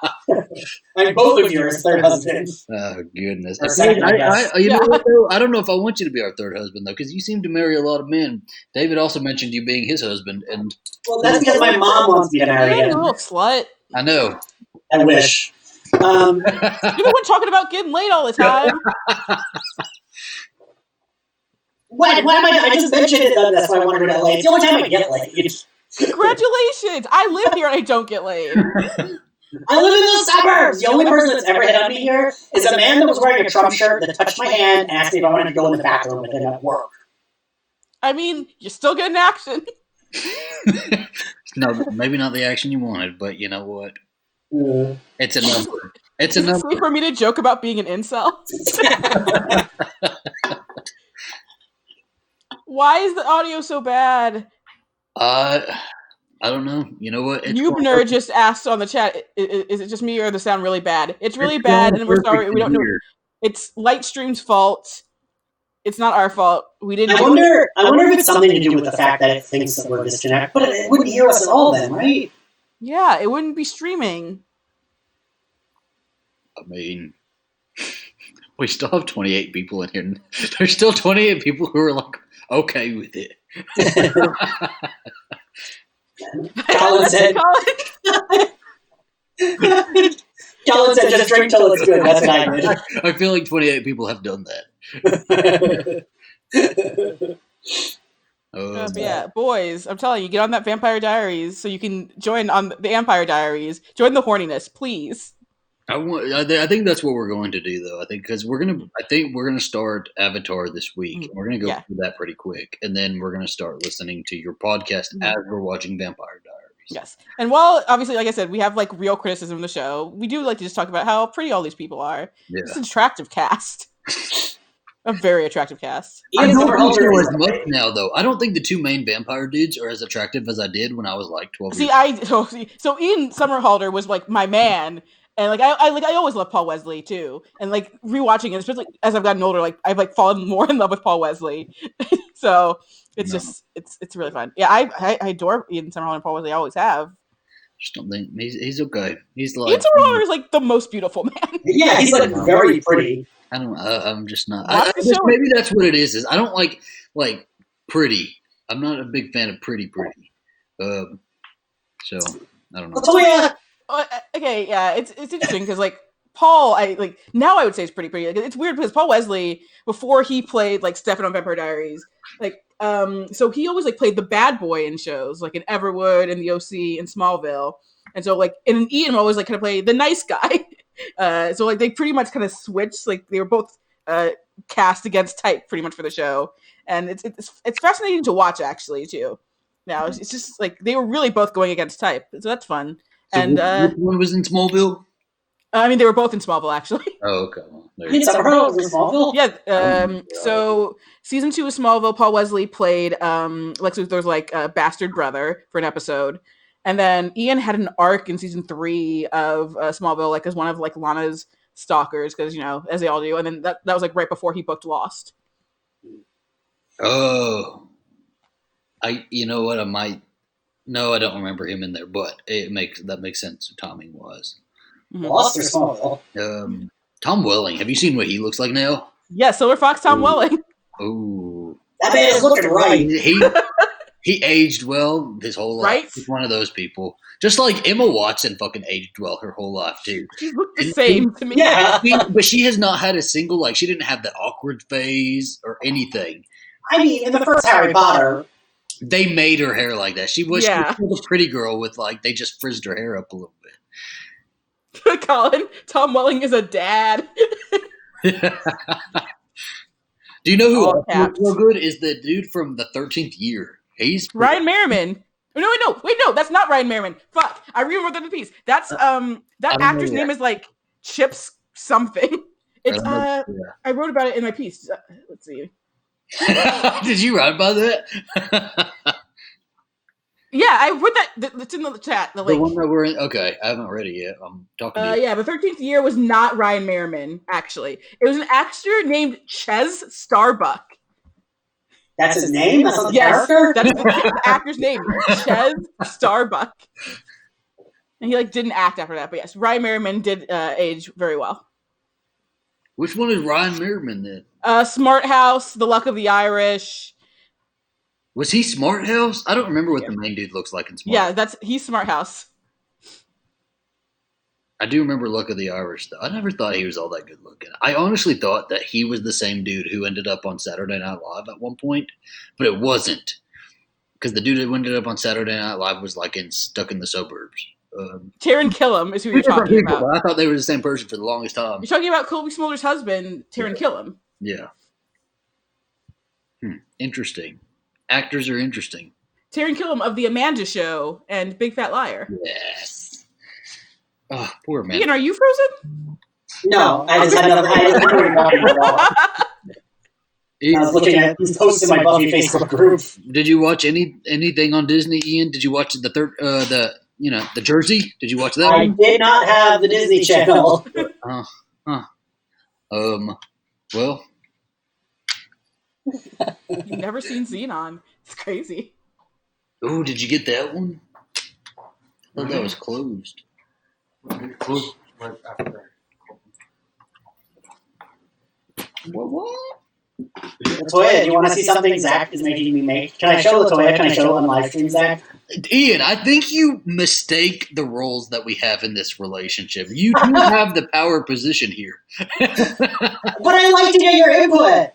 I'm both of yours third husband. Oh goodness! Or second, I guess. You know what, though? I don't know if I want you to be our third husband though, because you seem to marry a lot of men. David also mentioned you being his husband, and Well, that's because my mom wants me to marry You him. little slut. I know. I wish. You're the one talking about getting laid all the time. Why am I just mentioned it. That's why I wanted to LA. It's the only time I get laid. Congratulations! I live here and I don't get laid. I live in the suburbs. The only person that's ever hit on me here is a man that was wearing a Trump shirt that touched my hand and asked me if I wanted to go in the bathroom with him at work. I mean, you're still getting action. No, maybe not the action you wanted, but you know what? Mm. It's a number. It's a Is it number. safe for me to joke about being an incel? Why is the audio so bad? I don't know. You know what? Noobner just asked on the chat, is it just me or the sound really bad? It's really bad, and we're sorry. We don't know. It's Lightstream's fault. It's not our fault. We didn't. I wonder if it's something to do with the fact that it thinks that we're disconnected. But it wouldn't hear us at all then, right? Yeah, it wouldn't be streaming. I mean, we still have 28 people in here. There's still 28 people who are like okay with it. Colin said, Colin said, just drink till it's good. That's what I did. I feel like 28 people have done that. Yeah, boys, I'm telling you, get on that Vampire Diaries so you can join on the Empire Diaries. Join the horniness, please. I think that's what we're going to do, though. I think because I think we're gonna start Avatar this week. We're gonna go through that pretty quick, and then we're gonna start listening to your podcast as we're watching Vampire Diaries. Yes, and while obviously, like I said, we have like real criticism of the show, we do like to just talk about how pretty all these people are. Yeah. It's an attractive cast. A very attractive cast. I Ian don't think Somerhalder as is much now, though. I don't think the two main vampire dudes are as attractive as I did when I was like 12 See, years old. so Ian Somerhalder was like my man, and like I always loved Paul Wesley too, and like rewatching it, especially as I've gotten older, like I've like fallen more in love with Paul Wesley. So it's just it's really fun. Yeah, I adore Ian Somerhalder and Paul Wesley. I always have. Just don't think he's okay. He's like Ian Somerhalder is like the most beautiful man. Yeah, he's like very pretty. I don't. I'm just not. Watch the show. Maybe that's what it is. Is I don't like pretty. I'm not a big fan of pretty. So I don't know. Oh yeah. Okay, yeah, it's interesting because like Paul, I like now I would say is pretty. Like, it's weird because Paul Wesley before he played like Stefan on Vampire Diaries, like so he always like played the bad boy in shows like in Everwood and the OC and Smallville, and so like and Ian always like kind of play the nice guy. So like they pretty much kind of switched. Like they were both cast against type pretty much for the show, and it's fascinating to watch actually too. Now it's just like they were really both going against type, so that's fun. So And which one was in Smallville? I mean, they were both in Smallville, actually. Oh, okay. Well, there you Ian go. Somerhalder was in Smallville. Yeah. So season 2 of Smallville, Paul Wesley played Lex Luthor's like bastard brother for an episode, and then Ian had an arc in season 3 of Smallville, like as one of like Lana's stalkers, because as they all do, and then that was like right before he booked Lost. Oh, you know what? I might. No, I don't remember him in there, but that makes sense who Tommy was. Mhm. Lost or Smallville? Tom Welling. Have you seen what he looks like now? Yeah, Silver Fox Tom Ooh. Welling. Oh, That man is looking right. he aged well his whole life. Right? He's one of those people. Just like Emma Watson fucking aged well her whole life too. She looked the And same to me. Yeah. But she has not had a single like she didn't have the awkward phase or anything. I mean, in the first Harry Potter, They made her hair like that. She was Yeah. a pretty girl with like they just frizzed her hair up a little Colin, Tom Welling is a dad. bit. Do you know who All else caps. looks real good? Is the dude from the 13th Year. He's Ryan Merriman. No, that's not Ryan Merriman. Fuck, I remember the piece. That's that don't actor's know name that. is like Chips something. It's Yeah. I wrote about it in my piece. Let's see. Did you write about that? Yeah, I put that. It's in the chat. The The link. one that we're in. Okay, I haven't read it yet. I'm talking to you. Yeah, the 13th Year was not Ryan Merriman. Actually, it was an actor named Ches Starbuck. That's his name? That's not the Yes, character? that's the actor's name, Ches Starbuck. And he didn't act after that, but yes, Ryan Merriman did age very well. Which one is Ryan Merriman then? Smart House, The Luck of the Irish. Was he Smart House? I don't remember what the main dude looks like in Smart. Yeah, he's Smart House. I do remember Luck of the Irish though. I never thought he was all that good looking. I honestly thought that he was the same dude who ended up on Saturday Night Live at one point, but it wasn't. Because the dude who ended up on Saturday Night Live was stuck in the suburbs. Taron Killam is who you're talking about. I thought they were the same person for the longest time. You're talking about Colby Smolder's husband, Taron Killam. Yeah. Interesting. Actors are interesting. Taron Killam of The Amanda Show and Big Fat Liar. Yes. Oh, poor man. Ian, are you frozen? No, I just had another. I didn't know what you're talking about. I was looking at who's posted my Buffy Facebook group. Did you watch anything on Disney, Ian? Did you watch the Jersey? Did you watch that? I did not have the Disney Channel. Well, You've never seen Xenon. It's crazy. oh, did you get that one? I thought that was closed. Close right after. What? Latoya, do you want to see something Zach is making me make? Can I show Latoya? Can I show it on live stream, Zach? Ian, I think you mistake the roles that we have in this relationship. You do have the power position here. But I like to get your input.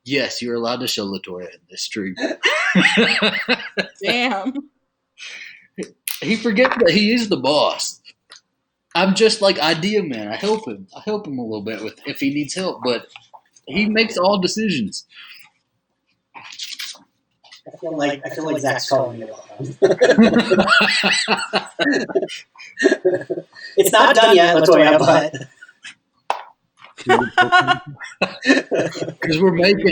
Yes, you're allowed to show Latoya in this stream. Damn. He forgets that he is the boss. I'm just like idea man. I help him. I help him a little bit with if he needs help, but he makes all decisions. I feel like Zach's calling me about him. It's not done yet, Latoya, but Because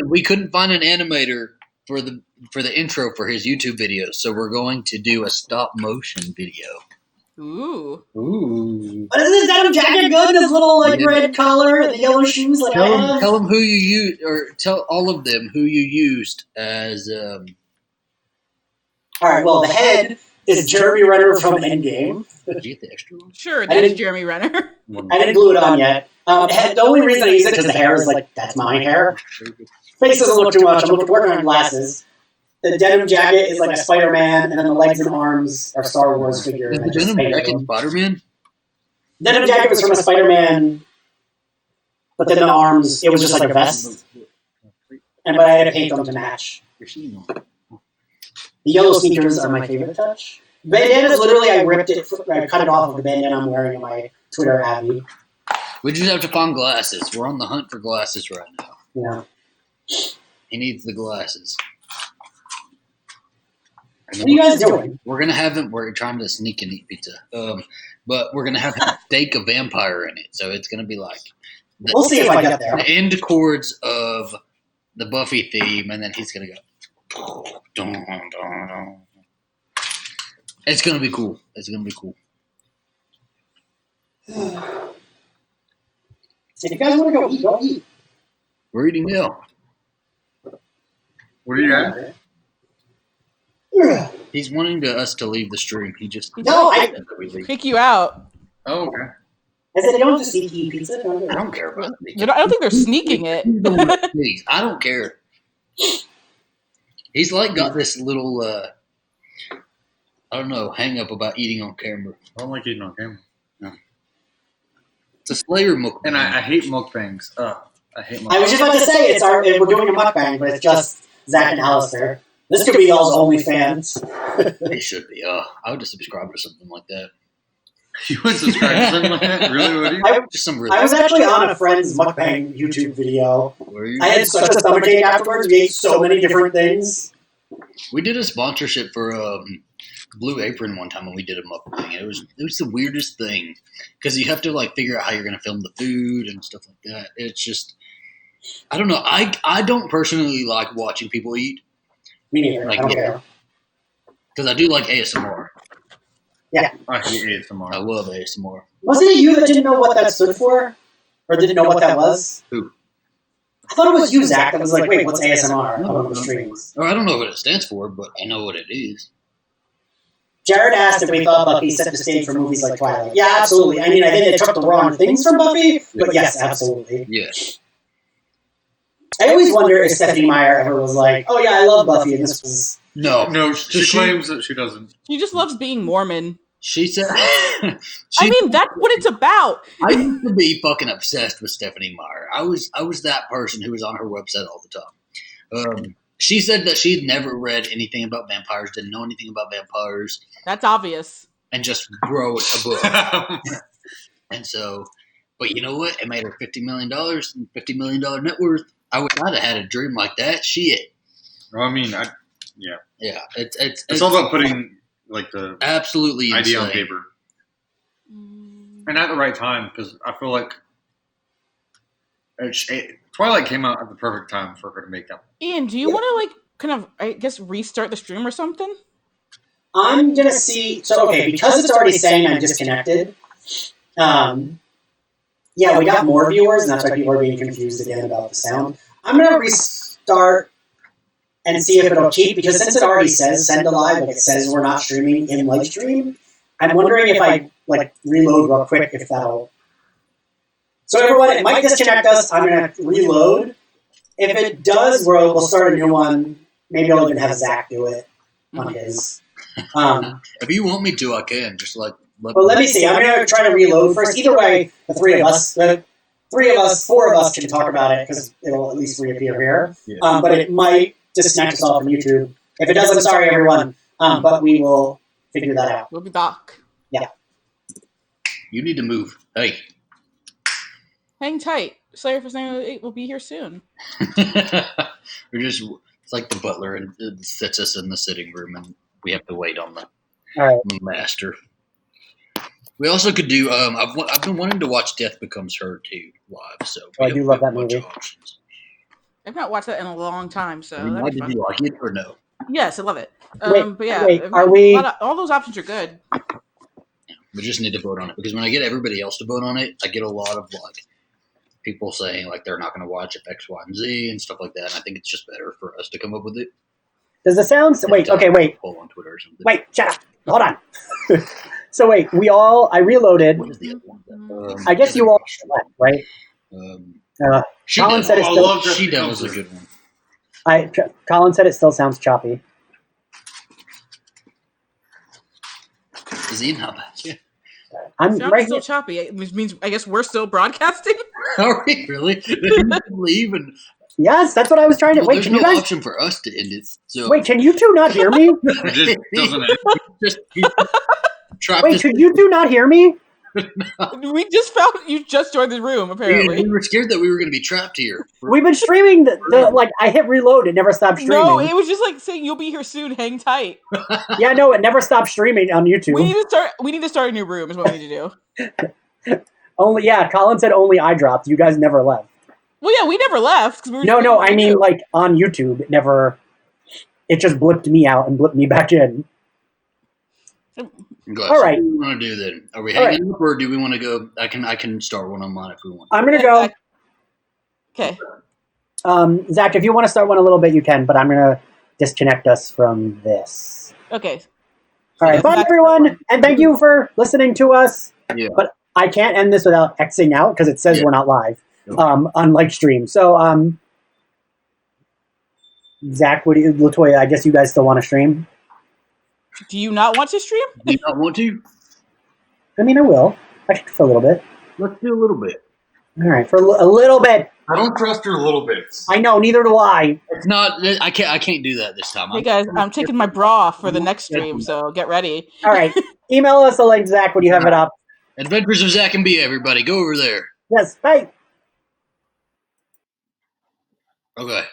we couldn't find an animator for the intro for his YouTube videos, so we're going to do a stop motion video. Ooh. but isn't his denim jacket good? His little red collar, the yellow shoes, I have. Tell them who you used, or tell all of them who you used as. All right. Well, the head is Jeremy Renner from Endgame. Did you get the extra one? Sure, I that is didn't- Jeremy Renner. I didn't glue it on yet. The only reason I use it because the hair is that's my hair. Face doesn't look too much. I'm working on glasses. The denim jacket is like a Spider-Man, and then the legs and arms are Star Wars figure. Is and I the just denim painted jacket them. Spider-Man? Denim jacket was from a Spider-Man, but then the arms, it was just like a vest. But I had to paint them to match. The yellow sneakers are my favorite touch. Bandanas, literally, I cut it off of the bandana I'm wearing in my Twitter Abby. We just have to find glasses. We're on the hunt for glasses right now. Yeah. He needs the glasses. What are you guys doing? We're gonna have him. We're trying to sneak and eat pizza. But we're gonna have him stake a vampire in it, so it's gonna be like We'll see if I get there. the end chords of the Buffy theme, and then he's gonna go. Dun, dun, dun. It's gonna be cool. It's gonna be cool. If you guys want to go eat, go eat. We're eating now. What are you at? He's wanting us to leave the stream. He just No, I that we leave. Kick you out. Oh, okay. said, don't just eat pizza. I don't care about I don't think they're sneaking it. Please, I don't care. He's got this little, I don't know, hang up about eating on camera. I don't like eating on camera. It's a Slayer mukbang. And I hate mukbangs. I hate mukbangs. I was just about to say, we're doing a mukbang, but it's just Zach and Alistair. This could be y'all's OnlyFans. It should be. I would just subscribe to something like that. You would subscribe to something like that? Really? Would you? Just some really. I was actually on a friend's mukbang YouTube video. Were you? I had such a stomachache afterwards. We ate so many different things. We did a sponsorship for Blue Apron one time when we did a mukbang. It was the weirdest thing because you have to like figure out how you're going to film the food and stuff like that. It's just I don't know. I don't personally like watching people eat Me neither. Like, I don't yeah. care. because I do like ASMR. I hate ASMR. I love ASMR. Wasn't it you that didn't know what that stood for? Or didn't know what that was? Who? I thought it was you, Zach, that was like, wait, what's ASMR? No, on one of the no. streams. Or I don't know what it stands for, but I know what it is. Jared asked if we thought Buffy set the stage for movies like Twilight. Yeah, absolutely. I mean, I think they took the wrong things from Buffy, but yes, absolutely. Yes. I always wonder if Stephanie Meyer ever was like, oh yeah, I love Buffy, and this was... No. No, she claims that she doesn't. She just loves being Mormon. She said. I mean, that's what it's about. I used to be fucking obsessed with Stephanie Meyer. I was that person who was on her website all the time. She said that she'd never read anything about vampires, didn't know anything about vampires, That's obvious. and just wrote a book. And so, but you know what? It made her $50 million and $50 million net worth. I wish I'd have had a dream like that. Shit. Well, I mean, Yeah, it's it's all about putting like the absolutely idea on insane. paper and at the right time because I feel like Twilight came out at the perfect time for her to make that. Ian, do you want to, like, kind of, I guess, restart the stream or something? I'm gonna see... So, okay, because it's already saying I'm disconnected, yeah, we got more viewers, and that's why people are being confused again about the sound. I'm gonna restart and see if it'll keep, because since it already says send to live, like it says we're not streaming in live stream, I'm wondering if I like reload real quick if that'll. So everyone, it might disconnect us. I'm gonna reload. If it does, we'll start a new one. Maybe I'll even have Zach do it on his. If you want me to, I can. Just like. Well, let me see. I'm gonna try to reload first. Either way, the four of us can talk about it because it'll at least reappear here. Yeah. But it might disconnect us all from YouTube. If it does, I'm sorry, everyone. But we will figure that out. We'll be back. You need to move. Hey. Hang tight. Slayer for Slayer 8 will be here soon. We're just. It's like the butler and sits us in the sitting room, and we have to wait on the All right. master. We also could do. I've been wanting to watch Death Becomes Her too live. So Oh, I do love that bunch movie. of options. I've not watched that in a long time, so I mean, that'd be did fun. you like it or no? Yes, I love it. Wait, but yeah, wait, I mean, are we- all those options are good. We just need to vote on it because when I get everybody else to vote on it, I get a lot of like people saying like they're not going to watch it X, Y, and Z and stuff like that. And I think it's just better for us to come up with it. Does the sound? Wait. Okay. Wait. Poll on Twitter or something. Wait. Shut up. Hold on. So wait. I reloaded. What is the other one? I guess you all left, right? She Colin said it's I still. love Death She Becomes Devil's a Her. good one. Colin said it still sounds choppy. Is Ian not back yet? I'm Sounds right still here. choppy, which means I guess we're still broadcasting. Are we really? Did you leave and Yes, that's what I was trying to. well, Wait, there's can no you guys? option for us to end it. So Wait, can you two not hear me? It just doesn't end. just trapped Wait, us- could you two not hear me? We just found you just joined the room. Apparently, we were scared that we were going to be trapped here. We've been streaming like I hit reload, it never stopped streaming. no, it was just like saying you'll be here soon. Hang tight. Yeah, no, it never stopped streaming on YouTube. We need to start a new room. Is what we need to do. Only Colin said only I dropped. You guys never left. Well, yeah, we never left. 'Cause we were No, I streaming mean too. like on YouTube. It never. It just blipped me out and blipped me back in. Go All right. So what do we want to do then? Are we All hanging up or do we want to go? I can start one on mine if we want. I'm gonna go. Okay. Zach, if you want to start one a little bit, you can. But I'm gonna disconnect us from this. Okay. All right, bye everyone, and thank you for listening to us. Yeah. But I can't end this without Xing out because it says Yeah. we're not live Okay. on live stream. So, Zach, Latoya? I guess you guys still want to stream. Do you not want to stream? Do you not want to? I mean, I will. Actually, for a little bit. Let's do a little bit. All right, for a little bit. I don't trust your little bits. I know, neither do I. It's not. I can't do that this time. Hey guys, I'm taking my bra off for the next stream, so get ready. All right, email us a link, Zach, when you have it up. Adventures of Zach and Bea, everybody. Go over there. Yes, bye. Okay.